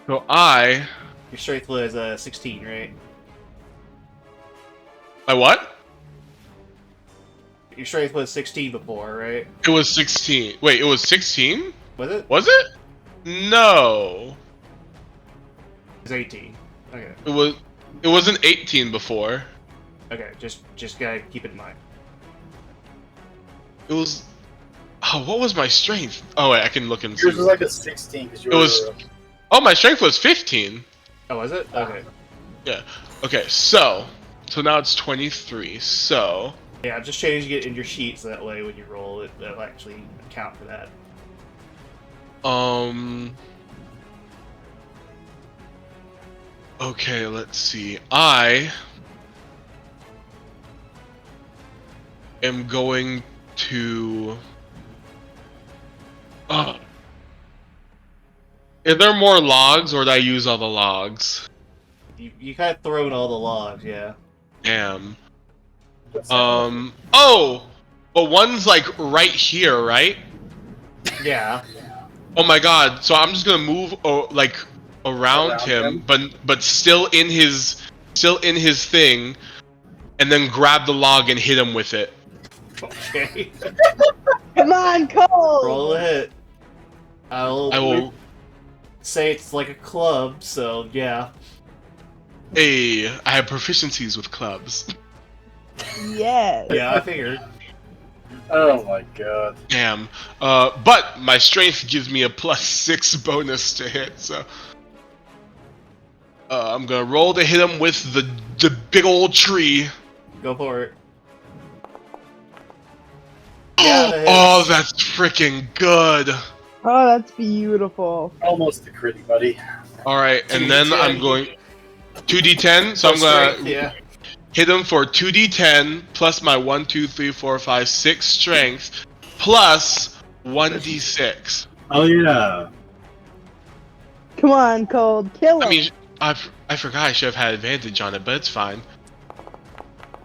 Your strength was 16, right? my what? Your strength was 16 before, right? It was 16. Wait, it was 16? Was it? Was it? No. It was 18. Okay. It wasn't 18 before. Okay, just gotta keep it in mind. It was. Oh, what was my strength? Oh wait, I can look and see. Yours was like a 16 because you It were. was. Oh, my strength was 15. Oh, was it? Okay. Yeah. Okay, so now it's 23. So Yeah, I'm just changing it in your sheet so that way when you roll it, that'll actually account for that. Okay, let's see. I am going to. Is there more logs, or did I use all the logs? You kind of thrown all the logs, yeah. Damn. Oh! But one's like right here, right? Yeah. Oh my god, so I'm just gonna move like around him, but still in his thing, and then grab the log and hit him with it. Okay. Come on, Cole. Roll a hit. I will. Say it's like a club, so yeah. Hey, I have proficiencies with clubs. Yes. Yeah, I figured. Oh my god. Damn. But my strength gives me a +6 bonus to hit, so I'm gonna roll to hit him with the big old tree. Go for it. Yeah, that hits. Oh, that's freaking good. Oh, that's beautiful. Almost a critty, buddy. All right, and then 2d10. I'm going 2d10. So I'm Strength, gonna yeah. hit him for 2d10 plus my 1, 2, 3, 4, 5, 6 strength plus 1d6. Oh yeah. Come on, Cold. Kill him. I mean, I forgot I should have had advantage on it, but it's fine.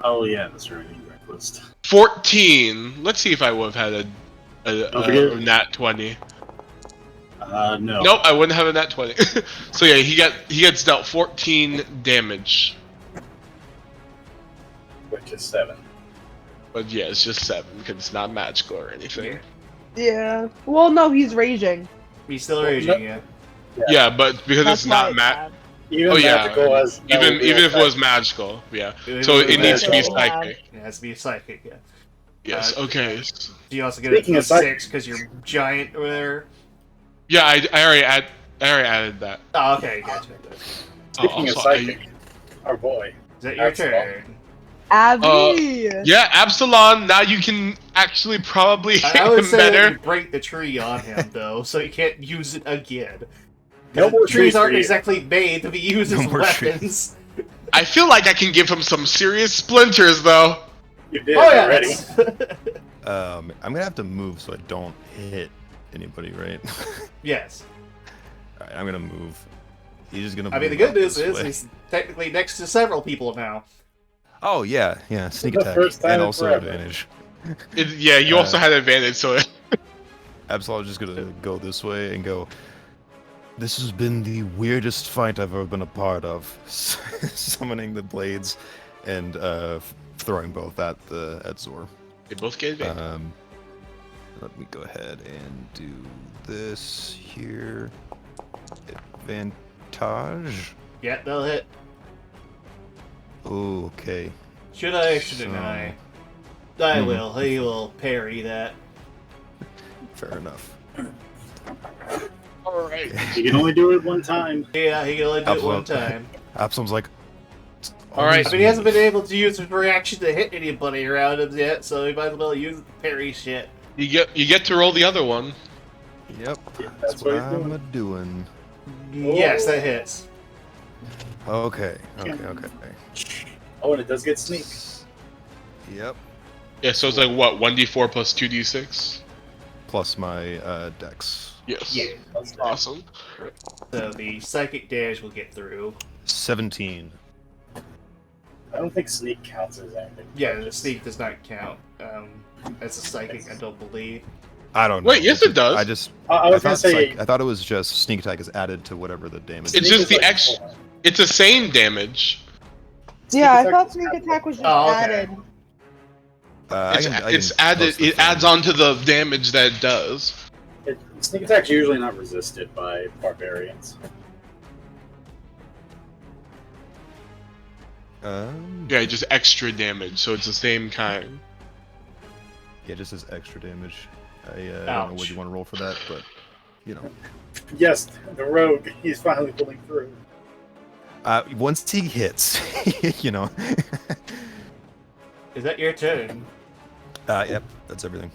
Oh yeah, that's right. Reckless. 14. Let's see if I would have had a nat 20. No. Nope, I wouldn't have a nat 20. So yeah, he gets dealt 14 damage. Which is 7. But yeah, it's just 7 because it's not magical or anything. Yeah. Well, no, he's raging. He's still raging, yeah. Yeah, but because That's it's not why magical. Even Oh yeah, magical has no even real if it was effect. magical, yeah. Even So if it needs to be magical. psychic. It has to be a psychic, yeah. Yes. Okay. You also get a Speaking of psychic- +6 because you're giant over there. Yeah, I already added that. Oh, okay, gotcha. Speaking of so psychic, our boy. Is that your Excellent. turn? Abby. Yeah, Absalon. Now you can actually probably hit I would him say better. you break the tree on him, though, so you can't use it again. No more Trees for aren't you. exactly made to be used No as more weapons. I feel like I can give him some serious splinters, though. You did Oh yeah. already. I'm gonna have to move so I don't hit anybody, right? Yes. Alright, I'm gonna move. He's just gonna. I mean, the move good up news this is way. he's technically next to several people now. Oh yeah, sneak The attack first time and in also forever. advantage. Yeah, you also had advantage, so. Absalom's just gonna go this way and go. This has been the weirdest fight I've ever been a part of. Summoning the blades and throwing both at Zor. They both get advantage. Let me go ahead and do this here. Advantage. Yeah, they'll hit. Okay. Should I or shouldn't I? I will. He will parry that. Fair enough. Alright. You can only do it one time. Yeah, he can only do it one time. Absalom's like. Alright. I mean, he hasn't been able to use his reaction to hit anybody around him yet, so he might as well use the parry shit. You get to roll the other one. Yep. Yeah, That's what I'm doing. Yes, that hits. Okay. Oh, and it does get sneak. Yep. Yeah, so it's like what, 1d4 plus 2d6? Plus my dex. Yes. Yeah. That's awesome. So the psychic damage will get through. 17. I don't think sneak counts as anything. Yeah, the sneak does not count as a psychic, I don't believe. I don't know. Wait, yes it does. I was gonna say. I thought it was just sneak attack is added to whatever the damage. It's Sneak just is the like extra. 4. It's the same damage. Yeah, I attack thought is sneak added. attack was just Oh, okay. added. It's added. It adds on to the damage that it does. Sneak attack's usually not resisted by barbarians. Yeah, just extra damage, so it's the same kind. Yeah, just as extra damage. I don't know what you want to roll for that, but you know. Yes, the rogue. He's finally pulling through. Once he hits, you know. Is that your turn? Yep, that's everything.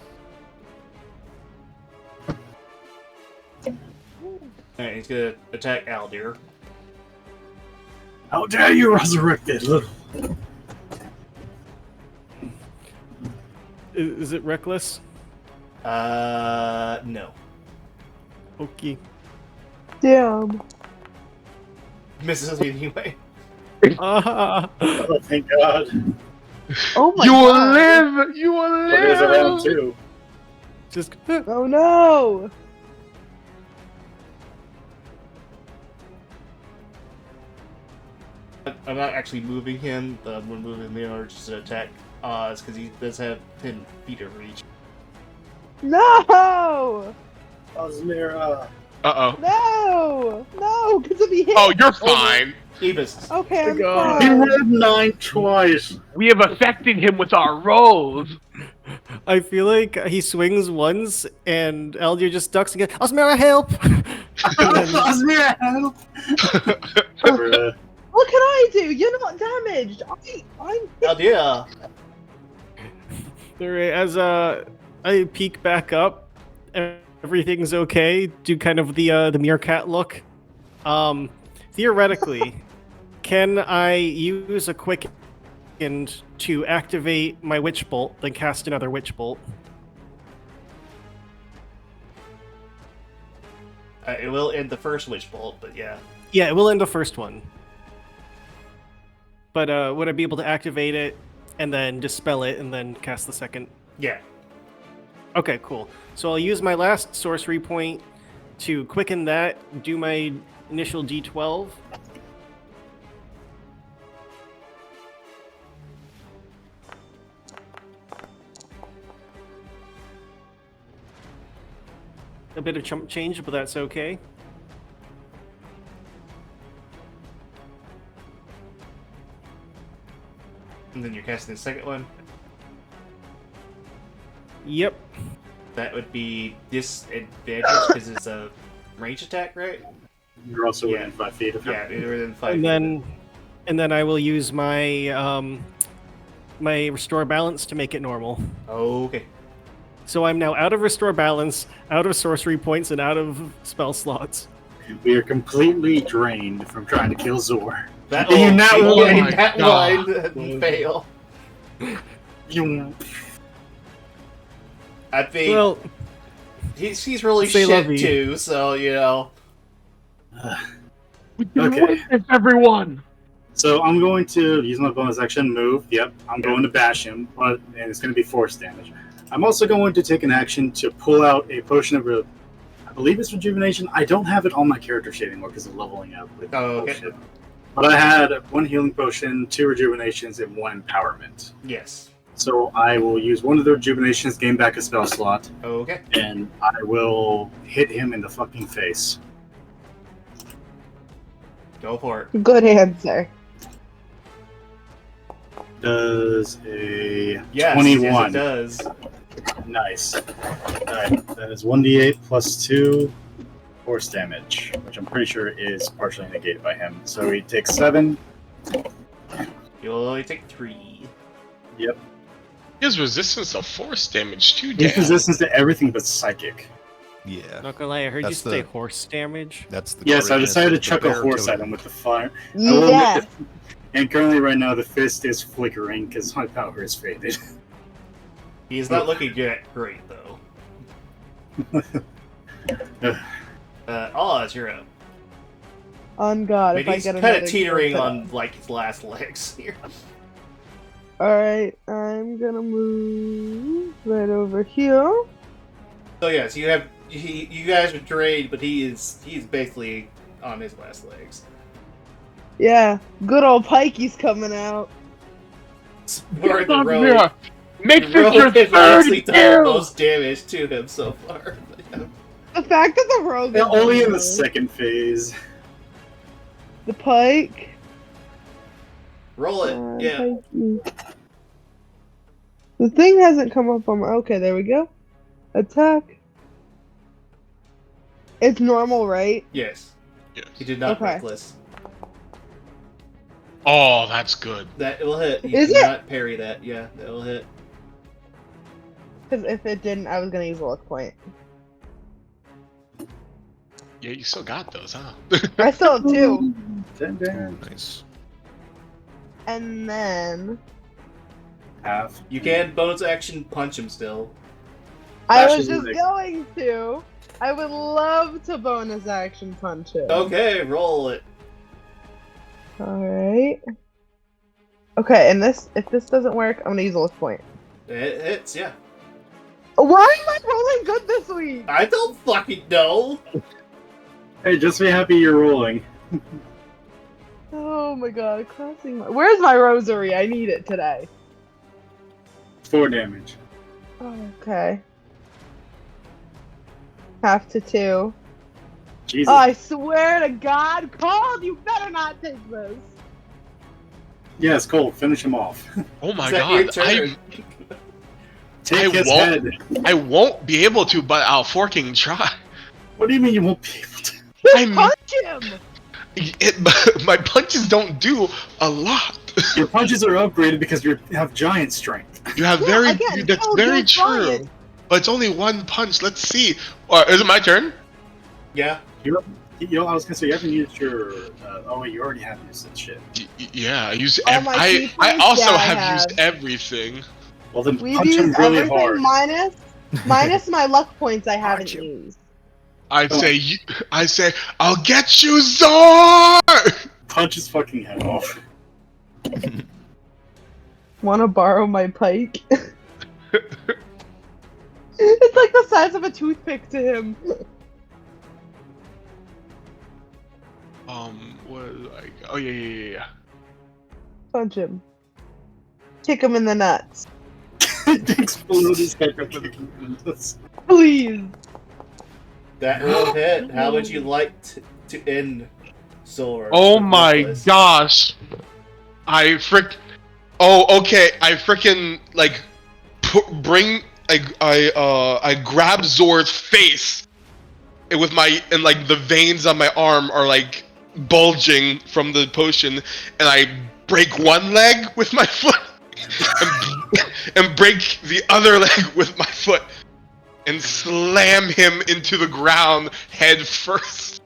Alright, he's gonna attack Aldir. How dare you, resurrected little. Is it reckless? No. Okay. Damn. Misses me anyway. Ah. Oh, thank God. Oh my You will god. live! You will But there's a round live! 2. Just Oh no. I'm not actually moving him, but I'm moving him in order just to attack Oz, because he does have 10 feet of reach. No. Osmira. Uh-oh. No, because of he hit. Oh, you're fine. He misses. Okay, I'm He fine. rolled 9 twice. We have affected him with our rolls. I feel like he swings once and Aldir just ducks again. Osmera, help! Osmira, help! What can I do? You're not damaged. I'm. Aldir! Alright, as I peek back up, everything's okay. Do kind of the meerkat look. Theoretically, can I use a quicken to activate my witch bolt, then cast another witch bolt? It will end the first witch bolt, but yeah. Yeah, it will end the first one. But would I be able to activate it and then dispel it and then cast the second? Yeah. Okay, cool. So I'll use my last sorcery point to quicken that, do my initial D12. A bit of chump change, but that's okay. And then you're casting the second one. Yep. That would be disadvantage because it's a range attack, right? You're also Yeah. within 5 feet of him. Yeah, you're within 5 And then I will use my my restore balance to make it normal. Okay. So I'm now out of restore balance, out of sorcery points, and out of spell slots. We are completely drained from trying to kill Zor. That You not will one. my that God. line fail. You. I think Well, he's really say shit lovey. too, so you know. We can Okay. win this, everyone! So I'm going to use my bonus action move. Yep, I'm going to bash him, and it's going to be force damage. I'm also going to take an action to pull out a potion of, I believe it's rejuvenation. I don't have it on my character sheet anymore because of leveling up with bullshit. But I had 1 healing potion, 2 rejuvenations, and 1 empowerment. Yes. So I will use one of the rejuvenations, gain back a spell slot. Okay. And I will hit him in the fucking face. Go for it. Good answer. Does a Yes, 21. Yes, it does. Nice. Alright, that is 1d8 plus 2 force damage, which I'm pretty sure is partially negated by him. So he takes 7. You'll only take 3. Yep. He has resistance to force damage too, He has damn. resistance to everything but psychic. Yeah. Not gonna lie, I heard That's you say the- horse damage. That's the Yes, I greatness decided to of the chuck a bear horse at totem. him with the fire. I will admit Yeah. that- And currently right now the fist is flickering because my power is faded. He's not looking great, though. Oz, you're up. On God, But if I he's get kind another of teetering kill on, like, his last legs here. Alright, I'm gonna move right over here. So, yes, you have... you guys are drained, but he's basically on his last legs. Yeah, good old Pikey's coming out. Or the rogue. Yeah. Makes The rogue it your has third honestly done the kill! most damage to him so far. The fact that the rogue is Only in the good. second phase. The Pike. Roll it. Yeah. Pikey. The thing hasn't come up on my... Okay, there we go. Attack. It's normal, right? Yes. Yes. He did not Okay. reckless. Oh, that's good. That will hit. You Is it? cannot parry that. Yeah, that will hit. Because if it didn't, I was gonna use a luck point. Yeah, you still got those, huh? I still have 2. Nice. And then... Half. You can bonus action punch him still. I That was should just be- going to. I would love to bonus action punch him. Okay, roll it. Alright. Okay, and if this doesn't work, I'm gonna use a luck point. It hits, yeah. Why am I rolling good this week? I don't fucking know. Hey, just be happy you're rolling. Oh my god, crossing my... Where's my rosary? I need it today. 4 damage. Okay. Half to 2. Jesus. Oh, I swear to God, Cold, you better not take this. Yes, Cole, finish him off. Oh my Is that your god. turn? Take his won't. head. I won't be able to, but I'll forking try. What do you mean you won't be able to? I'm- Punch him! My punches don't do a lot. Your punches are upgraded because you have giant strength. You have Yeah, very. again, That's Cold, very you're true. giant. But it's only 1 punch. Let's see. Is it my turn? Yeah. I was gonna say you haven't used your. Oh wait, you already have used that shit. Yeah, I use. Oh, my I keepers? also Yeah, I have used have. everything. Well then We've punch him used really everything hard. minus my luck points I haven't used. I say, I'll get you, Zor! Punch his fucking head off. Wanna borrow my pike? It's like the size of a toothpick to him. What is like? Oh yeah. Punch him. Kick him in the nuts. Explode his head. Please. That will hit. How would you like to end Zor? Oh my gosh! Oh, okay. I freaking like bring. I grab Zor's face, and with my like the veins on my arm are like bulging from the potion, and I break one leg with my foot, and break the other leg with my foot, and slam him into the ground head first.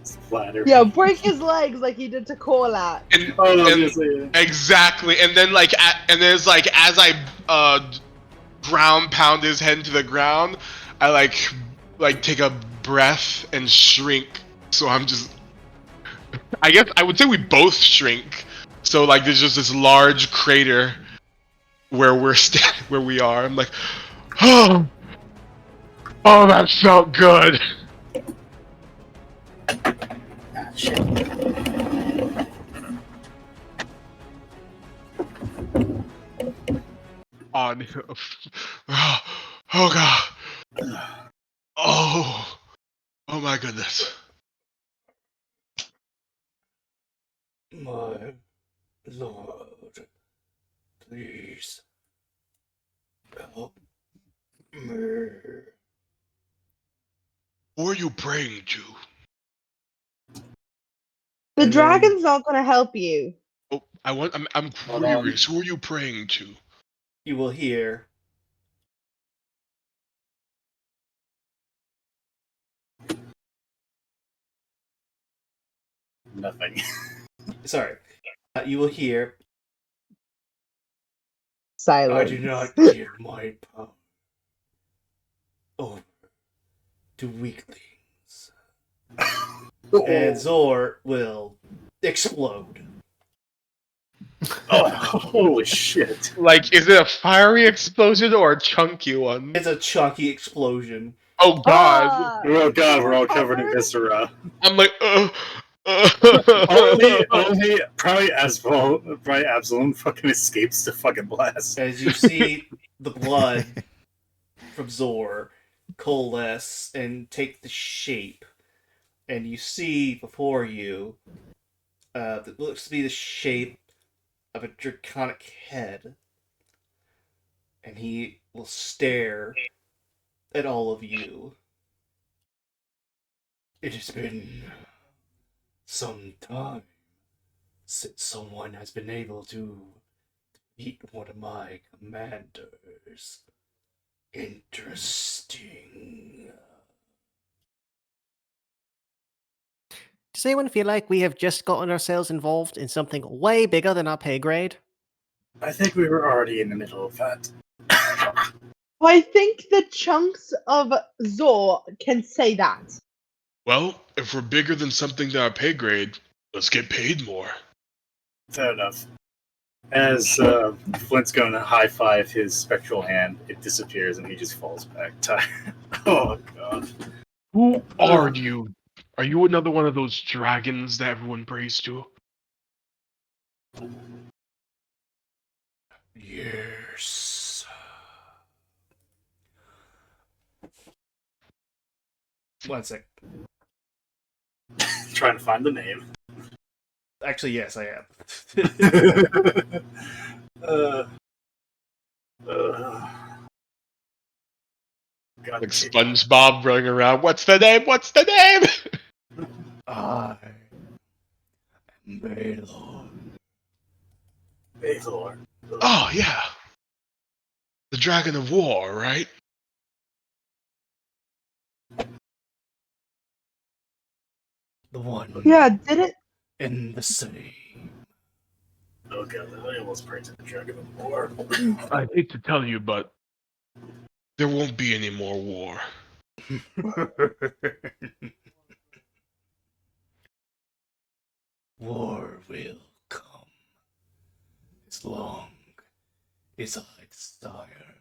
Splatter. Yeah, break his legs like he did to Kolat. And, Oh, I was and gonna say that. exactly, and then like, and there's like as I ground pound his head into the ground, I like take a breath and shrink. So I'm just, I guess I would say we both shrink. So like there's just this large crater where we are. I'm like, Oh, oh, that felt good. Ah, shit. Oh, no. Oh god. Oh. Oh my goodness. My lord, please help me. Who are you praying to? The And then- dragon's not gonna help you. Oh, I'm Hold on. curious. Who are you praying to? You will hear. Nothing. Sorry. You will hear. Silence. I do not give my power over to weaklings. And Zor will explode. Oh, holy shit. Like, is it a fiery explosion or a chunky one? It's a chunky explosion. Oh god. Ah! Oh god, we're all covered in viscera. I'm like, only probably Absalom fucking escapes the fucking blast. As you see the blood from Zor coalesce and take the shape, and you see before you that looks to be the shape of a draconic head, and he will stare at all of you. It has been some time since someone has been able to defeat one of my commanders. Interesting. Does anyone feel like we have just gotten ourselves involved in something way bigger than our pay grade? I think we were already in the middle of that. I think the chunks of Zor can say that. well, if we're bigger than something to our pay grade, let's get paid more. Fair enough. As Flint's going to high five his spectral hand, it disappears and he just falls back. Oh god. Who are you? Are you another one of those dragons that everyone prays to? Yes. One sec. Trying to find the name. Actually, yes, I am. God, Like SpongeBob running around. What's the name? What's the name? I am Baylor. Baylor. Oh yeah, the Dragon of War, right? The one Yeah, did it? in the city. Oh god, I almost prayed to the Dragon of War. I hate to tell you, but there won't be any more war. War will come as long as I desire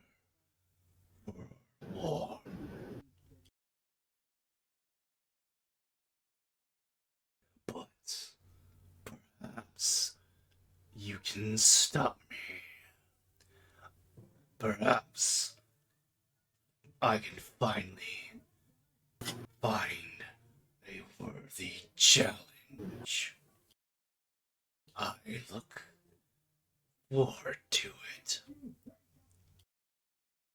for war. But perhaps you can stop me. Perhaps I can finally find a worthy challenge. I look forward to it.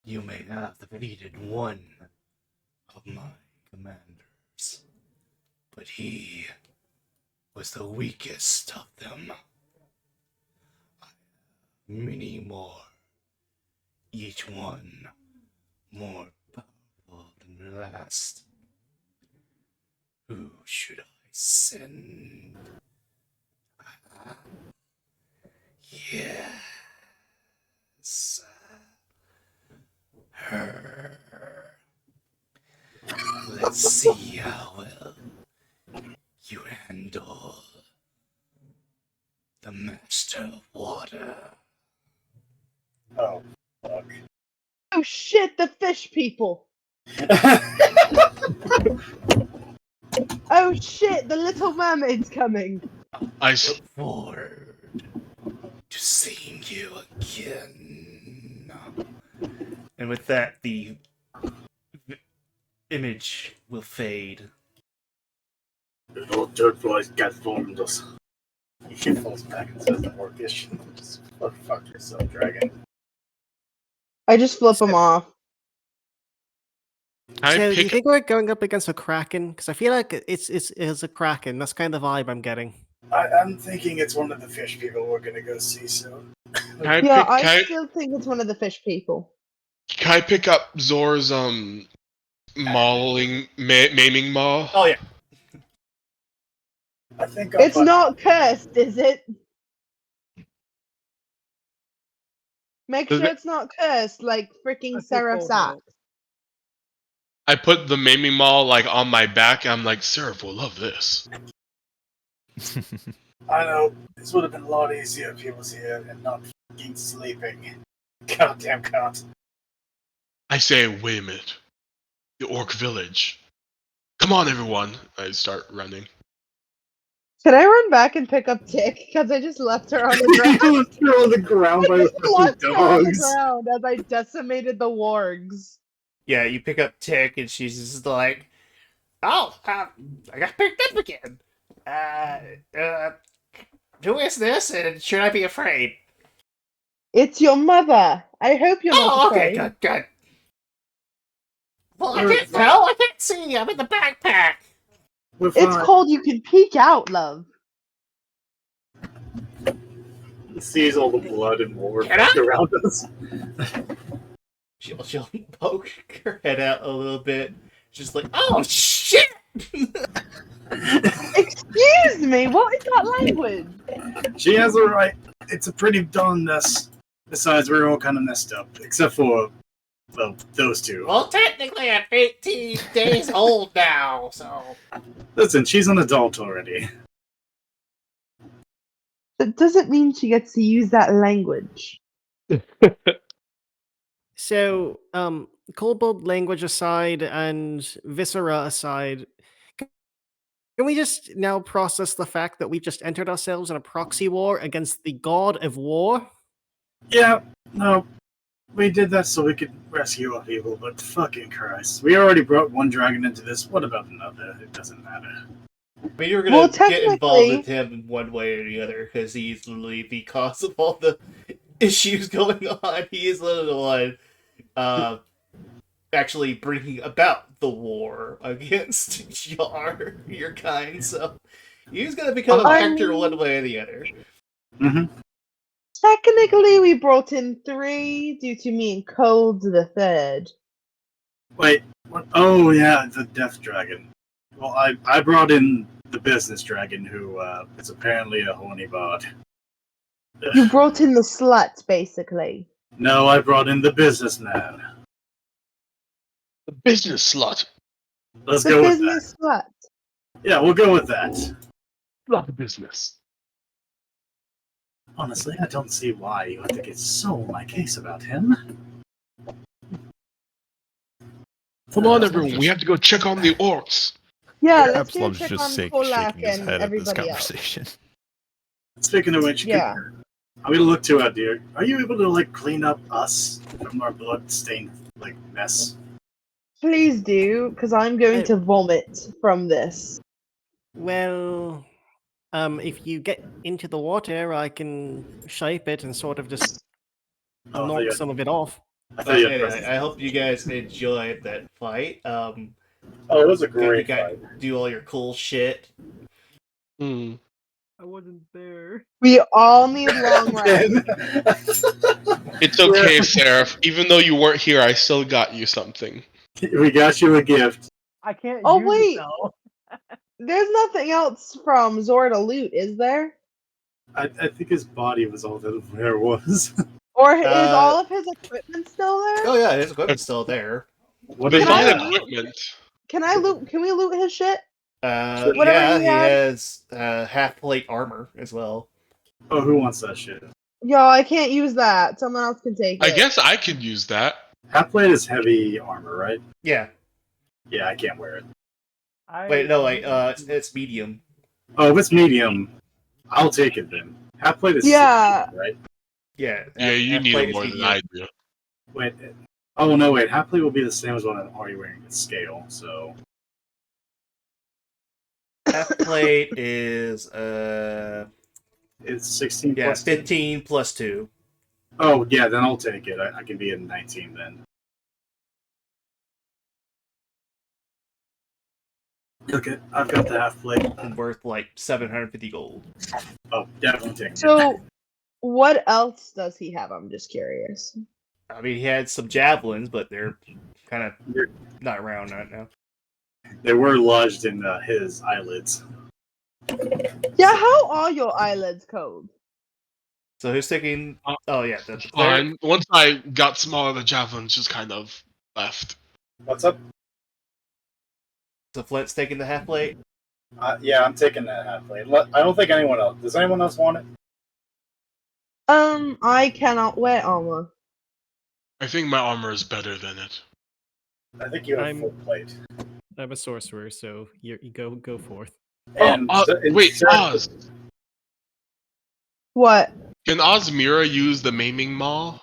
You may have defeated one of my commanders, but he was the weakest of them. I have many more, each one more powerful than the last. Who should I send? Yes. Her. Let's see how well you handle the Master of Water. Oh, fuck. Oh shit, the fish people! Oh shit, the Little Mermaid's coming! Look forward to seeing you again. And with that, the image will fade. The old dirt boys got formed us. He falls back and says the Orcish. Just fuck yourself, dragon. I just flip him off. So, do you think we're going up against a kraken? Because I feel like it's a kraken. That's kind of the vibe I'm getting. I'm thinking it's one of the fish people we're gonna go see soon. I still think it's one of the fish people. Can I pick up Zor's maiming maul? Oh yeah. I think It's not cursed, is it? Make sure it's not cursed like freaking Seraph's axe. I put the maiming maul like on my back. And I'm like, Seraph will love this. I know. This would have been a lot easier if he was here and not fucking sleeping. Goddamn cunt. I say, wait a minute. The orc village. Come on, everyone. I start running. Can I run back and pick up Tick? Because I just left her on the ground. You left her on the ground by I just left the her on the dogs. ground as I decimated the wargs. Yeah, you pick up Tick, and she's just like, "Oh, I got picked up again. Who is this, and should I be afraid?" It's your mother. I hope you're not okay, afraid. good. Well, I can't tell. I can't see. I'm in the backpack. It's called You Can Peek Out, love. Sees all the blood and war Get around us. She'll poke her head out a little bit, just like, "Oh shit!" Excuse me, what is that language? She has a right. It's a pretty dumb mess. Besides, we're all kind of messed up, except for, well, those two. Well, technically, I'm 18 days old now, so. Listen, she's an adult already. That doesn't mean she gets to use that language. So, kobold language aside and viscera aside, can we just now process the fact that we've just entered ourselves in a proxy war against the god of war? Yeah, no. We did that so we could rescue our people, but fucking Christ. We already brought one dragon into this. What about another? It doesn't matter. But you're gonna get involved with him in one way or the other, because he's literally the cause of all the issues going on. He is literally the one actually bringing about the war against your kind, so he's gonna become a factor one way or the other. Mm-hmm. Technically, we brought in 3 due to me and Cold the 3rd. Wait, what? Oh yeah, the death dragon. Well, I brought in the business dragon, who is apparently a horny bard. You brought in the slut, basically. No, I brought in the businessman. The business slut. Let's The go with that. business slut. Yeah, we'll go with that. Slut business. Honestly, I don't see why you have to get so on my case about him. Come on, everyone. We have to go check on the orcs. Yeah, let's go Absalom's check just on shaking Kolak his and head at this everybody else. conversation. Speaking of which, Yeah. I'm gonna look to out, dear. Are you able to like clean up us from our blood-stained like mess? Please do, because I'm going to vomit from this. Well, if you get into the water, I can shape it and sort of just knock some of it off. I hope you guys enjoyed that fight. Oh, it was a great you fight. Do all your cool shit. Hmm. I wasn't there. We all need long rest. It's okay, Seraph. Even though you weren't here, I still got you something. We got you a gift. I can't Oh, use wait. it though. There's nothing else from Zor to loot, is there? I think his body was all that there was. Or is all of his equipment still there? Oh yeah, his equipment's still there. What But is not that? equipment. Can I loot? Can we loot his shit? Yeah, he he had. has half plate armor as well. Oh, who wants that shit? Yo, I can't use that. Someone else can take it. I guess I could use that. Half plate is heavy armor, right? Yeah. Yeah, I can't wear it. Wait, no, it's medium. Oh, if it's medium, I'll take it then. Half plate is Yeah. 16, right? Yeah. Yeah, you half need plate it is more than medium. I do. Wait. Oh no, wait. Half plate will be the same as what I'm already wearing. It's scale, so Half plate is it's 16 yeah, plus 2. 15 plus 2. Oh yeah, then I'll take it. I can be at 19 then. Okay, I've got the half plate. And worth like 750 gold. Oh, definitely taking it. So, what else does he have? I'm just curious. I mean, he had some javelins, but they're kind of not around right now. They were lodged in his eyelids. Yeah, how are your eyelids cold? So who's taking? Oh yeah, the cleric. Fine. Once I got smaller, the javelins just kind of left. What's up? So Flint's taking the half plate. Yeah, I'm taking that half plate. I don't think anyone else. Does anyone else want it? I cannot wear armor. I think my armor is better than it. I think you have I'm- full plate. I'm a sorcerer, so you go forth. And Wait, Oz. What? Can Osmira use the maiming maul?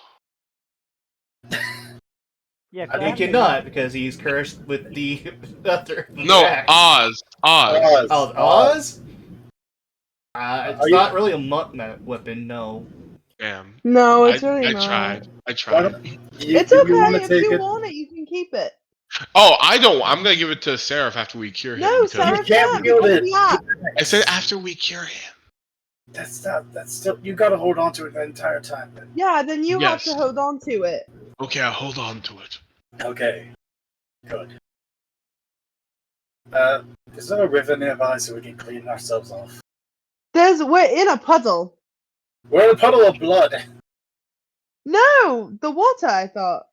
Yeah, I He think cannot because he's cursed with the other. No, axe. Oz. Oh, Oz? Are It's you- not really a weapon, no. Damn. No, it's I really not. tried. I Why tried. don't- It's you okay. wanna If take you it? want it, you can keep it. Oh, I don't. I'm gonna give it to Seraph after we cure him. No, because- Sarah You can't can't wield because it. of the axe. I said after we cure him. That's still. You gotta hold on to it the entire time. Then. Yeah, then you have Yes. to hold on to it. Okay, I'll hold on to it. Okay. Good. Is there a river nearby so we can clean ourselves off? We're in a puddle. We're in a puddle of blood. No, the water. I thought.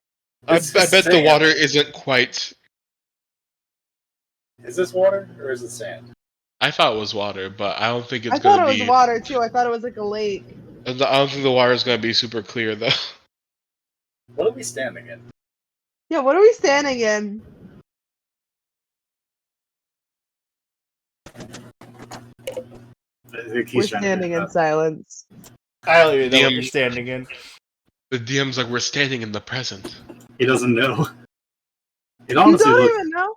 I It's bet the sand. water isn't quite. Is this water or is it sand? I thought it was water, but I don't think it's I thought gonna it be. was water too. I thought it was like a lake. I don't think the water is gonna be super clear though. What are we standing in? Yeah, what are we standing in? I think he's We're trying to standing figure in it silence. I don't even know what DM you're standing in. The DM's like we're standing in the present. out. He doesn't know. It You honestly don't looks. even know.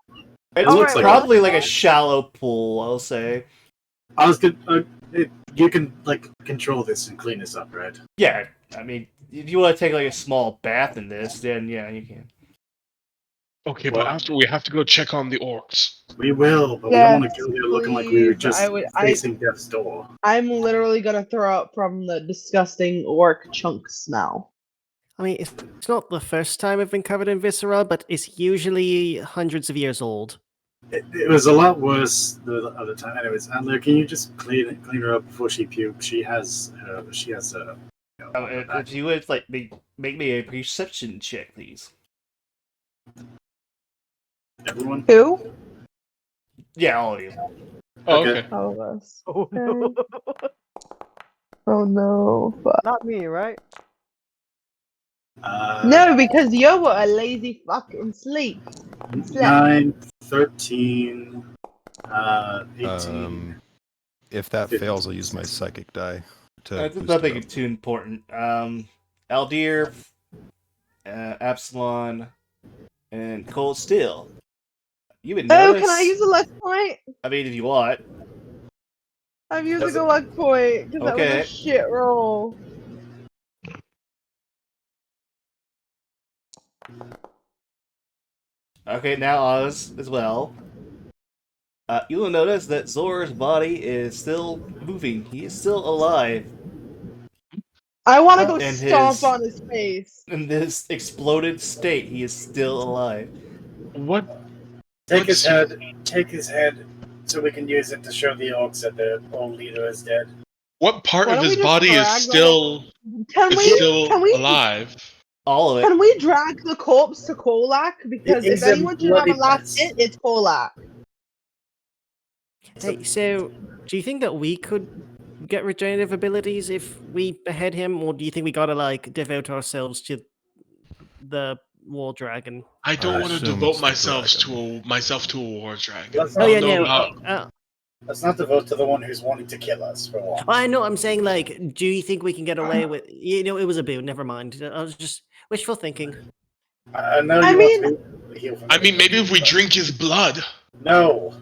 It's looks like probably like a shallow pool, I'll say. I was good. You can like control this and clean this up, right? Yeah, I mean, if you want to take like a small bath in this, then yeah, you can. Okay, What? but after we have to go check on the orcs. We will, but Yes, we don't want to go there looking like we were please. just I- facing death's door. I'm literally gonna throw up from the disgusting orc chunks now. I mean, it's not the first time I've been covered in viscera, but it's usually hundreds of years old. It was a lot worse the other time. Anyways, Andler, can you just clean her up before she pukes? She has a. If you would like make me a perception check, please. Everyone. Who? Yeah, all of you. Oh, Okay. okay. All of us. Oh no. Oh no. Fuck. Not me, right? No, because you were a lazy fucking sleep. 9, 13, 18. If that 15. fails, I'll use my psychic die to. That's boost nothing it up. too important. Aldir, Absalon, and Cold Steel. You would Oh, notice. can I use a luck point? I mean, if you want. I'm using Does it- a luck point because that was Okay. a shit roll. Okay, now Oz as well. You will notice that Zor's body is still moving. He is still alive. I want to go And stomp his- on his face. In this exploded state, he is still alive. What? Take his head, so we can use it to show the orcs that the old leader is dead. What part Why of don't his we just body is drag the still Can we alive? All of Can it. we drag the corpse to Kolak? Because It if is a anyone should have a bloody last mess. hit, it's Kolak. Hey, so do you think that we could get regenerative abilities if we behead him, or do you think we gotta like devote ourselves to the war dragon. I don't I want to assume devote it's the myself to a war dragon. Let's I Oh not, yeah, don't know no. about- let's not devote to the one who's wanting to kill us for one. I know. I'm saying, like, do you think we can get away with? You know, it was a boo. Never mind. I was just wishful thinking. I know I you mean- want to heal from I mean, maybe if we but- drink his blood. No.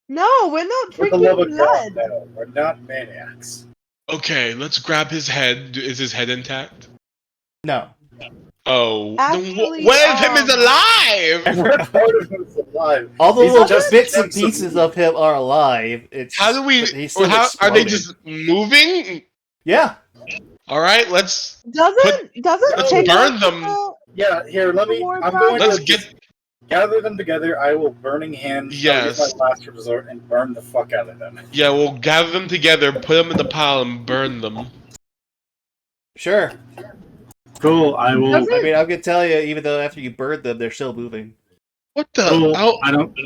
No, we're not For the drinking love of God, blood. no. We're not maniacs. Okay, let's grab his head. Is his head intact? No. Oh, Actually, one of him is alive. Part of him is alive. All the He's little just bits and chunks of pieces meat. of him are alive. It's How do we? but he's Or still how are they exploded. just moving? Yeah. All right, let's Doesn't let's Chainmail burn them. people- Yeah, here, let me. More I'm going let's to get. gather them together. I will burning hand. Yes. That was my last resort and burn the fuck out of them. Yeah, we'll gather them together, put them in the pile, and burn them. Sure. Cool. I will. Doesn't- I mean, I'm gonna tell you, even though after you burn them, they're still moving. What the? Cool. Oh, I don't.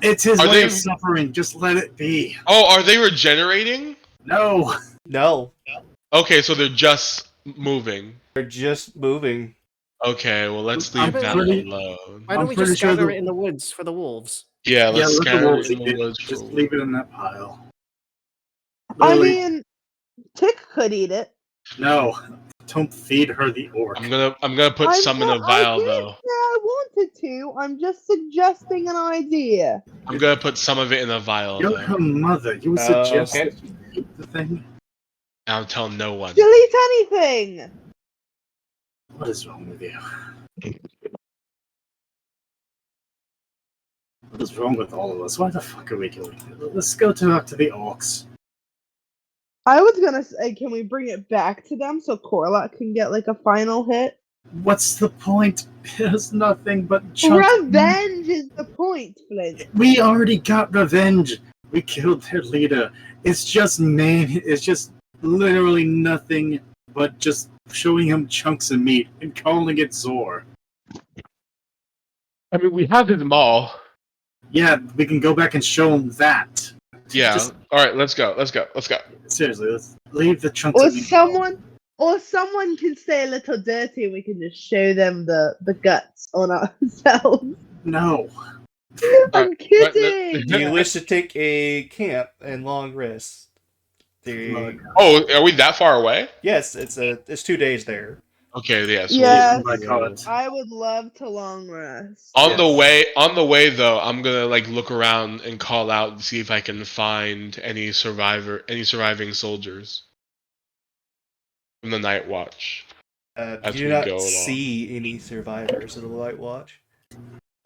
It's his Are way they- of suffering. Just let it be. oh, are they regenerating? No. No, Okay, so they're just moving. they're just moving. Okay, well let's I'm leave that pretty- alone. Why don't I'm we pretty just sure gather the- it in the woods for the wolves? Yeah, let's let the scatter wolves it in eat the it. woods. Just for- leave it in that pile. I Literally, mean, Tick could eat it. no. Don't feed her the orc. I'm gonna put some in a vial I didn't though. say I wanted to. I'm just suggesting an idea. I'm gonna put some of it in a vial You're though. her mother. You suggest okay. that you eat the thing? I'll tell no one. She'll eat anything. What is wrong with you? What is wrong with all of us? Why the fuck are we doing it? Let's go talk to the orcs. I was gonna say, can we bring it back to them so Corlett can get like a final hit? What's the point? There's nothing but chunks. Revenge is the point, Flint. We already got revenge. We killed their leader. It's just it's just literally nothing but just showing him chunks of meat and calling it Zor. I mean, we have his maul. Yeah, we can go back and show him that. Yeah. Just- All right, let's go. Seriously, let's leave the chunks Or of meat. someone can stay a little dirty and we can just show them the guts on ourselves. No. I'm kidding. Do you wish to take a camp and long rest? Oh, are we that far away? Yes, it's 2 days there. Okay, yeah. So Yes. Oh my God. I would love to long rest. on the way though, I'm gonna like look around and call out and see if I can find any surviving soldiers from the night watch. As You do we not go along. see any survivors of the Light Watch.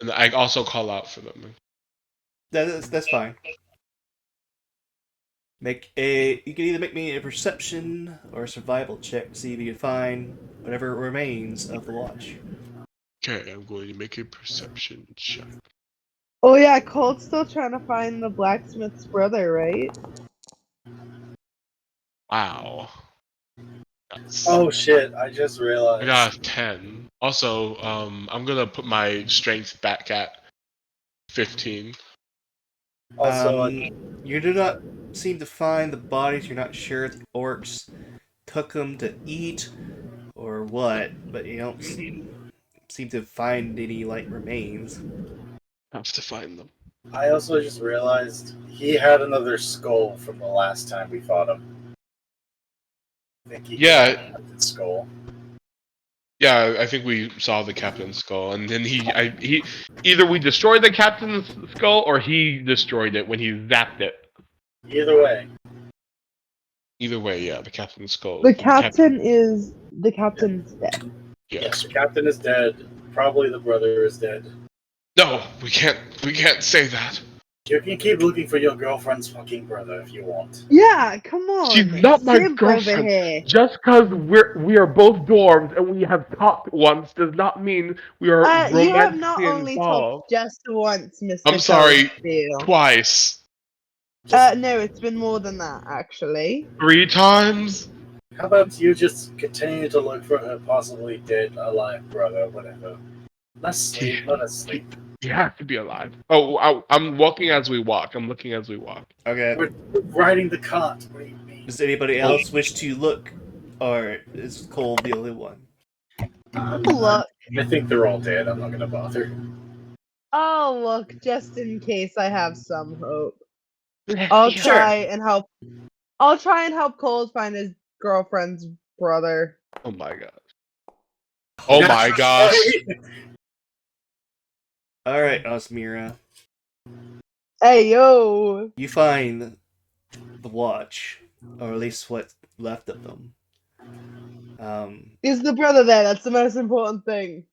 And I also call out for them. That's fine. You can either make me a perception or a survival check to see if you can find whatever remains of the watch. Okay, I'm going to make a perception check. Oh yeah, Colt's still trying to find the blacksmith's brother, right? Wow. That's, Oh shit, I just I realized. got a 10. Also, I'm gonna put my strength back at 15. Also, You do not seem to find the bodies. You're not sure if the orcs took them to eat or what, but you don't seem to find any remains. Have to find them. I also just realized he had another skull from the last time we fought him. I think he Yeah. had the skull. Yeah, I think we saw the captain's skull, and then he either we destroyed the captain's skull or he destroyed it when he zapped it. Either way, Either way, yeah, the captain's skull. The captain's dead. yes, the captain is dead. Probably the brother is dead. No, we can't say that. You can keep looking for your girlfriend's fucking brother if you want. Yeah, come on. She's not my Simp over girlfriend. here. Just because we are both dwarves and we have talked once does not mean we are You have not romantically only involved. talked just once, Mr. I'm sorry. Copperfield. Twice. No, it's been more than that, actually. 3 times? How about you just continue to look for her possibly dead, alive brother, whatever. Let's sleep. Let us sleep. He has to be alive. Oh, I'm walking as we walk. I'm looking as we walk. Okay. We're riding the cart. What do you mean? Does anybody else wish to look, or is Cole the only one? Look. I think they're all dead. I'm not gonna bother. Oh, look, just in case I have some hope. I'll Sure. try and help. I'll try and help Cold find his girlfriend's brother. Oh my gosh. Oh my gosh. All right, Osmira. Hey, yo! You find the watch, or at least what's left of them. Is the brother there? That's the most important thing.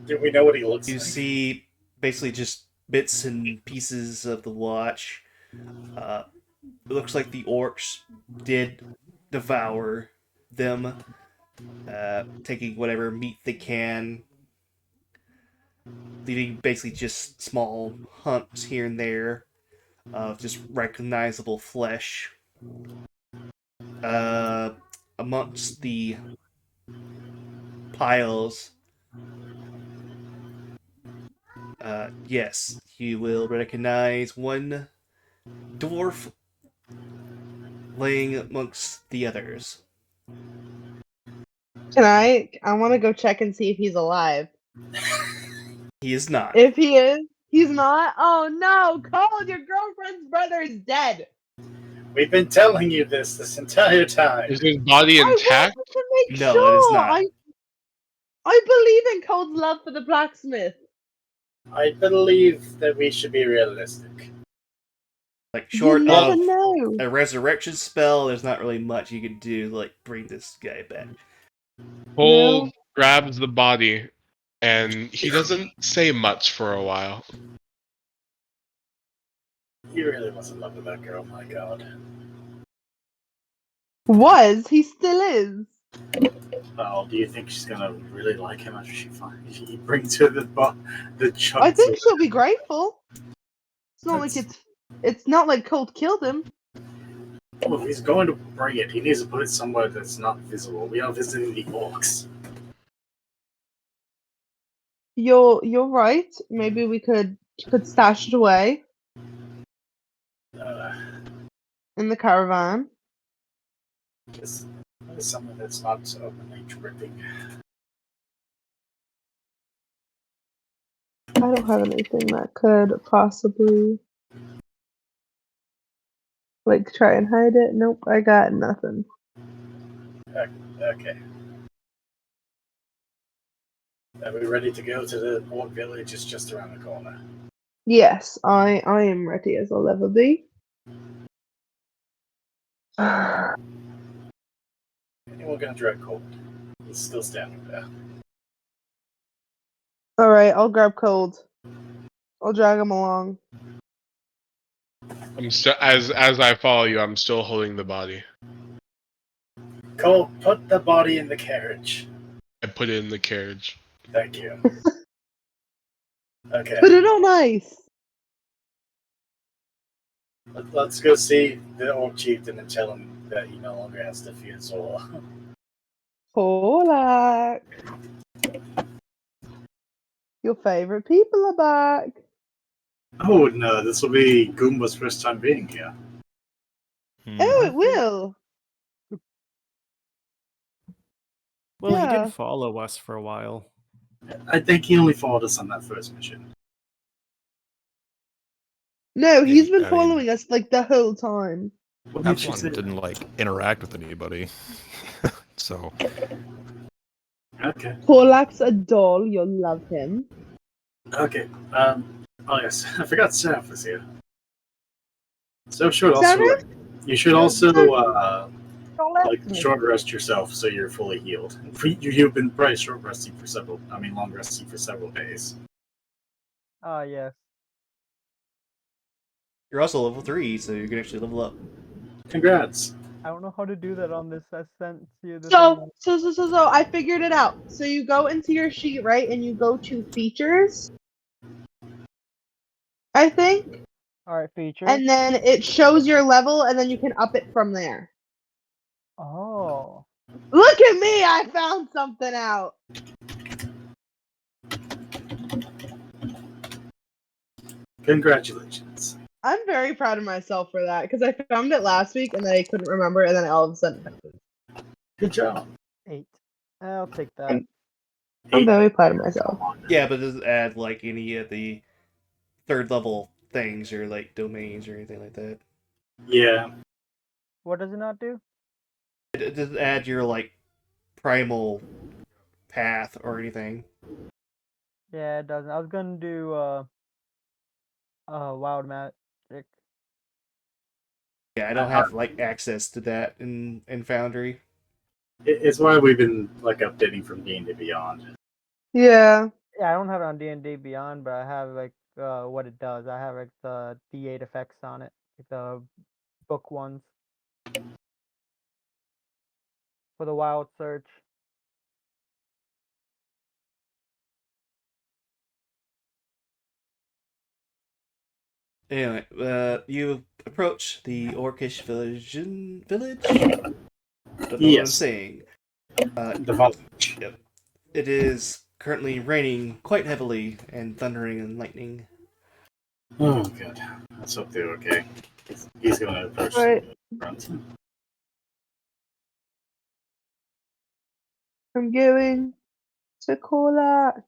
Do we know what he looks You like? see basically just bits and pieces of the watch. It looks like the orcs did devour them, taking whatever meat they can, leaving basically just small hunks here and there of just recognizable flesh. Amongst the piles, yes, you will recognize one dwarf laying amongst the others. Can I want to go check and see if he's alive. He is not. If he is, he's not. Oh no, Cold, your girlfriend's brother is dead. We've been telling you this entire time. Is his body intact? I wanted to make No, sure. it is not. I believe in Cold's love for the blacksmith. I believe that we should be realistic. Like, short You never of know. a resurrection spell, there's not really much you can do to, like, bring this guy back. Cole No. grabs the body, and he doesn't say much for a while. He really was in love with that girl, my god. He still is. Oh, do you think she's gonna really like him after he brings her the chunks? I think she'll be grateful. It's not like it's not like Cold killed him. Well, if he's going to bring it, he needs to put it somewhere that's not visible. We are visiting the orcs. You're right. Maybe we could stash it away in the caravan. Just something that's not openly dripping. I don't have anything that could possibly like try and hide it. Nope, I got nothing. Okay. Are we ready to go to the orc village? It's just around the corner. Yes, I am ready as I'll ever be. Anyone gonna drag Cold? He's still standing there. Alright, I'll grab Cold. I'll drag him along. I'm as I follow you, I'm still holding the body. Cold, put the body in the carriage. I put it in the carriage. Thank you. Okay. Put it on ice! Let's go see the orc chieftain and tell him that he no longer has to fear Zola. Polak! Your favorite people are back! Oh no, this will be Goomba's first time being here. Oh, it will! Well, he Yeah. did follow us for a while. I think he only followed us on that first mission. No, he's I been mean- following us like the whole time. What did you Absalom say? didn't like interact with anybody, so Okay. Polak's a doll, you'll love him. Okay. Oh yes, I forgot Seth was here. So should also Sarah? you should also like short rest yourself so you're fully healed. You've been probably short resting for long resting for several days. Ah, yes. You're also level 3, so you can actually level up. Congrats. I don't know how to do that on this. I sent you the So, I figured it out. So you go into your sheet, right, and you go to features, I think, Alright, feature. and then it shows your level, and then you can up it from there. Oh. Look at me! I found something out! Congratulations. I'm very proud of myself for that, because I found it last week, and then I couldn't remember, and then all of a sudden... Good job. 8. I'll take that. I'm very proud of myself. Yeah, but it doesn't add like any of the third level things or like domains or anything like that. Yeah. What does it not do? It doesn't add your like primal path or anything. Yeah, it doesn't. I was gonna do wild magic. Yeah, I don't have like access to that in Foundry. It's why we've been like updating from D&D Beyond. Yeah. Yeah, I don't have it on D&D Beyond, but I have like what it does. I have like the D8 effects on it, like the book ones for the wild search. Anyway, you approach the Orcish village. Don't know what I'm Yes. saying. The village. Yep. It is currently raining quite heavily and thundering and lightning. Oh, good. Let's hope they're okay. He's going to approach Right. the front. I'm going to Korlax.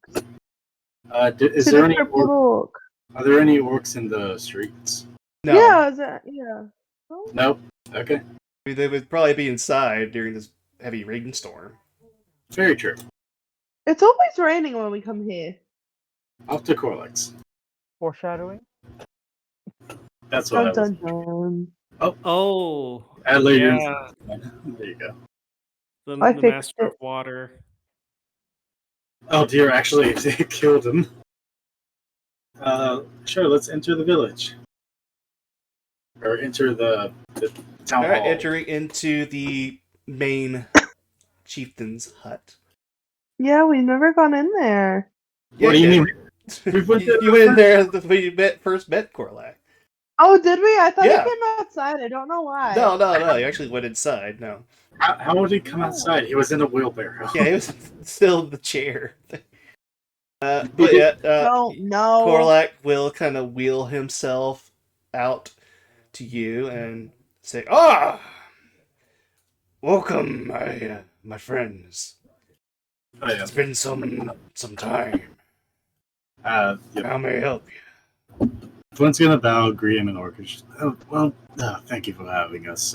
Is To there the any purple orc. Are there any orcs in the streets? No, Yeah, yeah. Oh. Nope. Okay. I mean, they would probably be inside during this heavy rainstorm. Very true. It's always raining when we come here. Off to Corlex. Foreshadowing. That's what I Dun was. dun dun. Oh, Adler, yeah. there you go. I The fixed master of it. water. Oh dear, actually, it killed him. Sure, let's enter the village. Or enter the town Alright, hall. entering into the main chieftain's hut. Yeah, we've never gone in there. What do you mean? you, went there you went in there when you first met Korlak. Oh, did we? I thought Yeah. he came outside. I don't know why. No, you actually went inside, no. How would he come outside? He was in a wheelbarrow. Yeah, he was still in the chair. But yeah, No. Korlak will kind of wheel himself out to you and say, welcome, my friends. Oh, yeah. It's been some time. Yep. How may I help you? Flint's gonna bow, greet him in Orcish. Thank you for having us.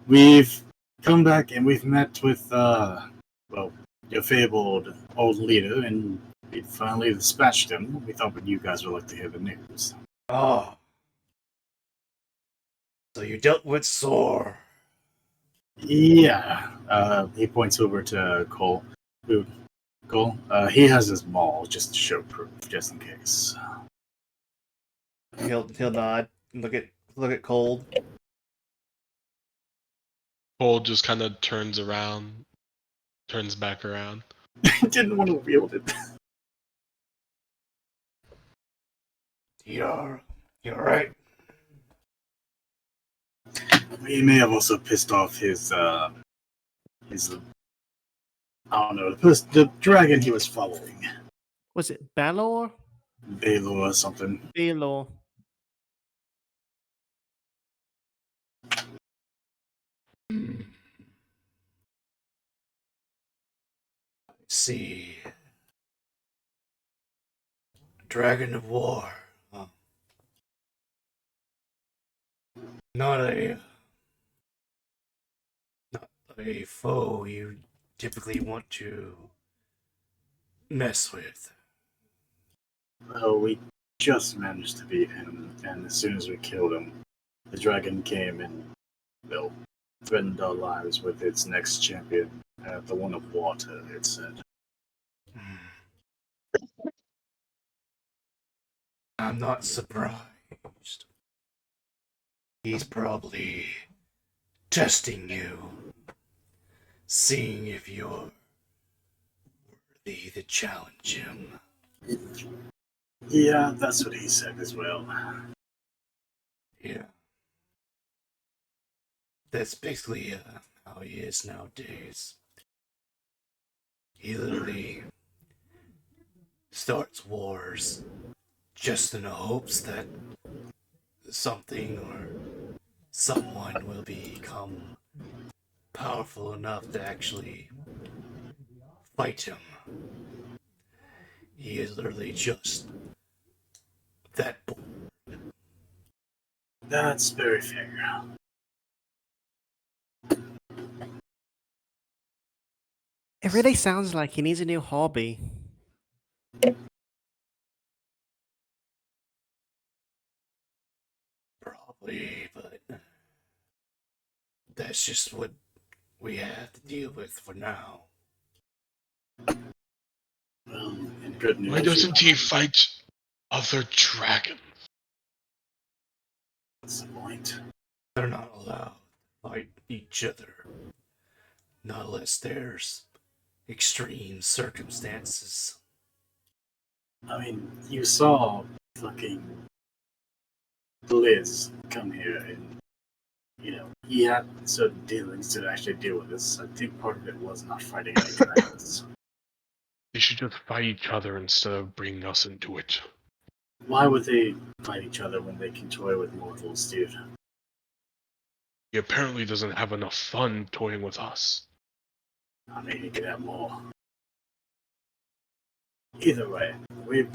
We've come back and we've met with, your fabled old leader, and we finally dispatched him. We thought you guys would like to hear the news. Oh. So you dealt with Sor. Yeah. He points over to Cole. Cole, he has his maul just to show proof, just in case. He'll nod and look at Cold. Cole just kind of turns back around. I didn't want to wield it. You're right. He may have also pissed off his I don't know, the dragon he was following. Was it Balor? Balor or something. Balor. See. Dragon of War. Not a foe you typically want to mess with. Well, we just managed to beat him, and as soon as we killed him, the dragon came and, threatened our lives with its next champion, the one of water, it said. I'm not surprised. He's probably testing you, seeing if you're worthy to challenge him. Yeah, that's what he said as well. Yeah. That's basically how he is nowadays. He literally starts wars just in the hopes that something or someone will become powerful enough to actually fight him. He is literally just that boy. That's very fair. It really sounds like he needs a new hobby. Probably, but that's just what we have to deal with for now. Well, in good news. Why doesn't he fight other dragons? What's the point? They're not allowed to fight each other. Not unless there's extreme circumstances. I mean, you saw fucking Liz come here and, he had certain dealings to actually deal with this. I think part of it was not fighting any dragons. They should just fight each other instead of bringing us into it. Why would they fight each other when they can toy with mortals, dude? He apparently doesn't have enough fun toying with us. I mean, he could have more. Either way, we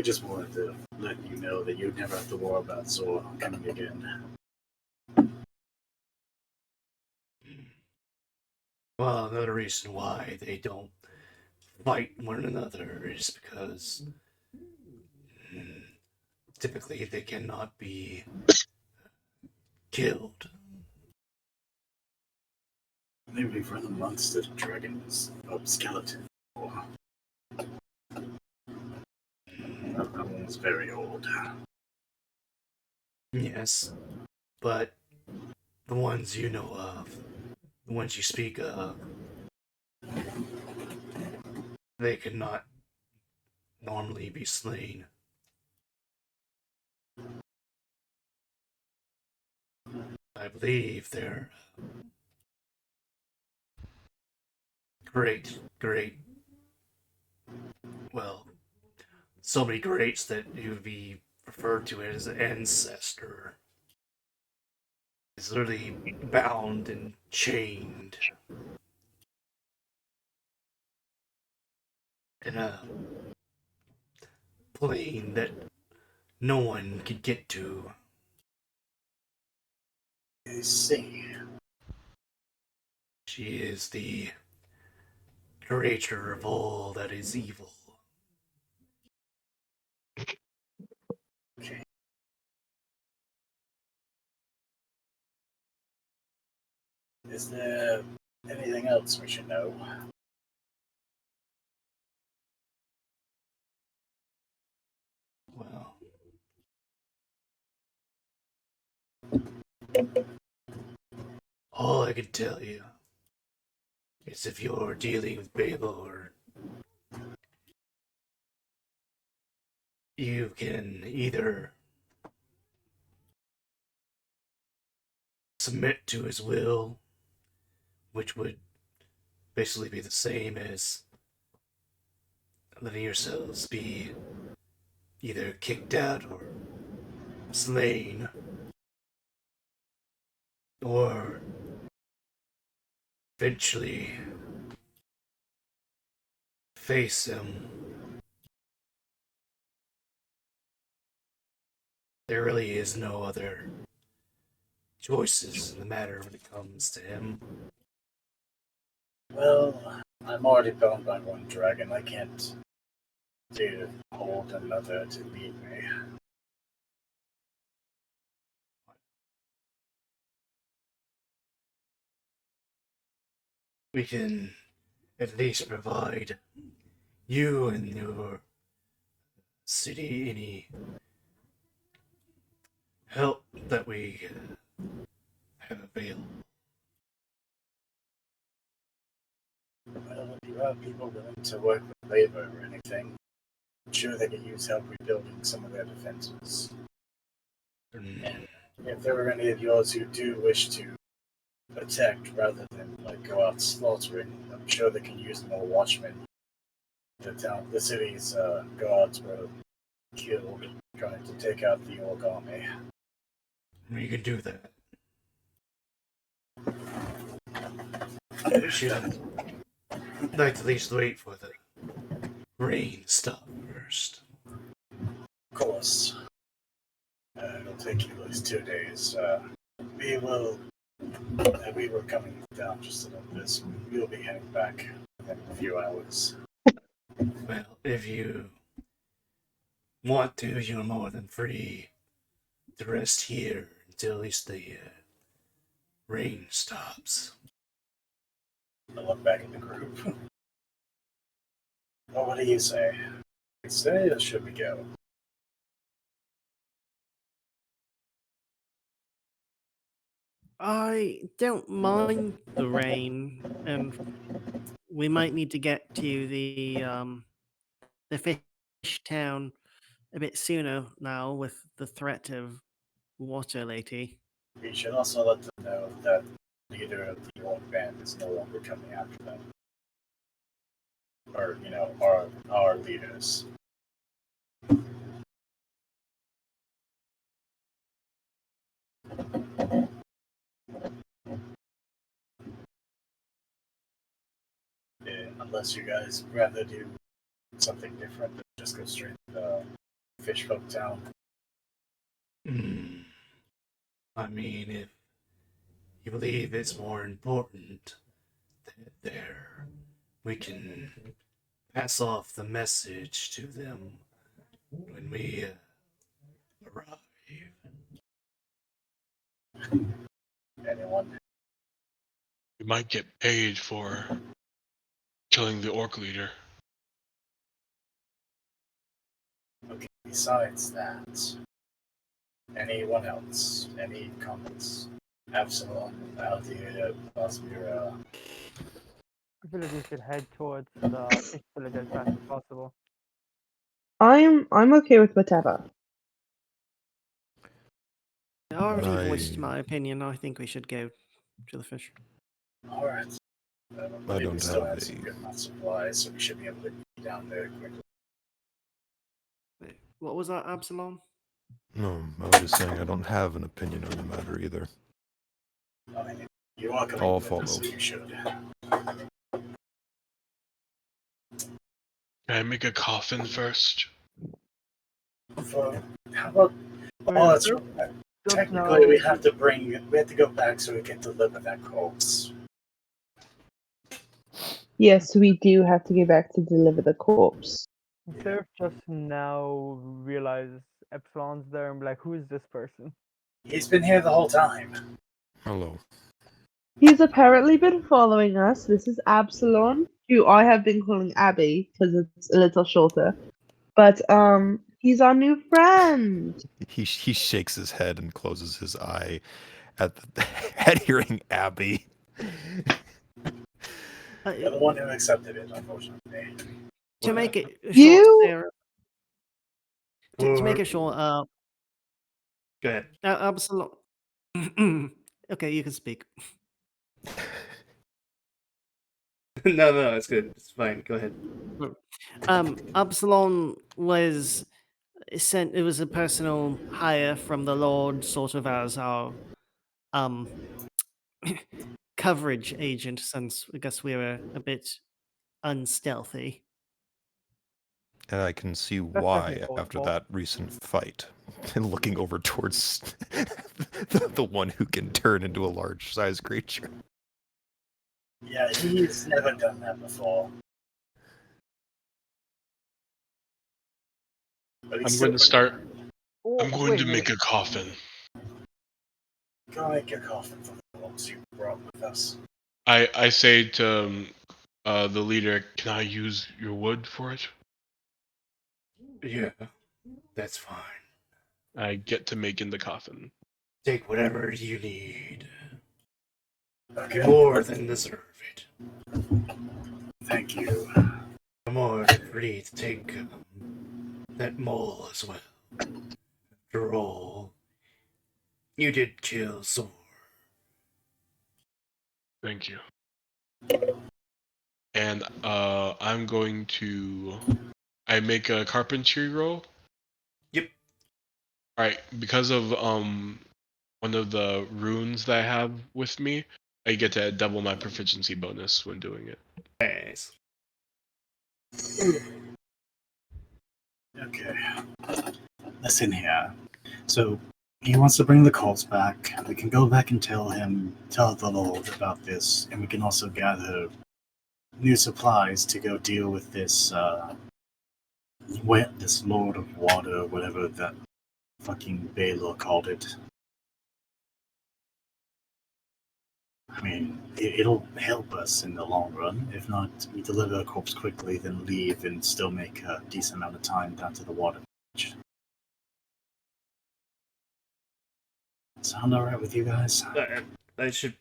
just wanted to let you know that you'd never have to worry about Zor coming again. Well, another reason why they don't fight one another is because typically they cannot be killed. Maybe we've run amongst the dragon's skeleton before. That one's very old. Yes, but the ones you know of, the ones you speak of, they could not normally be slain. I believe they're great, well, so many greats that you would be referred to as an ancestor. Is literally bound and chained in a plane that no one could get to. I see. She is the creator of all that is evil. Okay. Is there anything else we should know? Well, all I can tell you is if you're dealing with Baylor, you can either submit to his will, which would basically be the same as letting yourselves be either kicked out or slain, or eventually face him. There really is no other choices in the matter when it comes to him. Well, I'm already bound by one dragon. I can't hold another to beat me. We can at least provide you and your city any help that we have available. Well, if you have people willing to work with labor or anything, I'm sure they could use help rebuilding some of their defenses. And if there were any of yours who do wish to protect rather than go out slaughtering, I'm sure they can use more watchmen. The city's guards were killed trying to take out the Orc army. We can do that. I should like to at least wait for the rain stop first. Of course. It'll take you at least 2 days. We will. We were coming down just a little bit, so we'll be heading back in a few hours. Well, if you want to, you're more than free to rest here until at least the rain stops. I look back at the group. Well, what do you say? Stay or should we go? I don't mind the rain, and we might need to get to the fish town a bit sooner now with the threat of water lady. We should also let them know that the leader of the Orc band is no longer coming after them. Or, our leaders. Unless you guys rather do something different than just go straight to the fish folk town. I mean, if you believe it's more important there, we can pass off the message to them when we arrive. Anyone? We might get paid for killing the orc leader. Okay, besides that, anyone else? Any comments? Absalom, Aldia, Osmira. I feel like we should head towards the fish village as fast as possible. I'm okay with whatever. I already I- voiced my opinion. I think we should go to the fish. Alright. I believe we don't still have have some a- good amount of supplies, so we should be able to get down there quickly. Wait, what was that, Absalom? No, I was just saying I don't have an opinion on the matter either. I mean, you are coming I'll with us, so follow. you should. Can I make a coffin first? How about? Oh, that's right. Just Technically, now- we have to go back so we can deliver that corpse. Yes, we do have to get back to deliver the corpse. Surf just now realizes Epsilon's there and be like, who is this person? He's been here the whole time. Hello. He's apparently been following us. This is Absalom, who I have been calling Abby because it's a little shorter. But he's our new friend. He shakes his head and closes his eye at hearing Abby. You're the one who accepted it, unfortunately. To make it short, You- Sarah, to make it short, Go ahead. Absalom. Okay, you can speak. No, it's good. It's fine. Go ahead. Absalom was sent. It was a personal hire from the Lord, sort of as our coverage agent, since I guess we were a bit unstealthy. And I can see definitely why Cold's after fault. that recent fight. And looking over towards the one who can turn into a large-sized creature. Yeah, he's never done that before. But he's I'm still going to start. Oh, I'm going wait, to wait. make a coffin. Go make your coffin for the corpse you brought with us. I say to the leader, can I use your wood for it? Yeah, that's fine. I get to make in the coffin. Take whatever you need. Okay. You more than deserve it. Thank you. You're more than free to take that mole as well. After all, you did kill Zor. Thank you. And I'm going to. I make a carpentry roll. Yep. All right, because of one of the runes that I have with me, I get to double my proficiency bonus when doing it. Nice. Okay. Listen here. So he wants to bring the cults back. We can go back and tell the Lord about this, and we can also gather new supplies to go deal with this this Lord of Water, whatever that fucking Baylor called it. I mean, it'll help us in the long run. If not, we deliver a corpse quickly, then leave and still make a decent amount of time down to the water. Sound alright with you guys? I should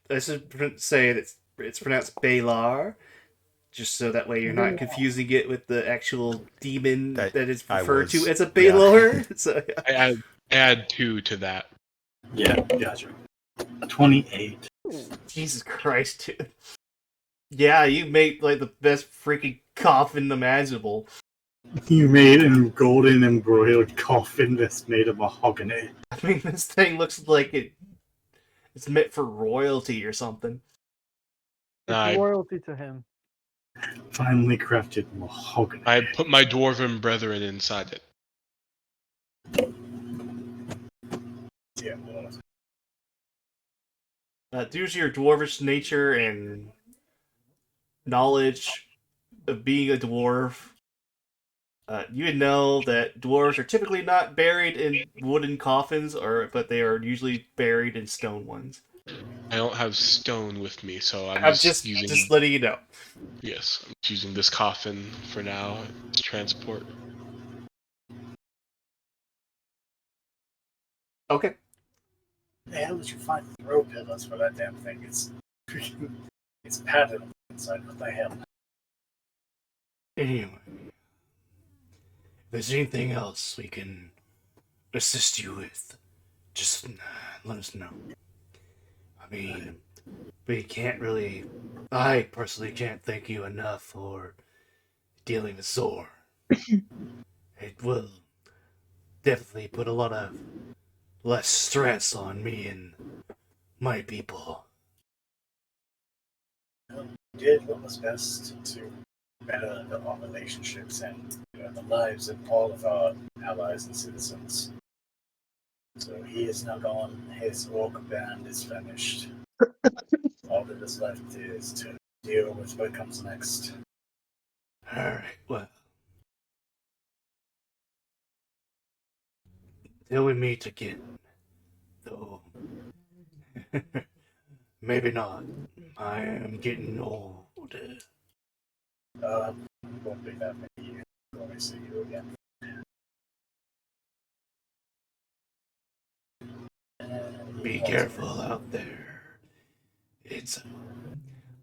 say that it's pronounced Balar, just so that way you're not confusing it with the actual demon that is referred to as a Baylor. Yeah. So, yeah. I add 2 to that. Yeah, gotcha. 28. Jesus Christ, dude. Yeah, you made like the best freaking coffin imaginable. You made a golden embroidered coffin that's made of mahogany. I mean, this thing looks like it's meant for royalty or something. It's royalty to him. Finely crafted mahogany. I put my dwarven brethren inside it. Yeah, due to your dwarvish nature and knowledge of being a dwarf, you would know that dwarves are typically not buried in wooden coffins, but they are usually buried in stone ones. I don't have stone with me, so I'm just letting you know. Yes, I'm using this coffin for now to transport. Okay. The hell did you find throw pillars for that damn thing? It's freaking... It's padded on the inside. What the hell? Anyway. If there's anything else we can assist you with, just let us know. I mean, I personally can't thank you enough for dealing with Zor. It will definitely put a lot of less stress on me and my people. We did what was best to better our relationships and the lives of all of our allies and citizens. So he is now gone. His orc band is finished. All that is left is to deal with what comes next. Alright, well. Till we meet again. Though. Maybe not. I am getting old. Won't be that many years before we see you again. Be careful out there. It's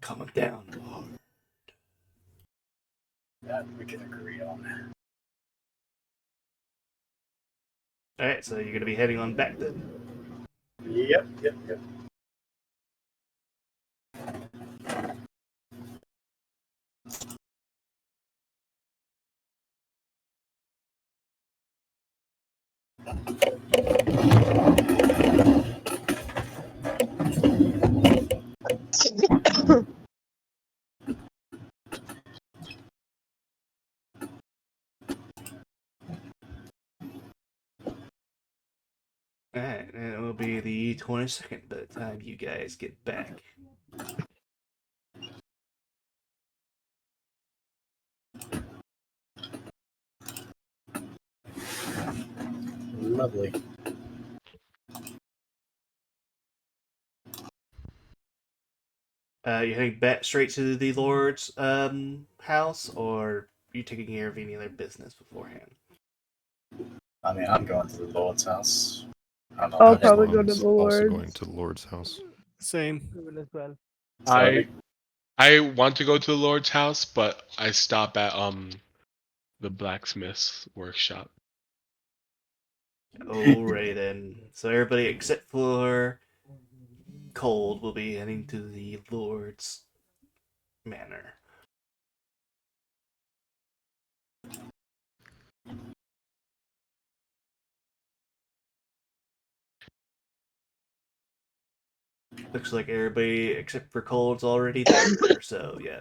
coming down hard. That we can agree on. Alright, so you're gonna be heading on back then? Yep. Alright, and it will be the 22nd by the time you guys get back. Lovely. You heading back straight to the Lord's house, or are you taking care of any other business beforehand? I mean, I'm going to the Lord's house. I'll probably go to the Lord's. Also going to the Lord's house. Same. As well. I want to go to the Lord's house, but I stop at the blacksmith's workshop. Alright then. So everybody except for Cold will be heading to the Lord's manor. Looks like everybody except for Cold's already there, so yeah.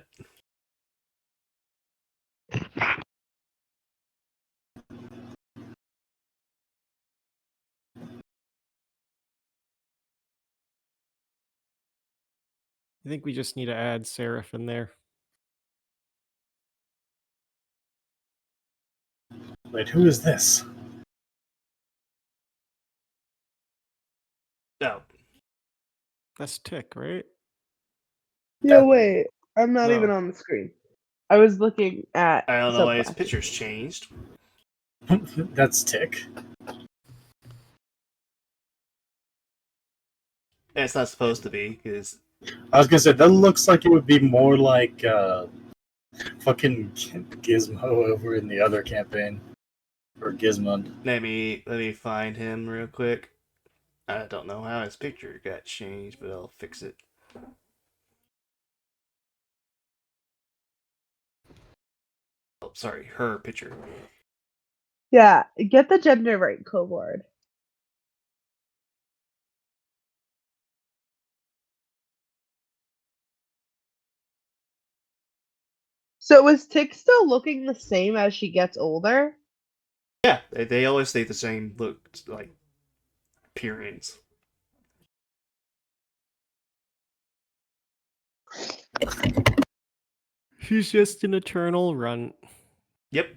I think we just need to add Seraph in there. Wait, who is this? No. That's Tick, right? Yeah, wait. I'm not even No. on the screen. I was looking at I don't know why his subclasses. picture's changed. That's Tick. It's not supposed to be, because I was gonna say that looks like it would be more like fucking Gizmo over in the other campaign, or Gizmond. let me find him real quick. I don't know how his picture got changed, but I'll fix it. Oh, sorry, her picture. Yeah, get the gender right, Kobard. So is Tick still looking the same as she gets older? Yeah, they always stay the same look, like appearance. She's just an eternal runt. Yep.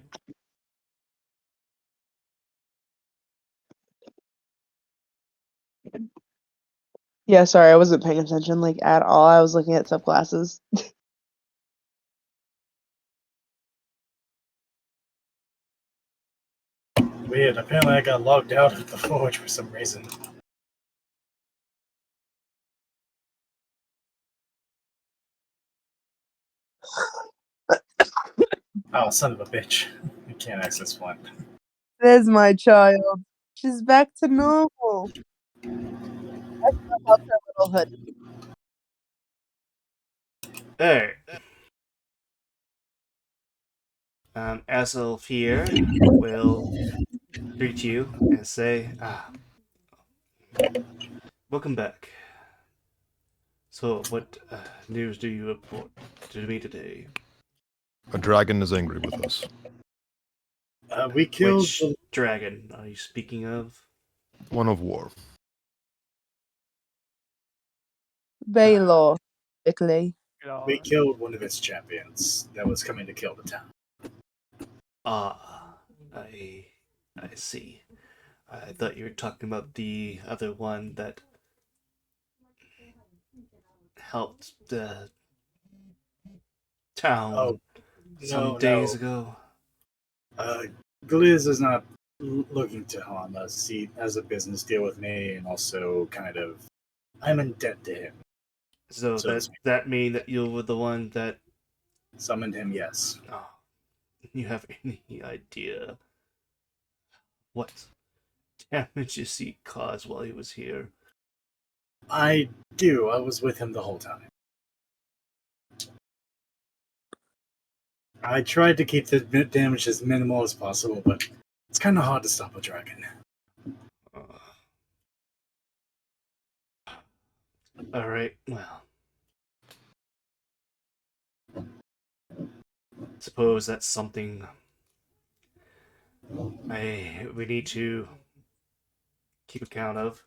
Yeah, sorry, I wasn't paying attention like at all. I was looking at subclasses. Weird. Apparently, I got logged out of the forge for some reason. Oh, son of a bitch! I can't access one. There's my child. She's back to normal. I still love her little hood. Alright. Azelf here will greet you and say, welcome back. So, what news do you report to me today? A dragon is angry with us. We killed. Which dragon are you speaking of? One of war. Baylor, typically. We killed one of its champions that was coming to kill the town. Ah, I see. I thought you were talking about the other one that helped the town Oh, some days ago. Gliz is not looking to harm us. He has a business deal with me, and also kind of, I'm in debt to him. So So to that speak. that mean that you were the one that Summoned him, yes. oh, you have any idea what damages he caused while he was here? I do. I was with him the whole time. I tried to keep the damage as minimal as possible, but it's kind of hard to stop a dragon. All right, well, suppose that's something we need to keep account of.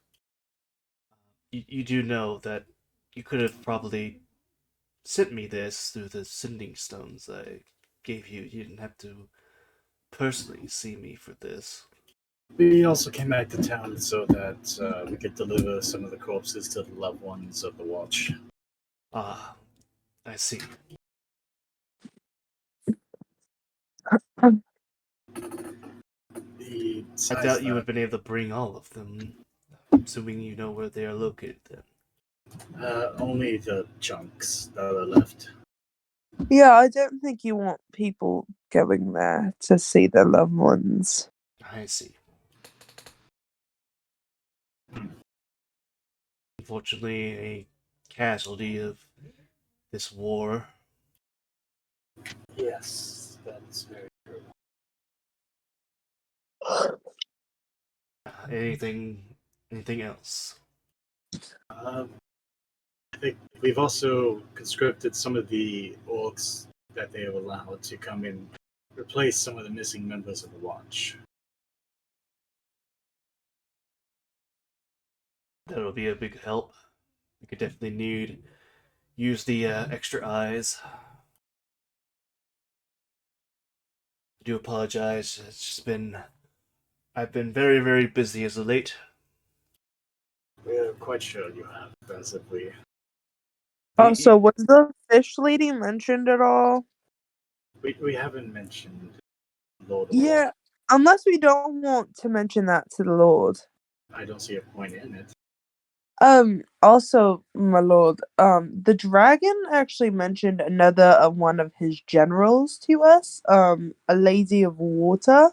You do know that you could have probably sent me this through the sending stones I gave you. You didn't have to personally see me for this. We also came back to town so that we could deliver some of the corpses to the loved ones of the watch. Ah, I see. I doubt you would have been able to bring all of them, assuming you know where they are located then. Only the chunks that are left. Yeah, I don't think you want people going there to see their loved ones. I see. Unfortunately, a casualty of this war. Yes, that's very true. Anything else? I think we've also conscripted some of the orcs that they have allowed to come and replace some of the missing members of the watch. That'll be a big help. We could definitely need use the extra eyes. I do apologize. It's just been... I've been very, very busy as of late. We're quite sure you have, basically. Also, was the fish lady mentioned at all? We haven't mentioned Lord. Yeah, unless we don't want to mention that to the Lord. I don't see a point in it. Also, my lord, the dragon actually mentioned another one of his generals to us, a lady of water.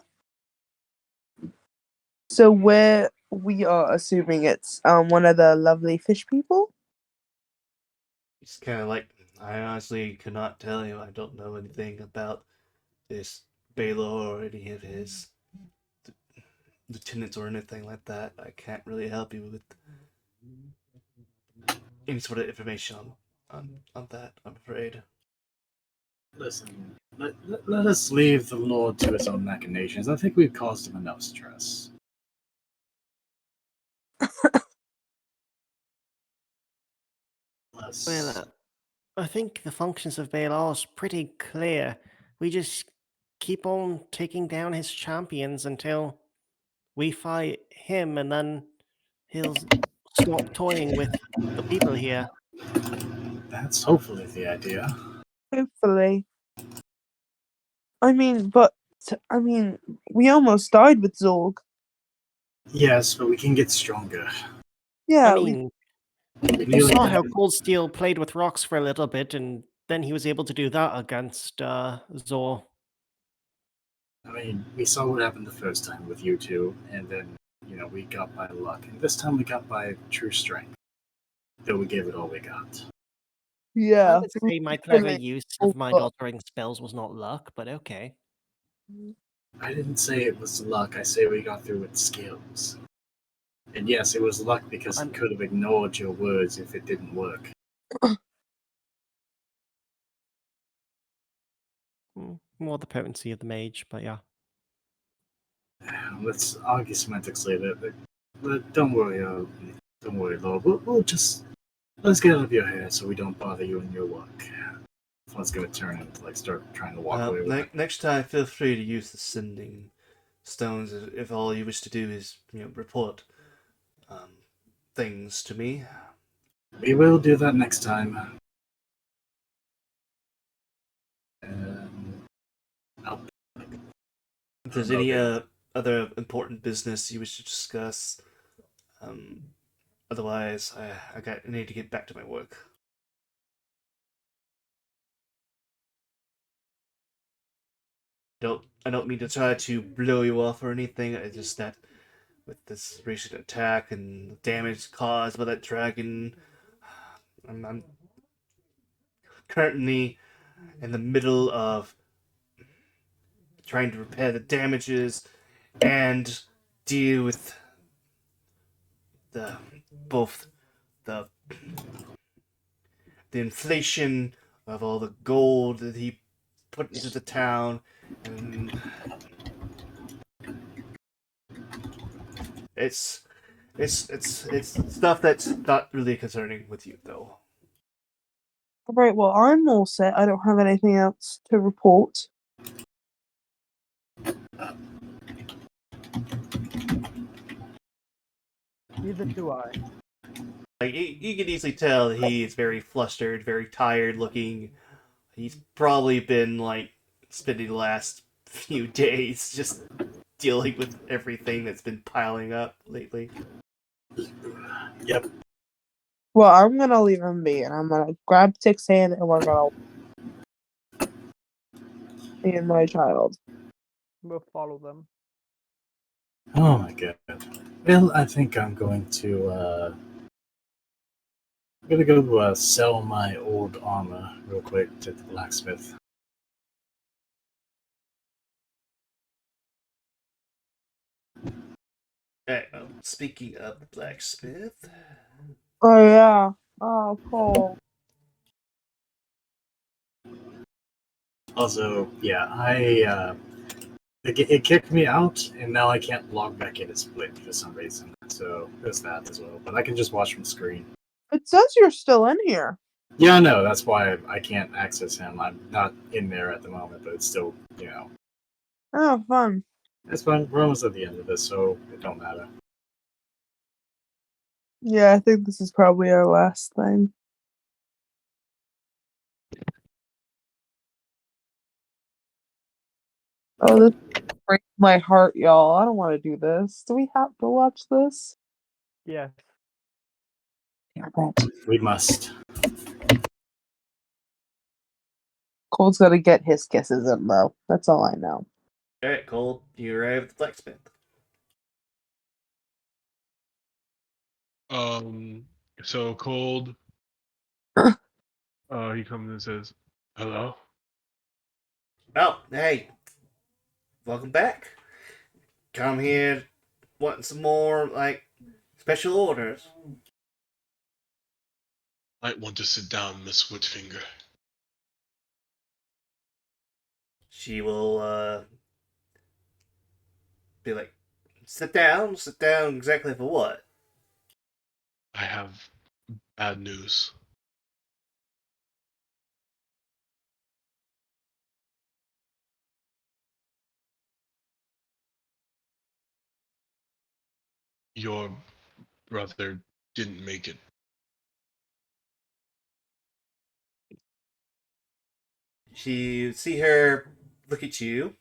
So we are assuming it's one of the lovely fish people. It's kind of like, I honestly could not tell you. I don't know anything about this Baylor or any of his lieutenants or anything like that. I can't really help you with any sort of information on that, I'm afraid. Listen, let us leave the Lord to his own machinations. I think we've caused him enough stress. Well, I think the functions of Baelar's pretty clear. We just keep on taking down his champions until we fight him, and then he'll stop toying with the people here. That's hopefully the idea. Hopefully. I mean, we almost died with Zorg. Yes, but we can get stronger. Yeah, I mean, you saw how Cold Steel played with rocks for a little bit, and then he was able to do that against Zor. I mean, we saw what happened the first time with you two, and then, we got by luck. And this time we got by true strength. Though we gave it all we got. yeah. I would say my clever use of mind-altering spells was not luck, but okay. I didn't say it was luck. I say we got through with skills. And yes, it was luck because I could have ignored your words if it didn't work. More the potency of the mage, but yeah. Let's argue semantics later. But don't worry, Lord. We'll just let's get out of your hair so we don't bother you in your work. If one's gonna turn and start trying to walk away with it. Next time, feel free to use the sending stones if all you wish to do is report things to me. We will do that next time. If there's any other important business you wish to discuss, otherwise I need to get back to my work. I don't mean to try to blow you off or anything. It's just that with this recent attack and damage caused by that dragon, I'm currently in the middle of trying to repair the damages and deal with both the inflation of all the gold that he put into the town, and it's stuff that's not really concerning with you though. Alright, well, I'm all set. I don't have anything else to report. Neither do I. Like, you can easily tell he is very flustered, very tired looking. He's probably been, spending the last few days just dealing with everything that's been piling up lately. Yep. Well, I'm gonna leave him be, and I'm gonna grab Tick's hand, and we're gonna... Me and my child. We'll follow them. Oh my god. Well, I think I'm going to, go sell my old armor real quick to the blacksmith. Speaking of the blacksmith... Oh, yeah. Oh, cool. Also, yeah, it kicked me out, and now I can't log back in as Split for some reason. So there's that as well. But I can just watch from screen. It says you're still in here. Yeah, no, that's why I can't access him. I'm not in there at the moment, but it's still, Oh, fun. it's fine. We're almost at the end of this, so it don't matter. Yeah, I think this is probably our last thing. Oh, this breaks my heart, y'all. I don't want to do this. Do we have to watch this? Yes. Damn it. We must. Cole's got to get his kisses in, though. That's all I know. Alright, Cole, you arrive at the blacksmith. So Cold. He comes and says, "Hello." Oh, hey. Welcome back. Come here wanting some more, special orders. Might want to sit down, Miss Whitfinger. She will, be like, sit down, exactly for what? I have bad news. Your brother didn't make it. You see her look at you.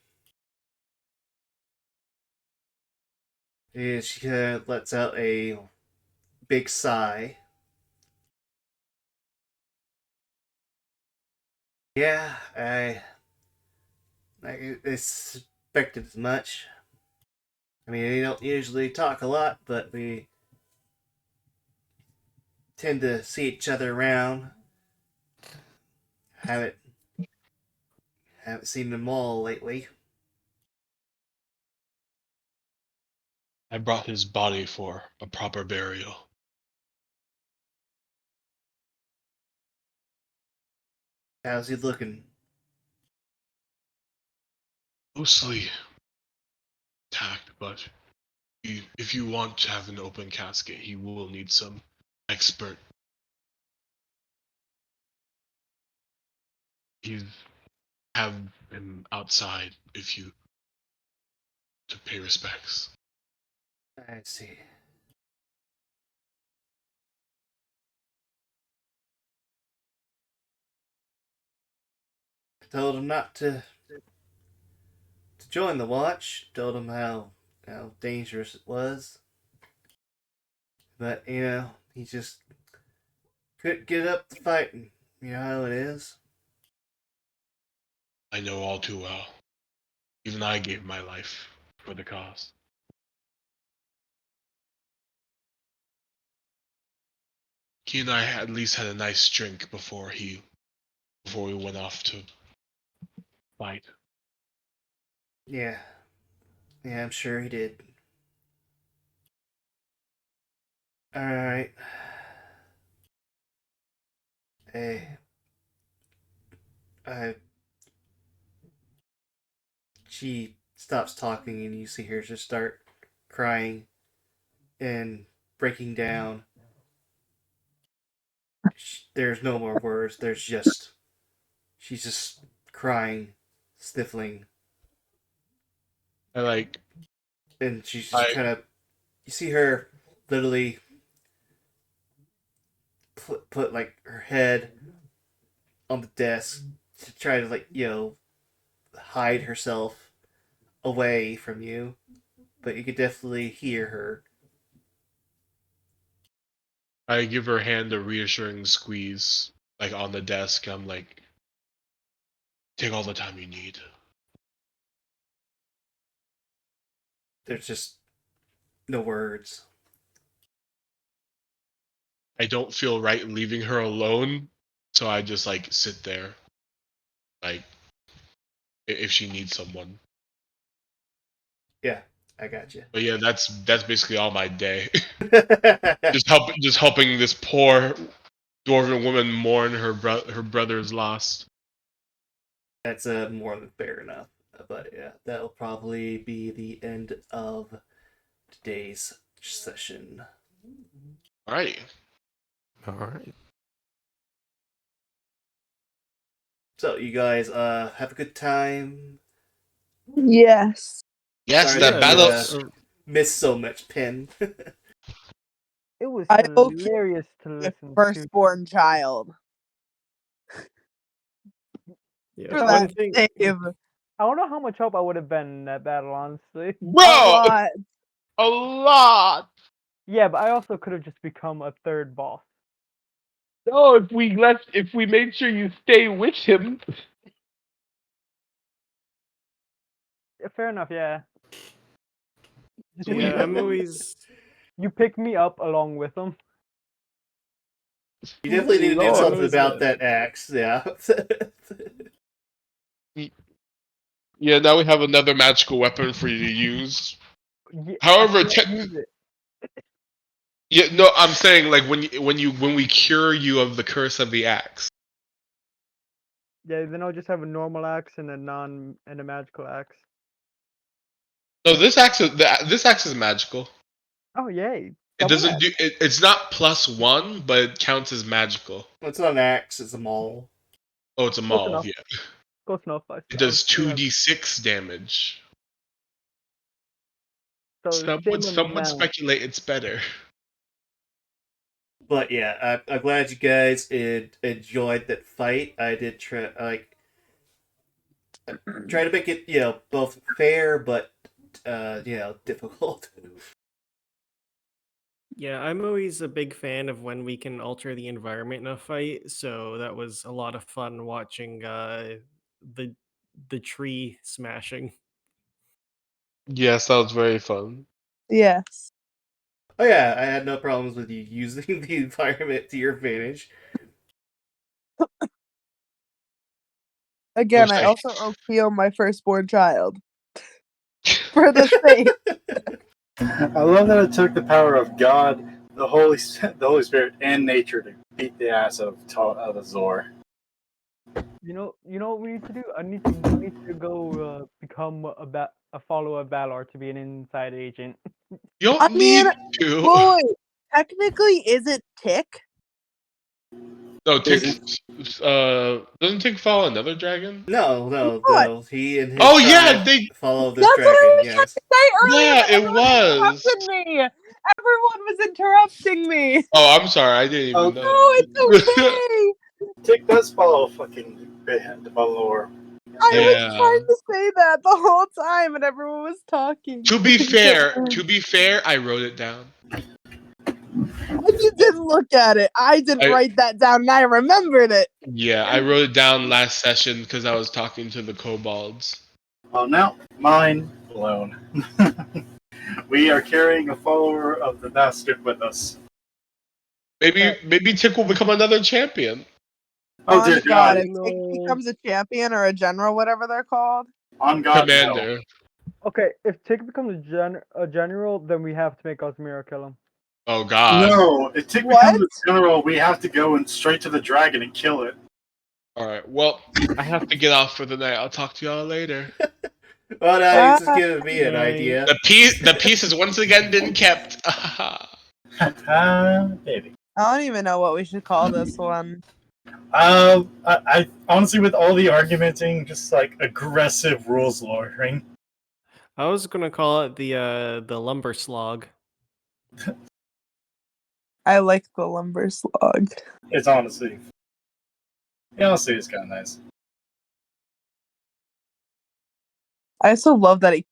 And she kind of lets out a big sigh. Yeah, I expected as much. I mean, we don't usually talk a lot, but we tend to see each other around. Haven't seen them all lately. I brought his body for a proper burial. How's he looking? Mostly intact, but if you want to have an open casket, he will need some expert. You have him outside if you to pay respects. I see. I told him not to join the watch. Told him how dangerous it was. But he just couldn't get up to fighting. You know how it is. I know all too well. Even I gave my life for the cause. He and I at least had a nice drink before we went off to fight. Yeah. Yeah, I'm sure he did. Alright. Hey. She stops talking and you see her just start crying and breaking down. There's no more words. She's just crying, sniffling, and she's just kind of. You see her literally put like her head on the desk to try to hide herself away from you, but you could definitely hear her. I give her hand a reassuring squeeze, on the desk. I'm like, take all the time you need. There's just no words. I don't feel right leaving her alone, so I just sit there, if she needs someone. Yeah, I got you. But yeah, that's basically all my day. just helping this poor dwarven woman mourn her brother's loss. That's more than fair enough. But yeah, that'll probably be the end of today's session. All right. All right. So you guys have a good time. Yes. Yes, Sorry that that battle. missed so much Pin. It was I owe hilarious to Your listen to. firstborn child. Yeah, For one that thing. save. I don't know how much help I would have been in that battle, honestly. A Bro! lot. A lot! Yeah, but I also could have just become a third boss. No, if we made sure you stay with him. Yeah, fair enough, yeah. Yeah, I'm always. You pick me up along with him. You definitely need to do Lord. something about that axe. Yeah. Yeah, now we have another magical weapon for you to use. Yeah, However, I can't use it. yeah, no, I'm saying like when we cure you of the curse of the axe. Yeah, then I'll just have a normal axe and a magical axe. No, this axe is magical. Oh yay! It Double doesn't axe. do. It's not +1, but it counts as magical. It's not an axe, it's a maul. Oh, it's a Close maul. enough. Yeah, Close enough. it does 2d6 damage. So Some would now. speculate it's better. But yeah, I'm glad you guys enjoyed that fight. I did try to make it, both fair but difficult. Yeah, I'm always a big fan of when we can alter the environment in a fight. So that was a lot of fun watching the tree smashing. Yes, that was very fun. Yes. Oh yeah, I had no problems with you using the environment to your advantage. Again, I Okay. also owe Keo my firstborn child. For the sake. I love that it took the power of God, the Holy Spirit, and nature to beat the ass of the Zor. You know what we need to do? We need to go become a follower of Valor to be an inside agent. You don't I need mean, to. boy, technically, is it Tick? No, Tick. Doesn't Tick follow another dragon? No. He and his Oh tribe yeah, they. follow this That's what I dragon. was trying Yes. to say earlier. Yeah, But it everyone was. interrupted me. Everyone was interrupting me. Oh, I'm sorry, I didn't even know. No, it's okay. Tick does follow fucking the Valor. I was Yeah. trying to say that the whole time, and everyone was talking. To be fair, I wrote it down. You didn't look at it. I didn't write that down, and I remembered it. Yeah, I wrote it down last session because I was talking to the kobolds. Well, now, mind blown. We are carrying a follower of the bastard with us. Maybe Tick will become another champion. Oh dear God. If Tick becomes a champion or a general, whatever they're called. On God, Commander. no. Okay, if Tick becomes a general, then we have to make Osmira kill him. Oh God. No, if Tick becomes a general, we have to go straight to the dragon and kill it. Alright, well, I have to get off for the night. I'll talk to y'all later. Well, now you're just giving me an idea. The piece has once again been kept. Baby. I don't even know what we should call this one. I honestly, with all the argumenting, just like aggressive rules lawyering. I was gonna call it the lumber slog. I like the lumber slog. It's honestly it's kind of nice. I also love that it